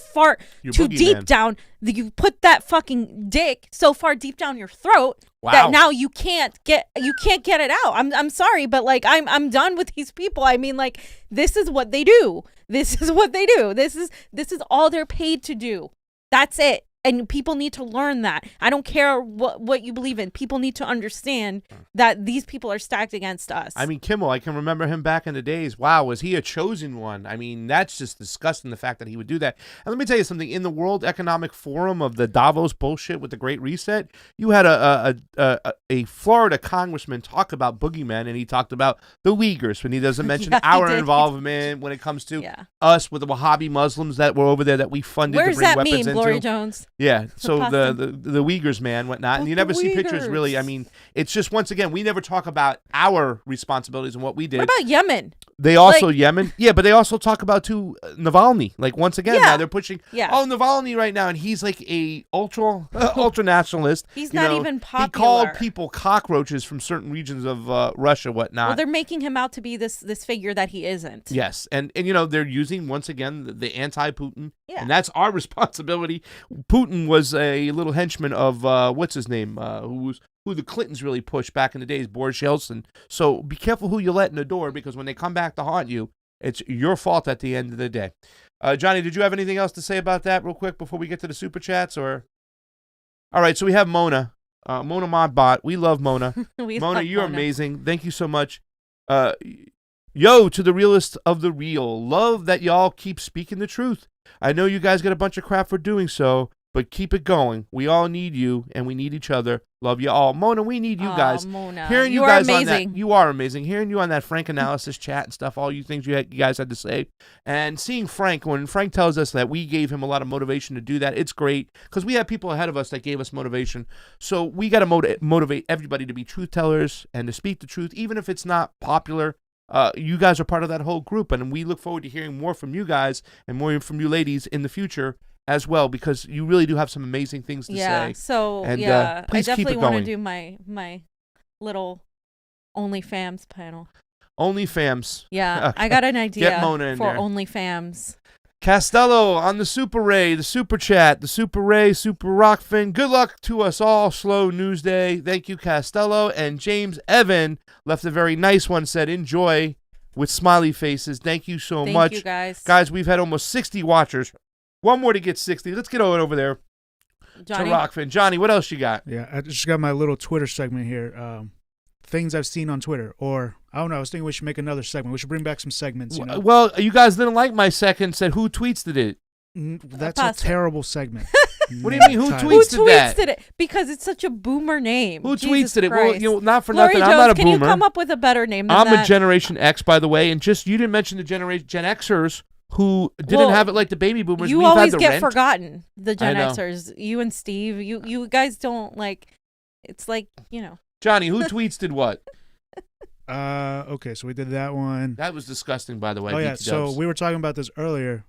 too deep down. You put that fucking dick so far deep down your throat that now you can't get it out. I'm sorry, but like I'm done with these people. I mean, like, this is what they do. This is what they do. This is all they're paid to do. That's it. And people need to learn that. I don't care what you believe in. People need to understand that these people are stacked against us. I mean, Kimmel, I can remember him back in the days. Wow, was he a chosen one? I mean, that's just disgusting, the fact that he would do that. And let me tell you something. In the World Economic Forum of the Davos bullshit with the Great Reset, you had a Florida congressman talk about boogeymen, and he talked about the Uyghurs when he doesn't mention our involvement when it comes to us with the Wahhabi Muslims that were over there that we funded Where's to bring that weapons meme, into. Gloria Jones? Yeah, so the Uyghurs, man, whatnot, and you never see pictures really. I mean, it's just, once again, we never talk about our responsibilities and what we did. What about Yemen? They also Yemen, but they also talk about Navalny. Like, once again, now they're pushing. Navalny right now, and he's like a ultra nationalist. He's not even popular. He called people cockroaches from certain regions of Russia, whatnot. Well, they're making him out to be this figure that he isn't. Yes, and they're using, once again, the anti-Putin, and that's our responsibility. Putin was a little henchman of what's his name, who the Clintons really pushed back in the days, Boris Yeltsin. So be careful who you let in the door, because when they come back to haunt you, it's your fault at the end of the day. Johnny, did you have anything else to say about that real quick before we get to the super chats? Or all right, so we have Mona, Mona Modbot. We love Mona. Mona, you're amazing. Thank you so much. Yo, to the realest of the real, love that y'all keep speaking the truth. I know you guys get a bunch of crap for doing so, but keep it going. We all need you, and we need each other. Love you all. Mona, we need you guys. Mona. Hearing you are guys amazing. on that, you are amazing. Hearing you on that Frank analysis chat and stuff, all you things you guys had to say, and seeing Frank, when Frank tells us that we gave him a lot of motivation to do that, it's great, because we have people ahead of us that gave us motivation. So we got to motivate everybody to be truth tellers and to speak the truth, even if it's not popular. You guys are part of that whole group, and we look forward to hearing more from you guys and more from you ladies in the future as well, because you really do have some amazing things to say. So and, I please definitely keep it want going. to do my little OnlyFams panel. OnlyFams. Yeah, I got an idea Get Mona in for there. OnlyFams. Castello on the Super Ray, the Super Chat, the Super Ray, Super Rokfin. Good luck to us all. Slow news day. Thank you, Castello. And James Evan left a very nice one, said, enjoy, with smiley faces. Thank you so much. Thank you, guys. Guys, we've had almost 60 watchers. One more to get 60. Let's get over there Johnny? to Rokfin. Johnny, what else you got? Yeah, I just got my little Twitter segment here. Things I've seen on Twitter. Or, I don't know, I was thinking we should make another segment. We should bring back some segments, you know? Well, you guys didn't like my second, said who tweets it? That's a terrible segment. What do you mean? Who tweets that? it? Because it's such a boomer name. Who Jesus tweets it? Christ. Well, not for Gloria nothing. Jones, I'm not a can boomer. you come up with a better name than I'm that? a Generation X, by the way, and just you didn't mention the Gen Xers who didn't have it like the baby boomers. You We've always had the get rent. forgotten, the Gen I know. Xers. You and Steve, you guys don't like. It's like, you know. Johnny, who tweets did what? Okay, so we did that one. That was disgusting, by the way. Oh yeah, BT so Dubs. we were talking about this earlier.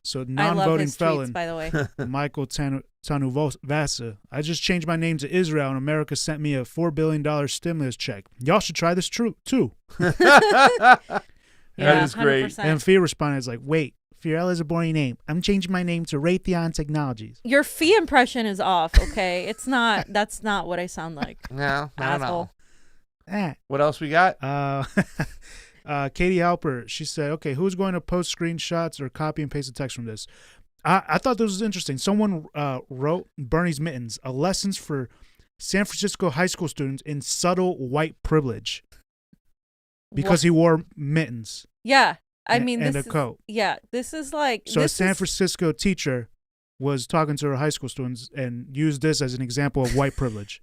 So I love non-voting his felon, tweets, by the way. Michael Tanuvasa. I just changed my name to Israel, and America sent me a $4 billion stimulus check. Y'all should try this too. That is great. 100%. And Fia responded, "It's like, wait, Fiorella is a boring name. I'm changing my name to Raytheon Technologies." Your fee impression is off. Okay, it's not. That's not what I sound like. No, I don't know. Asshole. What else we got? Katie Halper, she said, okay, who's going to post screenshots or copy and paste the text from this? I thought this was interesting. Someone wrote Bernie's Mittens, a lessons for San Francisco high school students in subtle white privilege because he wore mittens. Yeah, I and- mean, and this a coat. Yeah, this is like. So a this San is- Francisco teacher was talking to her high school students and used this as an example of white privilege.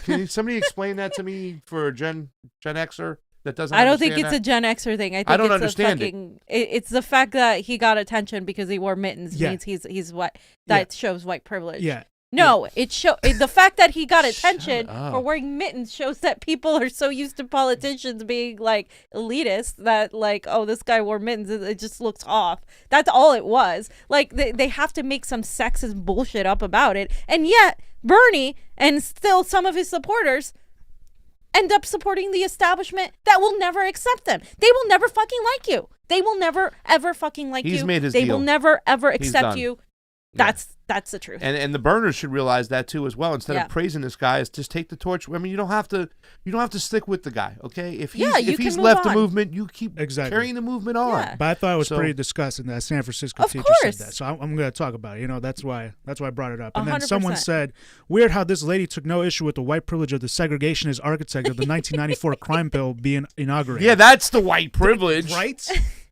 Can somebody explain that to me for a Gen Xer that doesn't? I don't think it's that? a Gen Xer thing. I think don't it's understand It's the fact that he got attention because he wore mittens means he's white. That shows white privilege. Yeah. No, the fact that he got attention for wearing mittens shows that people are so used to politicians being like elitist that like, oh, this guy wore mittens. It just looks off. That's all it was. Like they have to make some sexist bullshit up about it. And yet Bernie and still some of his supporters end up supporting the establishment that will never accept them. They will never fucking like you. They will never ever fucking like you. He's made his They deal. will never ever He's accept done. you. That's the truth. And the burners should realize that too as well. Instead Yeah. of praising this guy, is just take the torch. I mean, you don't have to stick with the guy, okay? If Yeah, you if can he's move left the on. movement, you keep Exactly. carrying the movement on. But I thought it was So- pretty disgusting that San Francisco Of teacher course. said that. So I'm going to talk about it. You know, that's why I brought it up. And then 100%. someone said, weird how this lady took no issue with the white privilege of the segregationist architect of the 1994 crime bill being inaugurated. Yeah, that's the white privilege. Right?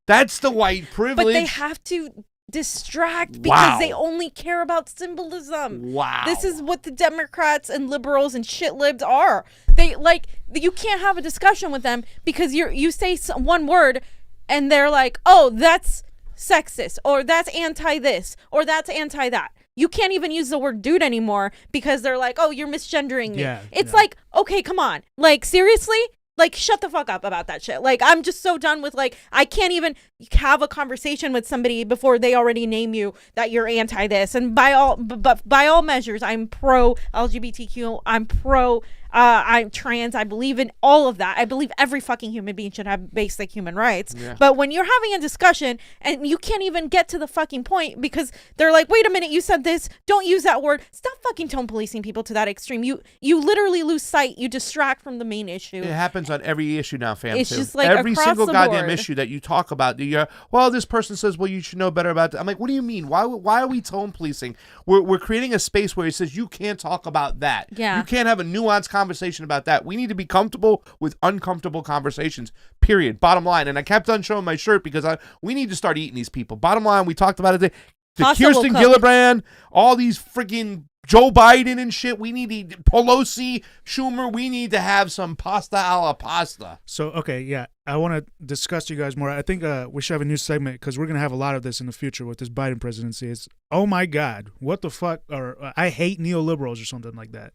That's the white privilege. But they have to distract because Wow. they only care about symbolism. Wow. This is what the Democrats and liberals and shit libs are. They like you can't have a discussion with them because you say one word and they're like, "Oh, that's sexist," or "That's anti this," or "That's anti that." You can't even use the word dude anymore because they're like, "Oh, you're misgendering me." Yeah, it's like, "Okay, come on. Like seriously? Like, shut the fuck up about that shit." Like, I'm just so done with, like, I can't even have a conversation with somebody before they already name you that you're anti this. And by all measures, I'm pro LGBTQ. I'm pro, I'm trans. I believe in all of that. I believe every fucking human being should have basic human rights. Yeah. But when you're having a discussion and you can't even get to the fucking point because they're like, "Wait a minute, you said this. Don't use that word." Stop fucking tone policing people to that extreme. You literally lose sight. You distract from the main issue. It happens on every issue now, fam. It's too. just, like, every across single the goddamn board. issue that you talk about. Well, this person says, "Well, you should know better about that." I'm like, what do you mean? Why are we tone policing? We're creating a space where he says you can't talk about that. Yeah. You can't have a nuanced conversation about that. We need to be comfortable with uncomfortable conversations. Period. Bottom line. And I kept on showing my shirt because we need to start eating these people. Bottom line, we talked about it. The Pasta will Kirsten cook. Gillibrand, all these freaking Joe Biden and shit. We need to, Pelosi, Schumer. We need to have some pasta alla pasta. So, okay, yeah. I want to discuss to you guys more. I think we should have a new segment because we're going to have a lot of this in the future with this Biden presidency. It's, oh my God, what the fuck? Or I hate neoliberals or something like that.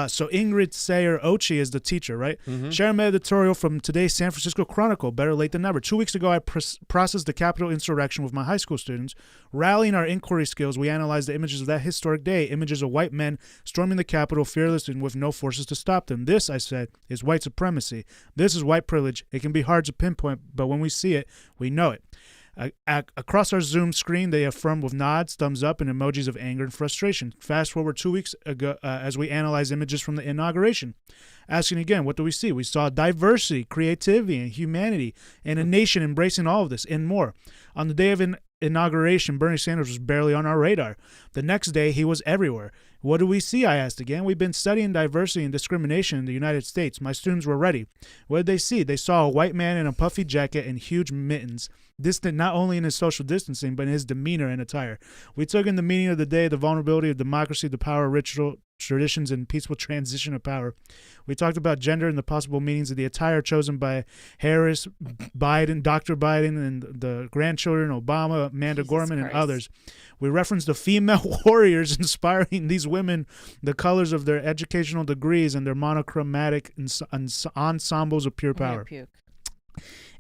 So Ingrid Sayer Ochi is the teacher, right? Mm-hmm. Sharing my editorial from today's San Francisco Chronicle, better late than never. 2 weeks ago, I processed the Capitol insurrection with my high school students. Rallying our inquiry skills, we analyzed the images of that historic day, images of white men storming the Capitol fearless and with no forces to stop them. This, I said, is white supremacy. This is white privilege. It can be hard to pinpoint, but when we see it, we know it. Across our Zoom screen, they affirm with nods, thumbs up, and emojis of anger and frustration. Fast forward 2 weeks ago as we analyze images from the inauguration. Asking again, what do we see? We saw diversity, creativity, and humanity, and a nation embracing all of this and more. On the day of inauguration, Bernie Sanders was barely on our radar. The next day, he was everywhere. What do we see? I asked again. We've been studying diversity and discrimination in the United States. My students were ready. What did they see? They saw a white man in a puffy jacket and huge mittens, distant not only in his social distancing, but in his demeanor and attire. We took in the meaning of the day, the vulnerability of democracy, the power of ritual traditions, and peaceful transition of power. We talked about gender and the possible meanings of the attire chosen by Harris, Biden, Dr. Biden, and the grandchildren, Obama, Amanda Gorman, and others. We referenced the female warriors inspiring these women, the colors of their educational degrees, and their monochromatic ensembles of pure power.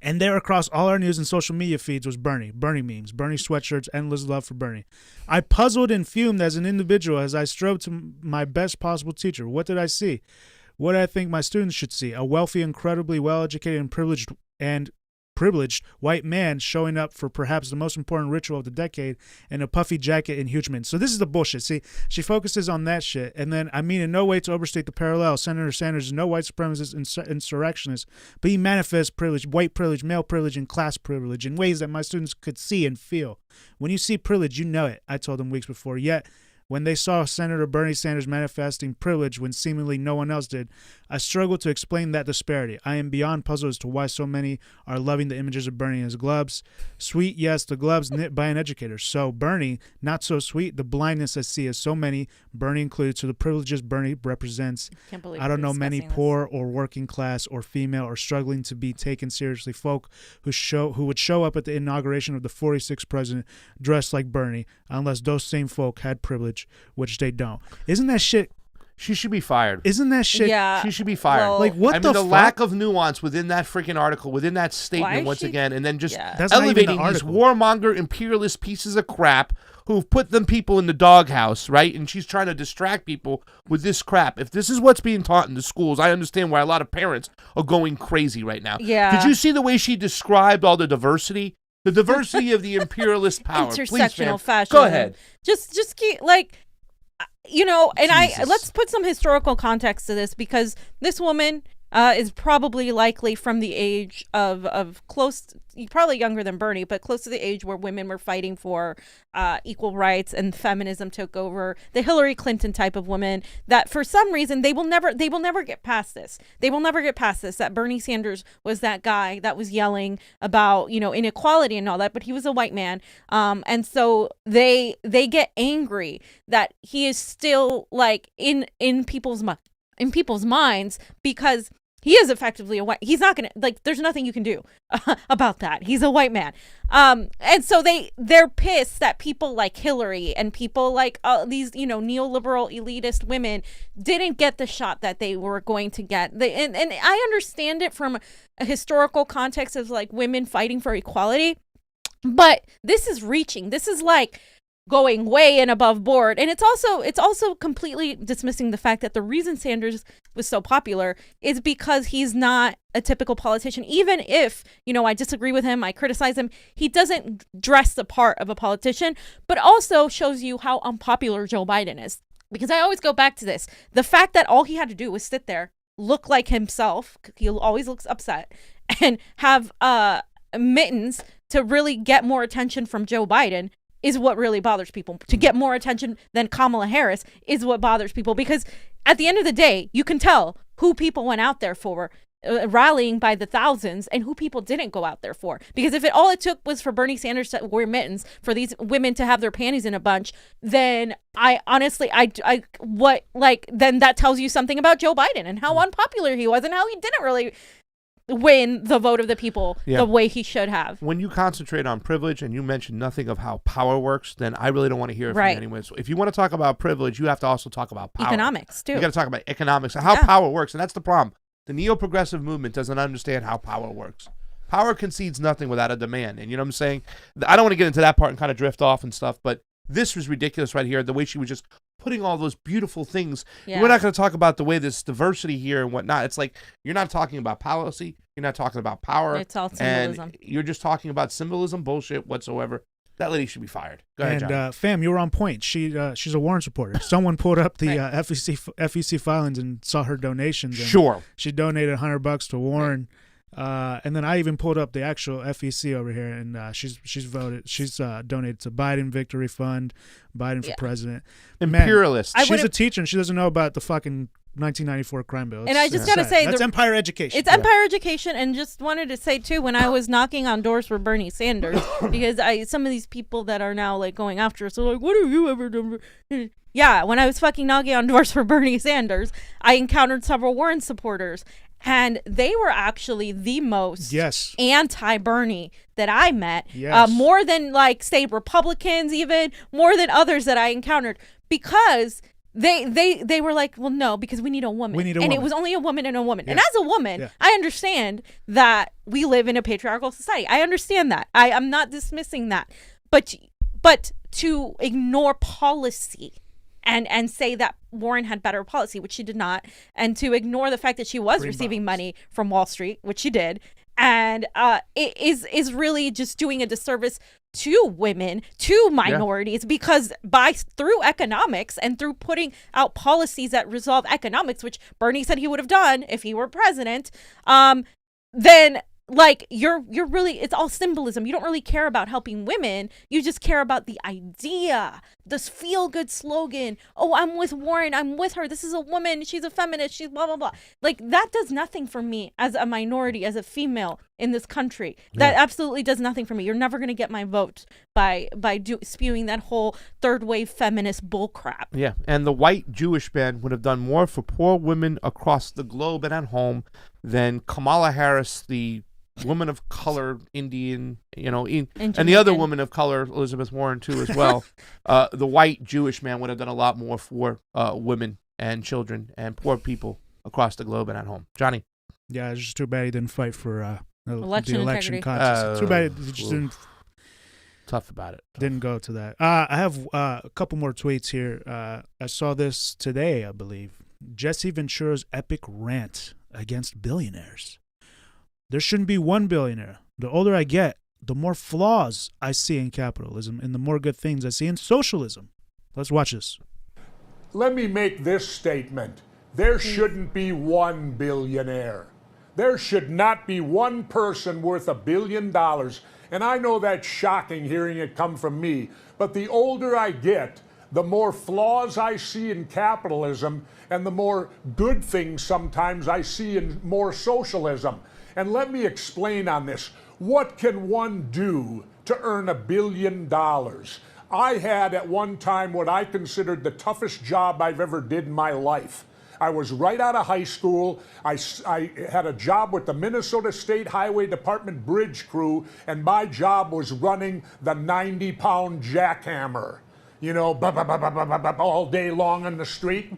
And there across all our news and social media feeds was Bernie memes, Bernie sweatshirts, endless love for Bernie. I puzzled and fumed as an individual as I strove to my best possible teacher. What did I see? What did I think my students should see? A wealthy, incredibly well-educated and privileged white man showing up for perhaps the most important ritual of the decade in a puffy jacket and huge mittens. So this is the bullshit. See, she focuses on that shit. And then, I mean, in no way to overstate the parallel, Senator Sanders is no white supremacist insurrectionist, but he manifests privilege, white privilege, male privilege, and class privilege in ways that my students could see and feel. When you see privilege, you know it, I told them weeks before. Yet, When they saw Senator Bernie Sanders manifesting privilege when seemingly no one else did, I struggle to explain that disparity. I am beyond puzzled as to why so many are loving the images of Bernie in his gloves. Sweet, yes, the gloves knit by an educator. So Bernie, not so sweet, the blindness I see as so many, Bernie included, to the privileges Bernie represents. I don't know many poor or working class or female or struggling to be taken seriously folk who would show up at the inauguration of the 46th president dressed like Bernie, unless those same folk had privilege, which they don't. Isn't that shit? She should be fired. Isn't that shit? She should be fired. Well, like, what the the lack of nuance within that freaking article, within that statement, once again, and then just That's not even elevating the these article. warmonger imperialist pieces of crap who've put them people in the doghouse, right? And she's trying to distract people with this crap. If this is what's being taught in the schools, I understand why a lot of parents are going crazy right now. Yeah. Did you see the way she described all the diversity? The diversity of the imperialist power. Please, Intersectional fam, fascism. Go ahead. Just keep, like, you know, and let's put some historical context to this, because this woman is probably likely from the age of probably younger than Bernie, but close to the age where women were fighting for equal rights and feminism took over. The Hillary Clinton type of woman that for some reason they will never get past this. They will never get past this, that Bernie Sanders was that guy that was yelling about, you know, inequality and all that, but he was a white man. And so they get angry that he is still like in people's minds, because he is effectively a white. He's not gonna, like, there's nothing you can do about that. He's a white man. And so they're pissed that people like Hillary and people like these, you know, neoliberal elitist women didn't get the shot that they were going to get. And I understand it from a historical context of like women fighting for equality, but this is reaching. This is like going way and above board. And it's also completely dismissing the fact that the reason Sanders was so popular is because he's not a typical politician. Even if, you know, I disagree with him, I criticize him, he doesn't dress the part of a politician, but also shows you how unpopular Joe Biden is. Because I always go back to this. The fact that all he had to do was sit there, look like himself, he always looks upset, and have mittens to really get more attention from Joe Biden is what really bothers people. To get more attention than Kamala Harris is what bothers people, because at the end of the day, you can tell who people went out there for, rallying by the thousands, and who people didn't go out there for. Because if all it took was for Bernie Sanders to wear mittens, for these women to have their panties in a bunch, then then that tells you something about Joe Biden and how unpopular he was and how he didn't really win the vote of the people the way he should have. When you concentrate on privilege and you mention nothing of how power works, then I really don't want to hear it from you anyway. So if you want to talk about privilege, you have to also talk about power. Economics, too. You got to talk about economics and how power works, and that's the problem. The neo-progressive movement doesn't understand how power works. Power concedes nothing without a demand, and you know what I'm saying? I don't want to get into that part and kind of drift off and stuff, but this was ridiculous right here, the way she was just putting all those beautiful things. Yeah. We're not going to talk about the way this diversity here and whatnot. It's like you're not talking about policy. You're not talking about power. It's all symbolism. And you're just talking about symbolism bullshit whatsoever. That lady should be fired. Go ahead, And John. fam, you were on point. She's a Warren supporter. Someone pulled up the FEC filings and saw her donations. And Sure. She donated $100 to Warren. And then I even pulled up the actual FEC over here, and she's voted. She's donated to Biden Victory Fund, Biden for president. Imperialist. Man, she's a teacher, and she doesn't know about the fucking 1994 crime bill. And I just gotta say, that's empire education. It's empire education, and just wanted to say too, when I was knocking on doors for Bernie Sanders, because some of these people that are now like going after us are like, "What have you ever done?" Yeah, when I was fucking knocking on doors for Bernie Sanders, I encountered several Warren supporters. And they were actually the most anti-Bernie that I met, more than like say Republicans, even more than others that I encountered, because they were like, well, no, because we need a woman. It was only a woman and a woman. And as a woman, I understand that we live in a patriarchal society. I understand that. I'm not dismissing that, but to ignore policy and say that Warren had better policy, which she did not, and to ignore the fact that she was receiving money from Wallstreet, which she did, and it is really just doing a disservice to women, to minorities, because through economics and through putting out policies that resolve economics, which Bernie said he would have done if he were president, then Like you're really, it's all symbolism. You don't really care about helping women. You just care about the idea, this feel good slogan. Oh, I'm with Warren. I'm with her. This is a woman. She's a feminist. She's blah, blah, blah. Like that does nothing for me as a minority, as a female in this country. That absolutely does nothing for me. You're never going to get my vote by spewing that whole third wave feminist bullcrap. Yeah. And the white Jewish man would have done more for poor women across the globe and at home than Kamala Harris, the woman of color, Indian, and the other woman of color, Elizabeth Warren, too, as well. The white Jewish man would have done a lot more for women and children and poor people across the globe and at home. Johnny? Yeah, it's just too bad he didn't fight for the election integrity. contest. Too bad he just didn't. Tough about it. Didn't go to that. I have a couple more tweets here. I saw this today, I believe. Jesse Ventura's epic rant against billionaires. There shouldn't be one billionaire. The older I get, the more flaws I see in capitalism and the more good things I see in socialism. Let's watch this. Let me make this statement. There shouldn't be one billionaire. There should not be one person worth $1 billion. And I know that's shocking hearing it come from me, but the older I get, the more flaws I see in capitalism and the more good things sometimes I see in more socialism. And let me explain on this. What can one do to earn $1 billion? I had at one time what I considered the toughest job I've ever did in my life. I was right out of high school. I had a job with the Minnesota State Highway Department bridge crew, and my job was running the 90-pound jackhammer. All day long on the street.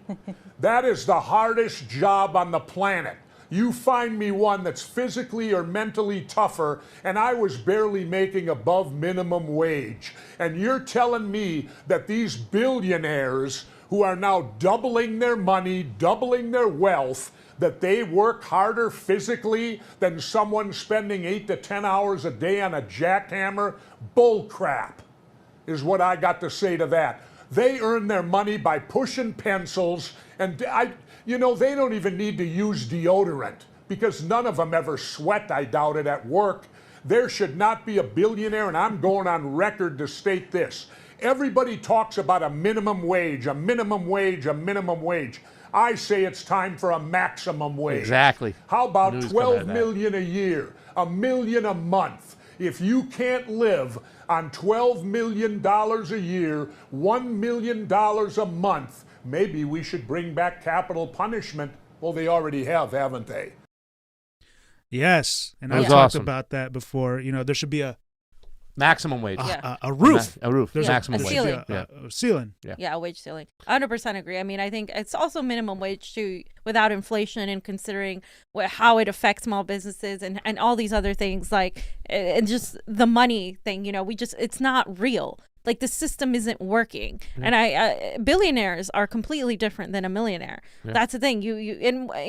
That is the hardest job on the planet. You find me one that's physically or mentally tougher, and I was barely making above minimum wage. And you're telling me that these billionaires who are now doubling their money, doubling their wealth, that they work harder physically than someone spending 8 to 10 hours a day on a jackhammer? Bull crap is what I got to say to that. They earn their money by pushing pencils, and they don't even need to use deodorant because none of them ever sweat, I doubt it, at work. There should not be a billionaire, and I'm going on record to state this. Everybody talks about a minimum wage, a minimum wage, a minimum wage. I say it's time for a maximum wage. Exactly. How about $12 million a year, $1 million a month? If you can't live on $12 million a year, $1 million a month, maybe we should bring back capital punishment. Well, they already have, haven't they? Yes, and I've talked about that before. There should be a maximum wage, a roof, a roof. There's maximum a wage, ceiling. A ceiling. Yeah, a wage ceiling. 100% agree. I mean, I think it's also minimum wage too, without inflation and considering how it affects small businesses and all these other things, like and just the money thing. It's not real. Like the system isn't working, and billionaires are completely different than a millionaire. Yeah. That's the thing. I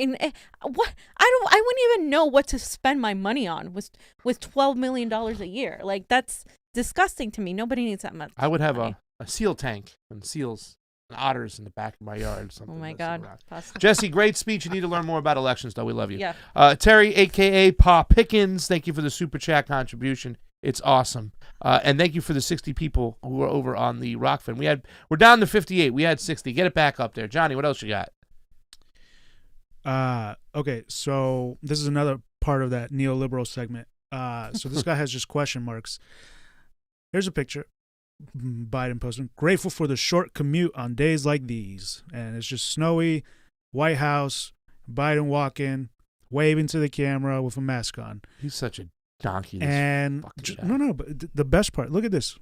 wouldn't even know what to spend my money on with $12 million a year. Like that's disgusting to me. Nobody needs that much. I would have a seal tank and seals and otters in the back of my yard. Oh my God, Jesse, great speech. You need to learn more about elections, though. We love you. Yeah. Terry, aka Pa Pickens, thank you for the super chat contribution. It's awesome. And thank you for the 60 people who are over on the Rokfin. We're down to 58. We had 60. Get it back up there. Johnny, what else you got? Okay, so this is another part of that neoliberal segment. So this guy has just question marks. Here's a picture. Biden posting, grateful for the short commute on days like these. And it's just snowy, White House, Biden walking, waving to the camera with a mask on. He's such a donkey. And but the best part, look at this.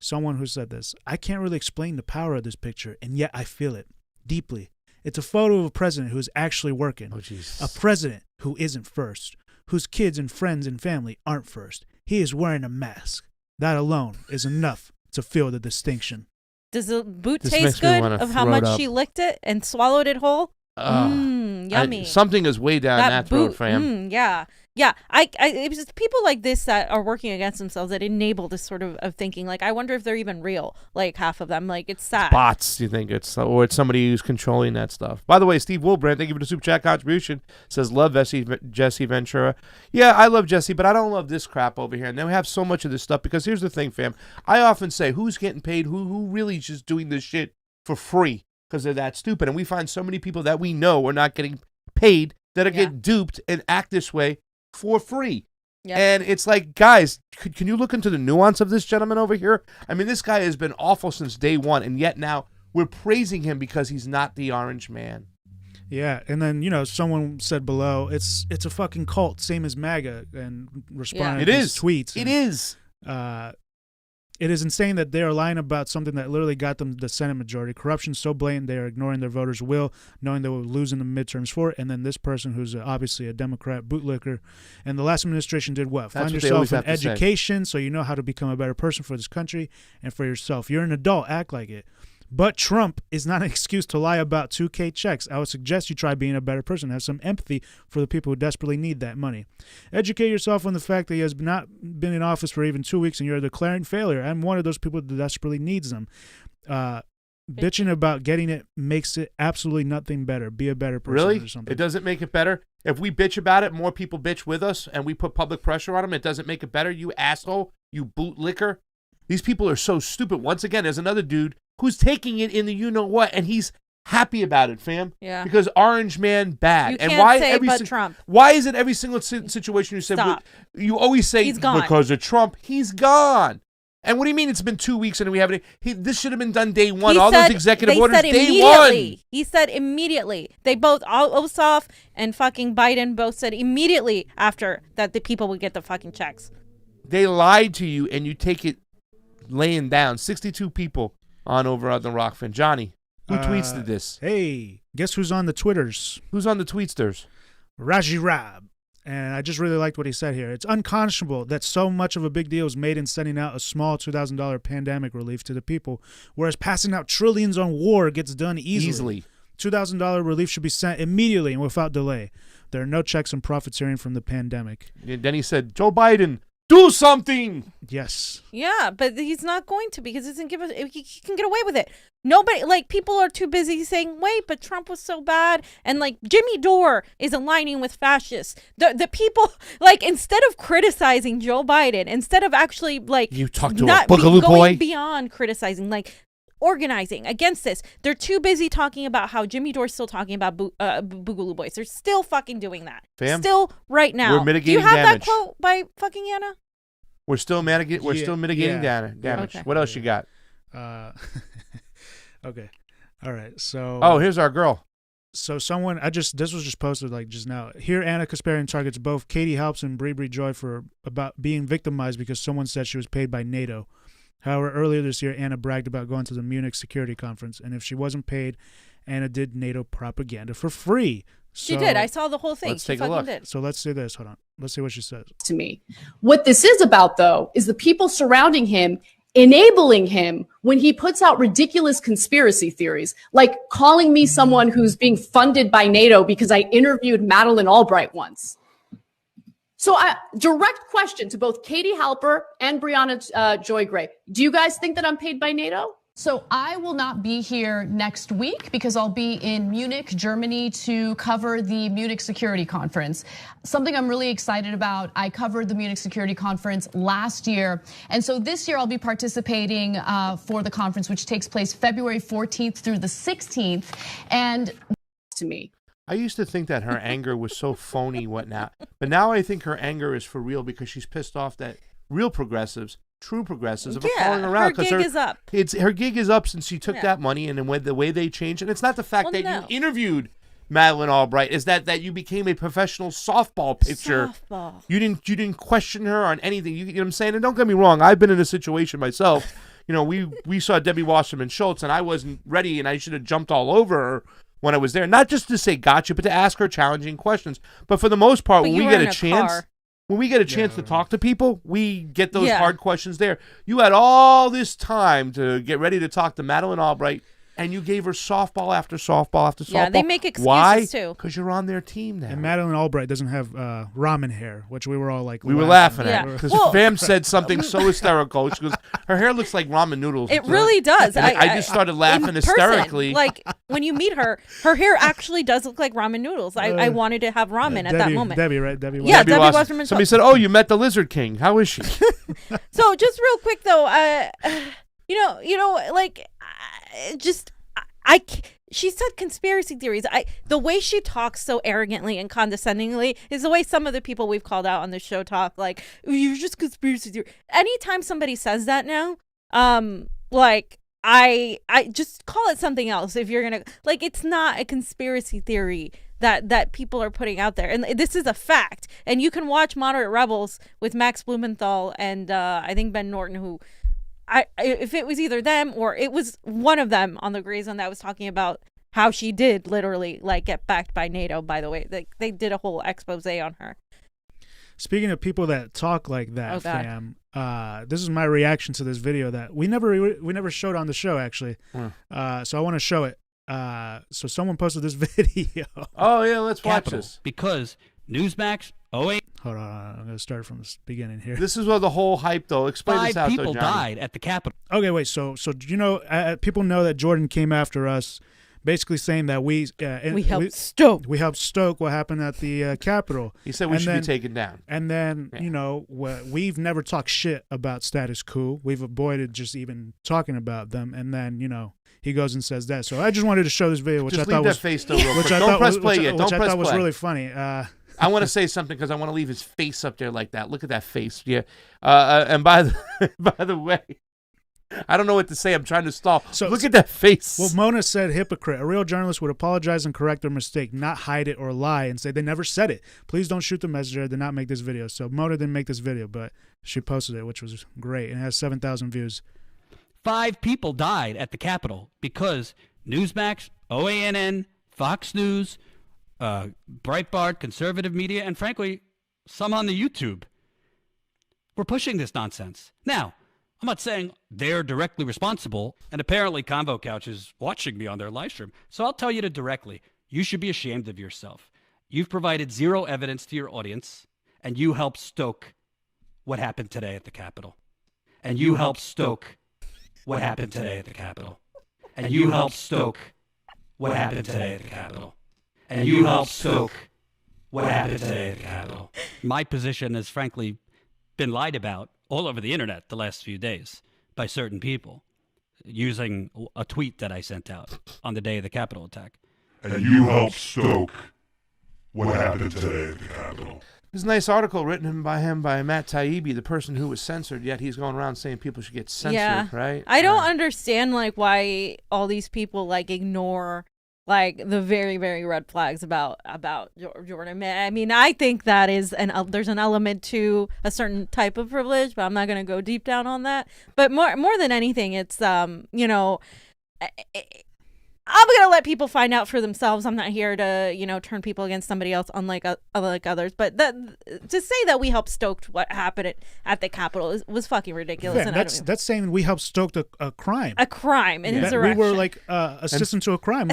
Someone who said this, I can't really explain the power of this picture, and yet I feel it deeply. It's a photo of a president who is actually working. A president who isn't first, whose kids and friends and family aren't first. He is wearing a mask. That alone is enough to feel the distinction. Does the boot taste good of how much she licked it and swallowed it whole? Yummy. Something is way down that throat for him. Yeah. Yeah, it was just people like this that are working against themselves that enable this sort of thinking. Like, I wonder if they're even real. Like, half of them. Like, it's sad. Bots, you think or it's somebody who's controlling that stuff. By the way, Steve Wilbrand, thank you for the super chat contribution. Says, love Jesse Ventura. Yeah, I love Jesse, but I don't love this crap over here. And then we have so much of this stuff because here's the thing, fam. I often say, who's getting paid? Who really is just doing this shit for free because they're that stupid? And we find so many people that we know are not getting paid that are getting duped and act this way for free. Yep. And it's like, guys, can you look into the nuance of this gentleman over here? I mean, this guy has been awful since day one, and yet now we're praising him because he's not the orange man. Yeah, and then, someone said below, it's a fucking cult, same as MAGA, and responding to these tweets. It is. It is insane that they are lying about something that literally got them the Senate majority. Corruption so blatant they are ignoring their voters' will, knowing they will lose in the midterms for it. And then this person, who's obviously a Democrat bootlicker, and the last administration did what? Find yourself an education so you know how to become a better person for this country and for yourself. You're an adult, act like it. But Trump is not an excuse to lie about 2K checks. I would suggest you try being a better person. Have some empathy for the people who desperately need that money. Educate yourself on the fact that he has not been in office for even 2 weeks and you're declaring failure. I'm one of those people that desperately needs them. Bitching about getting it makes it absolutely nothing better. Be a better person Really? or something. It doesn't make it better? If we bitch about it, more people bitch with us, and we put public pressure on them, it doesn't make it better? You asshole. You bootlicker. These people are so stupid. Once again, there's another dude who's taking it in the you-know-what, and he's happy about it, fam. Yeah. Because orange man bad. You and can't why say every but Trump. Why is it every single situation you say? Stop. You always say He's gone. because of Trump. He's gone. And what do you mean it's been 2 weeks and we haven't? This should have been done day one. All those executive orders, day one. He said immediately. They both, Ossoff and fucking Biden both said immediately after that the people would get the fucking checks. They lied to you and you take it laying down. 62 people on over on the Rokfin. Johnny, who tweets did this? Hey, guess who's on the Twitters? Who's on the tweetsters? Rab. And I just really liked what he said here. It's unconscionable that so much of a big deal is made in sending out a small $2,000 pandemic relief to the people, whereas passing out trillions on war gets done easily. $2,000 relief should be sent immediately and without delay. There are no checks and profiteering from the pandemic. Then he said, Joe Biden, do something. Yes. Yeah, but he's not going to because he can get away with it. Nobody, people are too busy saying, wait, but Trump was so bad. And, Jimmy Dore is aligning with fascists. The people, instead of criticizing Joe Biden, instead of actually, you talk to a boogaloo boy? Going beyond criticizing, organizing against this. They're too busy talking about how Jimmy Dore's still talking about Boogaloo Boys. They're still fucking doing that. Fam, still right now. We're mitigating Do you have damage. that quote by fucking Anna? We're still mitigating damage. Okay. What else you got? Okay. All right. So. Oh, here's our girl. So this was just posted just now. Here, Anna Kasparian targets both Katie Halps and Bri Joy for about being victimized because someone said she was paid by NATO. However, earlier this year, Anna bragged about going to the Munich Security Conference, and if she wasn't paid, Anna did NATO propaganda for free. She did. I saw the whole thing. Let's take a look. Did. So let's see this. Hold on. Let's see what she says. To me, what this is about, though, is the people surrounding him enabling him when he puts out ridiculous conspiracy theories, like calling me someone who's being funded by NATO because I interviewed Madeleine Albright once. So direct question to both Katie Halper and Brianna Joy Gray. Do you guys think that I'm paid by NATO? So I will not be here next week because I'll be in Munich, Germany to cover the Munich Security Conference. Something I'm really excited about. I covered the Munich Security Conference last year. And so this year I'll be participating for the conference, which takes place February 14th through the 16th. And to me, I used to think that her anger was so phony, whatnot. But now I think her anger is for real because she's pissed off that real progressives, true progressives, are calling her out. Her gig is up. Her gig is up since she took that money and then the way they changed. And it's not the fact that you interviewed Madeleine Albright, is that you became a professional softball pitcher. You didn't question her on anything. You know what I'm saying? And don't get me wrong, I've been in a situation myself. We saw Debbie Wasserman Schultz, and I wasn't ready, and I should have jumped all over her when I was there, not just to say gotcha, but to ask her challenging questions. But for the most part, when we get a chance to talk to people, we get those hard questions there. You had all this time to get ready to talk to Madeleine Albright And you gave her softball after softball after softball. Yeah, they make excuses Why? too. Because you're on their team now. And Madeleine Albright doesn't have ramen hair, which we were all like, we were laughing Yeah. at because Well- Fam said something so hysterical. She goes, her hair looks like ramen noodles. It really does. And I just started laughing in hysterically. Person, like when you meet her hair actually does look like ramen noodles. I wanted to have ramen at that moment. Debbie, right? Debbie. Yeah, Debbie Wasserman. Wasserman. Somebody said, "Oh, you met the Lizard King. How is she?" So just real quick though, she said conspiracy theories. The way she talks so arrogantly and condescendingly is the way some of the people we've called out on the show talk. Like, you're just conspiracy theory. Anytime somebody says that now, I just call it something else. If you're gonna it's not a conspiracy theory that people are putting out there, and this is a fact. And you can watch Moderate Rebels with Max Blumenthal and I think Ben Norton, who if it was either them or it was one of them on the Grey Zone that was talking about how she did literally get backed by NATO. By the way, they did a whole expose on her. Speaking of people that talk like that, Fam, this is my reaction to this video that we never showed on the show actually. So I want to show it. So someone posted this video. Oh yeah, let's watch this. Because Newsmax 08. Hold on, I'm gonna start from the beginning here. This is where the whole hype though. Explain this out, though, Johnny. 5 people died at the Capitol. Okay, wait. So you know, people know that Jordan came after us, basically saying that we helped stoke. We helped stoke what happened at the Capitol. He said we should be taken down. And then you know, we've never talked shit about status quo. We've avoided just even talking about them. And then you know, he goes and says that. So I just wanted to show this video, which Just I thought leave was that face though, real quick. Don't press play yet. Don't press was play. really funny. I want to say something because I want to leave his face up there like that. Look at that face. Yeah. And by the way, I don't know what to say. I'm trying to stall. So look at that face. Well, Mona said hypocrite. A real journalist would apologize and correct their mistake, not hide it or lie and say they never said it. Please don't shoot the messenger. I did not make this video. So Mona didn't make this video, but she posted it, which was great. And it has 7,000 views. 5 people died at the Capitol because Newsmax, OANN, Fox News, Breitbart, conservative media, and frankly, some on the YouTube were pushing this nonsense. Now, I'm not saying they're directly responsible, and apparently Convo Couch is watching me on their live stream, so I'll tell you directly, you should be ashamed of yourself. You've provided zero evidence to your audience, and you helped stoke what happened today at the Capitol. And you helped stoke what happened today at the Capitol. And you helped stoke what happened today at the Capitol. And you helped stoke what happened today at the Capitol. My position has frankly been lied about all over the internet the last few days by certain people using a tweet that I sent out on the day of the Capitol attack. And you helped stoke what happened today at the Capitol. There's a nice article written by Matt Taibbi, the person who was censored, yet he's going around saying people should get censored, right? I don't understand why all these people ignore the very, very red flags about Jordan. I mean, I think that is there's an element to a certain type of privilege, but I'm not going to go deep down on that. But more than anything, it's you know, I'm going to let people find out for themselves. I'm not here to turn people against somebody else, unlike others. But to say that we helped stoke what happened at the Capitol was fucking ridiculous. Yeah, that's saying we helped stoke a crime. A crime, an insurrection. We were assistant to a crime,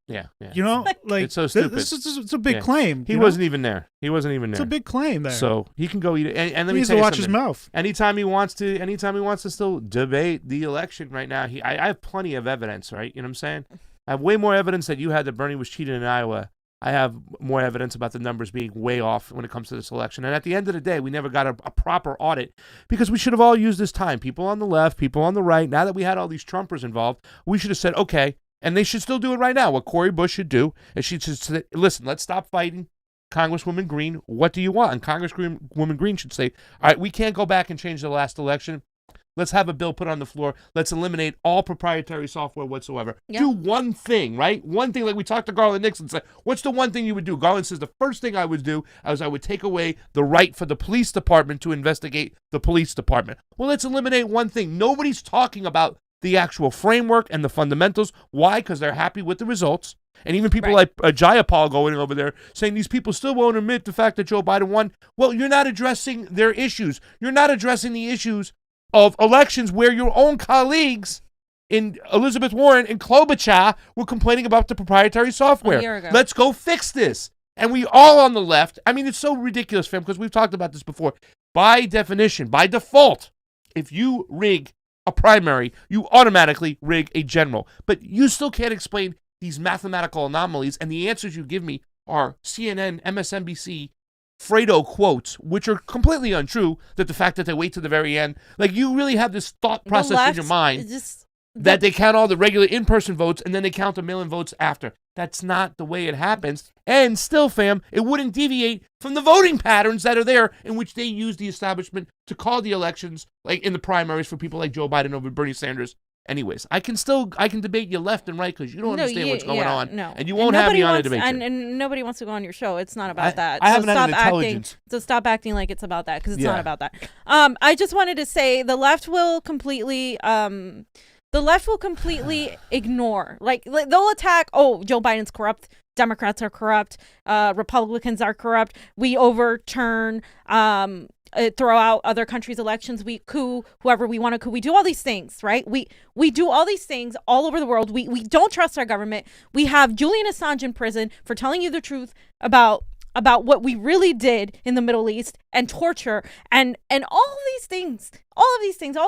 Yeah. You know, it's so stupid. It's a big claim. He wasn't even there. It's a big claim there. So he can go eat it. And let me needs tell to you watch something. his mouth. Anytime he wants to still debate the election right now, I have plenty of evidence, right? You know what I'm saying? I have way more evidence that you had that Bernie was cheated in Iowa. I have more evidence about the numbers being way off when it comes to this election. And at the end of the day, we never got a proper audit because we should have all used this time. People on the left, people on the right. Now that we had all these Trumpers involved, we should have said, okay. And they should still do it right now. What Cori Bush should do is she should say, listen, let's stop fighting. Congresswoman Green, what do you want? And Congresswoman Green should say, all right, we can't go back and change the last election. Let's have a bill put on the floor. Let's eliminate all proprietary software whatsoever. Yep. Do one thing, right? One thing, like we talked to Garland Nixon, say, what's the one thing you would do? Garland says the first thing I would do is I would take away the right for the police department to investigate the police department. Well, let's eliminate one thing. Nobody's talking about the actual framework and the fundamentals. Why? Because they're happy with the results. And even people like Jayapal going over there saying these people still won't admit the fact that Joe Biden won. Well, you're not addressing their issues. You're not addressing the issues of elections where your own colleagues in Elizabeth Warren and Klobuchar were complaining about the proprietary software. A year ago. Let's go fix this. And we all on the left, I mean, it's so ridiculous, fam, because we've talked about this before. By definition, by default, if you rig a primary, you automatically rig a general. But you still can't explain these mathematical anomalies, and the answers you give me are CNN, MSNBC, Fredo quotes, which are completely untrue, that the fact that they wait to the very end. Like, you really have this thought process in your mind that they count all the regular in-person votes and then they count the mail-in votes after. That's not the way it happens. And still, fam, it wouldn't deviate from the voting patterns that are there in which they use the establishment to call the elections, like in the primaries for people like Joe Biden over Bernie Sanders. Anyways, I can debate you left and right because you don't understand what's going on. No. And you won't have me on a debate. And nobody wants to go on your show. It's not about that. I haven't had intelligence. So stop acting like it's about that because it's not about that. I just wanted to say the left will completely ignore. Like they'll attack, Joe Biden's corrupt, Democrats are corrupt, Republicans are corrupt, we overturn, throw out other countries' elections, we coup whoever we want to coup. We do all these things, right? We do all these things all over the world. We don't trust our government. We have Julian Assange in prison for telling you the truth about what we really did in the Middle East and torture and all of these things, all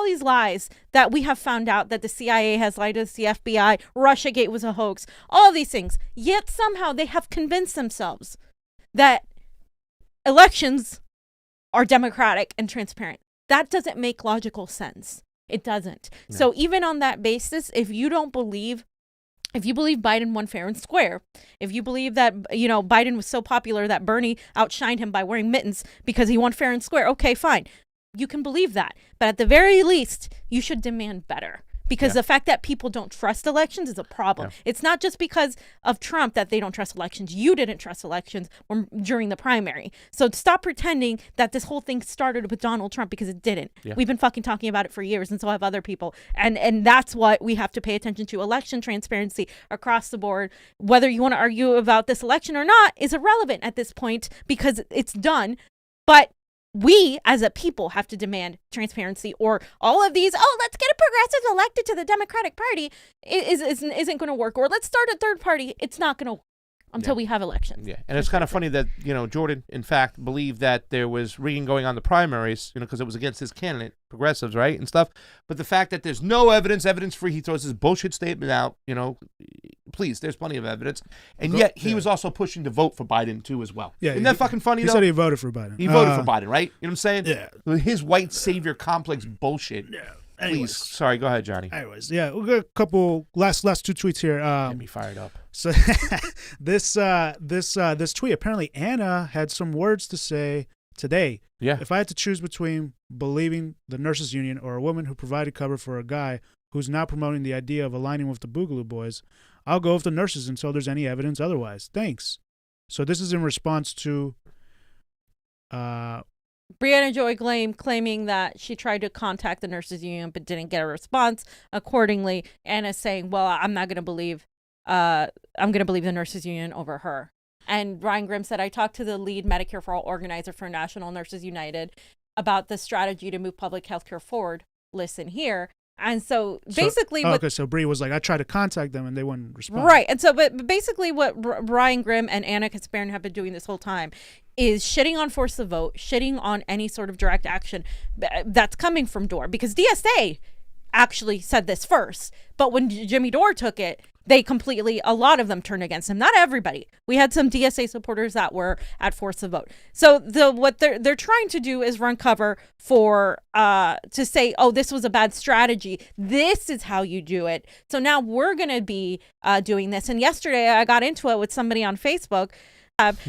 these lies that we have found out that the CIA has lied to the FBI, Russiagate was a hoax, all of these things. Yet somehow they have convinced themselves that elections are democratic and transparent. That doesn't make logical sense. It doesn't. No. So even on that basis, if you believe Biden won fair and square, if you believe that, Biden was so popular that Bernie outshined him by wearing mittens because he won fair and square, okay, fine. You can believe that. But at the very least, you should demand better. Because the fact that people don't trust elections is a problem. Yeah. It's not just because of Trump that they don't trust elections. You didn't trust elections during the primary. So stop pretending that this whole thing started with Donald Trump because it didn't. Yeah. We've been fucking talking about it for years, and so have other people. And that's what we have to pay attention to. Election transparency across the board. Whether you want to argue about this election or not is irrelevant at this point because it's done. But we as a people have to demand transparency, or all of these, let's get a progressive elected to the Democratic Party isn't going to work, or let's start a third party. It's not going to work until we have elections. Yeah, and it's kind of funny that, Jordan, in fact, believed that there was rigging going on the primaries, because it was against his candidate, progressives, right, and stuff. But the fact that there's no evidence-free, he throws his bullshit statement out, please, there's plenty of evidence. And yet he was also pushing to vote for Biden, too, as well. Yeah, Isn't that fucking funny, He though? said he voted for Biden. He voted for Biden, right? You know what I'm saying? Yeah. His white savior complex bullshit. Yeah. Anyways. Please. Sorry, go ahead, Johnny. Anyways, yeah, we'll get a couple last two tweets here. Get me fired up. So this tweet, apparently Anna had some words to say today. Yeah. If I had to choose between believing the nurses union or a woman who provided cover for a guy who's now promoting the idea of aligning with the Boogaloo Boys, I'll go with the nurses until there's any evidence otherwise. Thanks. So this is in response to Brianna Joy claiming that she tried to contact the nurses union but didn't get a response. Accordingly, Anna's saying, "Well, I'm going to believe the nurses union over her." And Ryan Grimm said, "I talked to the lead Medicare for All organizer for National Nurses United about the strategy to move public health care forward. Listen here." And so basically so Bree was like, I tried to contact them and they wouldn't respond. Right. And so, but basically what Ryan Grimm and Anna Kasparian have been doing this whole time is shitting on force of vote, shitting on any sort of direct action that's coming from Dore, because DSA actually said this first. But when Jimmy Dore took it, a lot of them turned against him. Not everybody. We had some DSA supporters that were at force of vote. So what they're trying to do is run cover for to say, this was a bad strategy. This is how you do it. So now we're gonna be doing this. And yesterday I got into it with somebody on Facebook.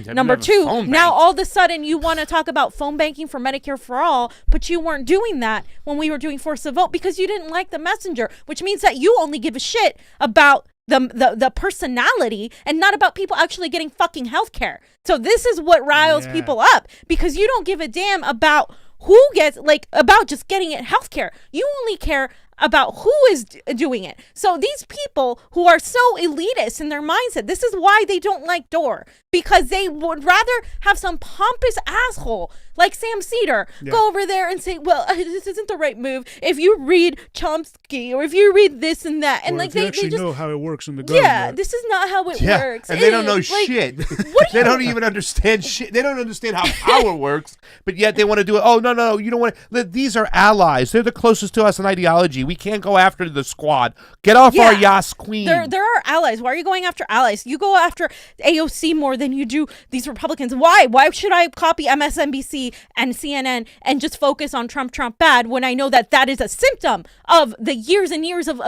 Number two, now all of a sudden you want to talk about phone banking for Medicare for All, but you weren't doing that when we were doing force of vote because you didn't like the messenger, which means that you only give a shit about the personality and not about people actually getting fucking health care. So this is what riles people up, because you don't give a damn about who gets, about just getting health care. You only care about who is doing it. So these people who are so elitist in their mindset, this is why they don't like Dore, because they would rather have some pompous asshole like Sam Cedar go over there and say, well, this isn't the right move. If you read Chomsky or if you read this and that, and or like if you they actually just know how it works in the government. yeah, this is not how it works. And they don't know shit. They don't even understand shit. They don't understand how power works, but yet they want to do it. Oh, no, you don't want to. These are allies. They're the closest to us in ideology. We can't go after the squad. Get off our Yas Queen. There are allies. Why are you going after allies? You go after AOC more than you do these Republicans. Why? Why should I copy MSNBC and CNN and just focus on Trump bad when I know that that is a symptom of the years and years of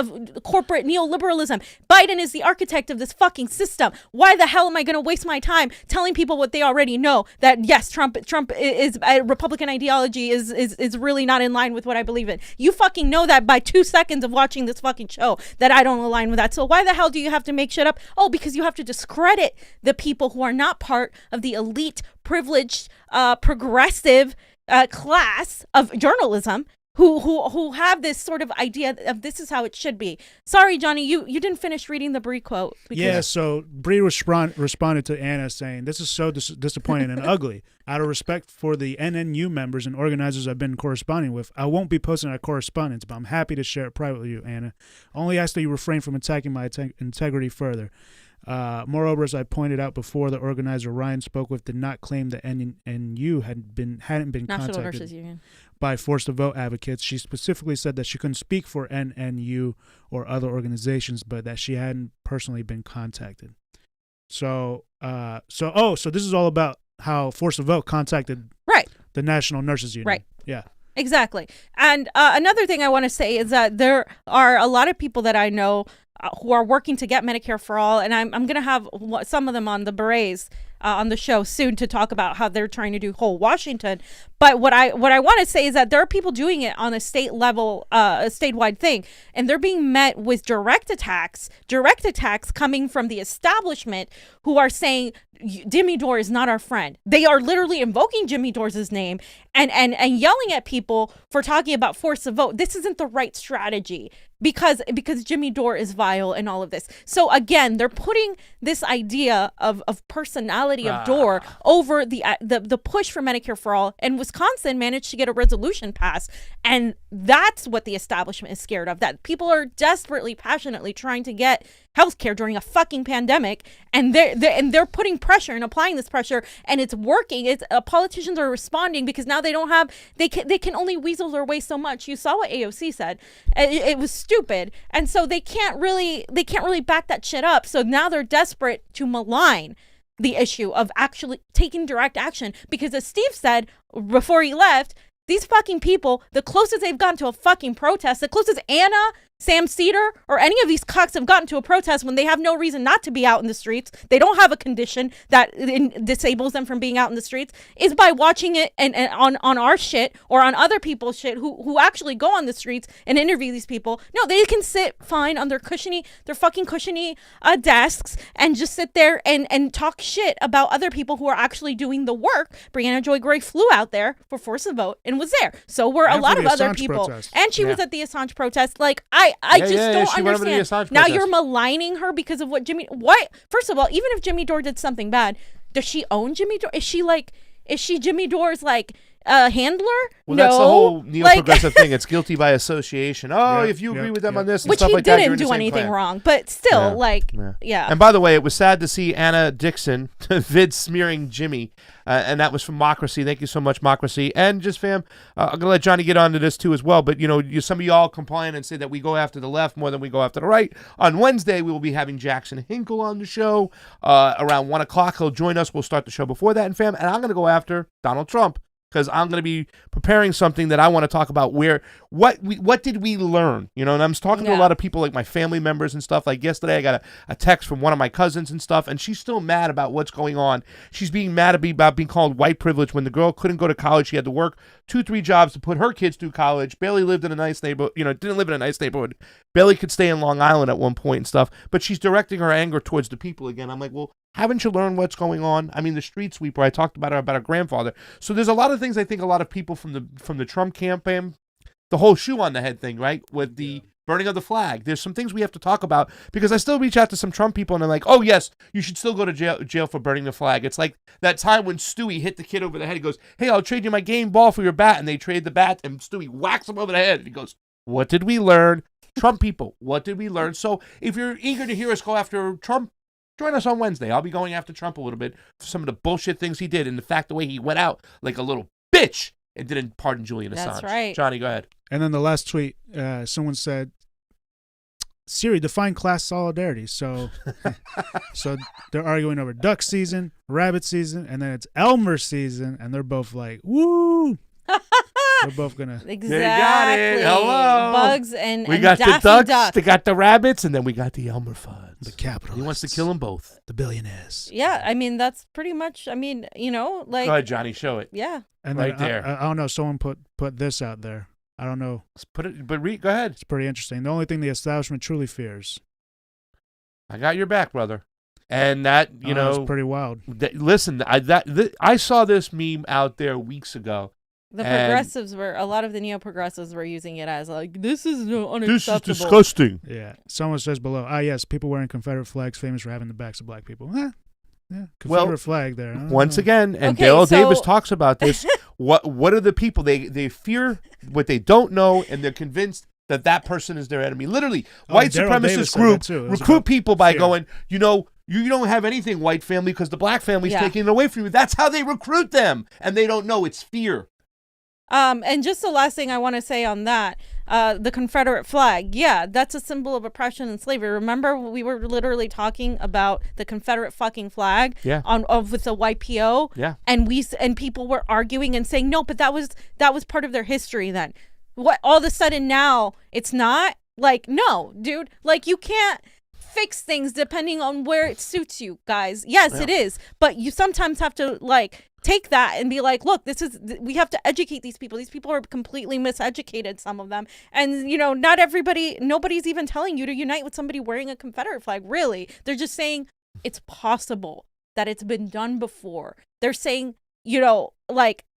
corporate neoliberalism? Biden is the architect of this fucking system. Why the hell am I going to waste my time telling people what they already know? That yes, Trump is Republican ideology is really not in line with what I believe in. You fucking know that by 2 seconds of watching this fucking show that I don't align with that. So why the hell do you have to make shit up? Oh, because you have to discredit the people who are not part of the elite, privileged, progressive class of journalism who have this sort of idea of this is how it should be. Sorry, Johnny, you didn't finish reading the Bree quote. Yeah, so Bree responded to Anna saying, this is so disappointing and ugly. Out of respect for the NNU members and organizers I've been corresponding with, I won't be posting our correspondence, but I'm happy to share it privately with you, Anna. Only ask that you refrain from attacking my integrity further. Moreover, as I pointed out before, the organizer Ryan spoke with did not claim that NNU hadn't been National Nurses contacted Union by forced to vote advocates. She specifically said that she couldn't speak for NNU or other organizations, but that she hadn't personally been contacted. So this is all about how forced to vote contacted the National Nurses Union. Right. Yeah. Exactly. And another thing I want to say is that there are a lot of people that I know who are working to get Medicare for all, and I'm going to have some of them on the Berets on the show soon to talk about how they're trying to do whole Washington. But what I want to say is that there are people doing it on a state level, a statewide thing, and they're being met with direct attacks coming from the establishment who are saying Jimmy Dore is not our friend. They are literally invoking Jimmy Dore's name and yelling at people for talking about force of vote. This isn't the right strategy because Jimmy Dore is vile and all of this. So again, they're putting this idea of personality of Dore over the push for Medicare for all, and Wisconsin managed to get a resolution passed, and that's what the establishment is scared of, that people are desperately, passionately trying to get healthcare during a fucking pandemic, and they're putting pressure and applying this pressure, and it's working. Politicians are responding because now they can only weasel their way so much. You saw what AOC said. It was stupid, and so they can't really back that shit up. So now they're desperate to malign the issue of actually taking direct action, because as Steve said before he left, these fucking people, the closest they've gotten to a fucking protest, the closest Anna, Sam Cedar, or any of these cucks have gotten to a protest when they have no reason not to be out in the streets, they don't have a condition that disables them from being out in the streets, is by watching it and on our shit or on other people's shit who actually go on the streets and interview these people. No, they can sit fine on their fucking cushiony desks and just sit there and talk shit about other people who are actually doing the work. Brianna Joy Gray flew out there for Force the Vote and was there. So were a lot of other people. Protest. And she was at the Assange protest. Like, I just don't understand. Now you're maligning her because of what first of all, even if Jimmy Dore did something bad, does she own Jimmy Dore? Is she Jimmy Dore's like handler? Well, no. that's the whole neo-progressive thing. It's guilty by association. Oh, if you agree with them on this and which stuff he like that, you're didn't in the do same anything clan. wrong, but still, And by the way, it was sad to see Anna Dixon vid smearing Jimmy, and that was from Mocracy. Thank you so much, Mocracy. And just fam, I'm gonna let Johnny get onto this too as well. But some of y'all complain and say that we go after the left more than we go after the right. On Wednesday, we will be having Jackson Hinkle on the show around 1:00. He'll join us. We'll start the show before that, and fam, and I'm gonna go after Donald Trump, because I'm going to be preparing something that I want to talk about what did we learn, and I'm talking to a lot of people, like my family members and stuff. Like yesterday, I got a text from one of my cousins and stuff, and she's still mad about what's going on. She's being mad about being called white privilege when the girl couldn't go to college. She had to work 2-3 jobs to put her kids through college. Barely lived in a nice neighborhood, didn't live in a nice neighborhood. Barely could stay in Long Island at one point and stuff, but she's directing her anger towards the people again. I'm like, well, haven't you learned what's going on? I mean, the street sweeper, I talked about her grandfather. So there's a lot of things I think a lot of people from the Trump campaign the whole shoe on the head thing, right? With the burning of the flag. There's some things we have to talk about because I still reach out to some Trump people and they're like, oh, yes, you should still go to jail for burning the flag. It's like that time when Stewie hit the kid over the head. He goes, hey, I'll trade you my game ball for your bat. And they trade the bat and Stewie whacks him over the head. And he goes, what did we learn? Trump people, what did we learn? So if you're eager to hear us go after Trump, join us on Wednesday. I'll be going after Trump a little bit for some of the bullshit things he did and the fact the way he went out like a little bitch and didn't pardon Julian Assange. That's right. Johnny, go ahead. And then the last tweet, someone said, Siri, define class solidarity. So so they're arguing over duck season, rabbit season, and then it's Elmer season, and they're both like, woo. We're both gonna exactly. They got it. Hello. Bugs and we got Daffy the ducks, Duck. they got the rabbits, and then we got the Elmer Fuds. The capitalists. He wants to kill them both. The billionaires. Yeah, I mean that's pretty much. I mean, like. Go ahead, Johnny. Show it. Yeah. And right then, there. I don't know. Someone put this out there. I don't know. Let's put it. But go ahead. It's pretty interesting. The only thing the establishment truly fears. I got your back, brother. And that it's pretty wild. Listen, I saw this meme out there weeks ago. The progressives a lot of the neo-progressives were using it as like, this is unacceptable. This is disgusting. Yeah. Someone says below, yes, people wearing Confederate flags famous for having the backs of black people. Yeah. Confederate flag there. Once again, and Okay, Daryl so- Davis talks about this. What are the people? They fear what they don't know, and they're convinced that person is their enemy. Literally, white Daryl Davis supremacist said groups that too. It was recruit about people by fear. going, you don't have anything, white family, because the black family's taking it away from you. That's how they recruit them, and they don't know it's fear. And just the last thing I want to say on that, the Confederate flag. Yeah, that's a symbol of oppression and slavery. Remember, we were literally talking about the Confederate fucking flag with the YPO. Yeah. And people were arguing and saying, no, but that was part of their history then. What all of a sudden now it's not? Like, no, dude. Like, you can't fix things depending on where it suits you, guys. Yes, it is. But you sometimes have to take that and be like, look, we have to educate these people. These people are completely miseducated, some of them. And, nobody's even telling you to unite with somebody wearing a Confederate flag, really. They're just saying it's possible, that it's been done before. They're saying,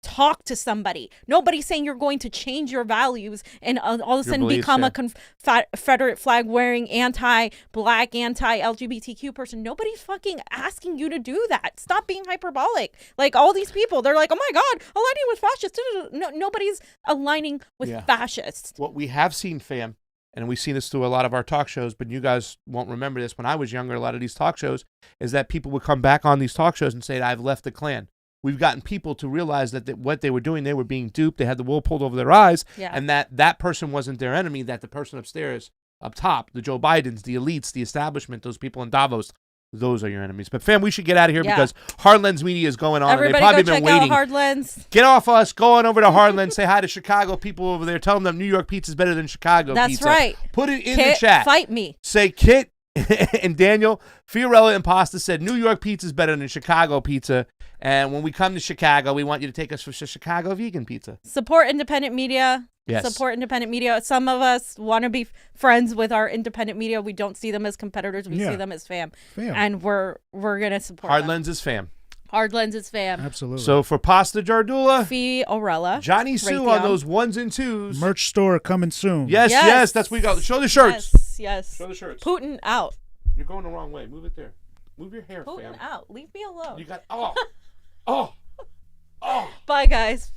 talk to somebody. Nobody's saying you're going to change your values and all of a sudden become a Confederate flag wearing anti-black, anti-LGBTQ person. Nobody's fucking asking you to do that. Stop being hyperbolic. Like, all these people, they're like, oh my God, aligning with fascists. No, nobody's aligning with fascists. What we have seen, fam, and we've seen this through a lot of our talk shows, but you guys won't remember this. When I was younger, a lot of these talk shows is that people would come back on these talk shows and say, I've left the Klan. We've gotten people to realize that what they were doing, they were being duped. They had the wool pulled over their eyes, and that person wasn't their enemy, that the person upstairs, up top, the Joe Bidens, the elites, the establishment, those people in Davos, those are your enemies. But, fam, we should get out of here because Hardlands Media is going on. Everybody and they've probably go been check waiting. out Hardlands. Get off us. Go on over to Hardlands. Say hi to Chicago people over there. Tell them New York pizza is better than Chicago pizza. That's right. Put it in Kit, the chat. Fight me. Say Kit and Daniel, Fiorella and Pasta said New York pizza is better than Chicago pizza. And when we come to Chicago, we want you to take us for Chicago vegan pizza. Support independent media. Yes. Support independent media. Some of us want to be friends with our independent media. We don't see them as competitors. We see them as fam. And we're going to support Hardlands is fam. Hardlands is fam. Absolutely. So for Pasta Jardula, Fiorella, Johnny Sue on those 1s and 2s. Merch store coming soon. Yes. That's what we got. Show the shirts. Yes. Show the shirts. Putin out. You're going the wrong way. Move it there. Move your hair, Putin fam. out. Leave me alone. You got, oh. Bye, guys.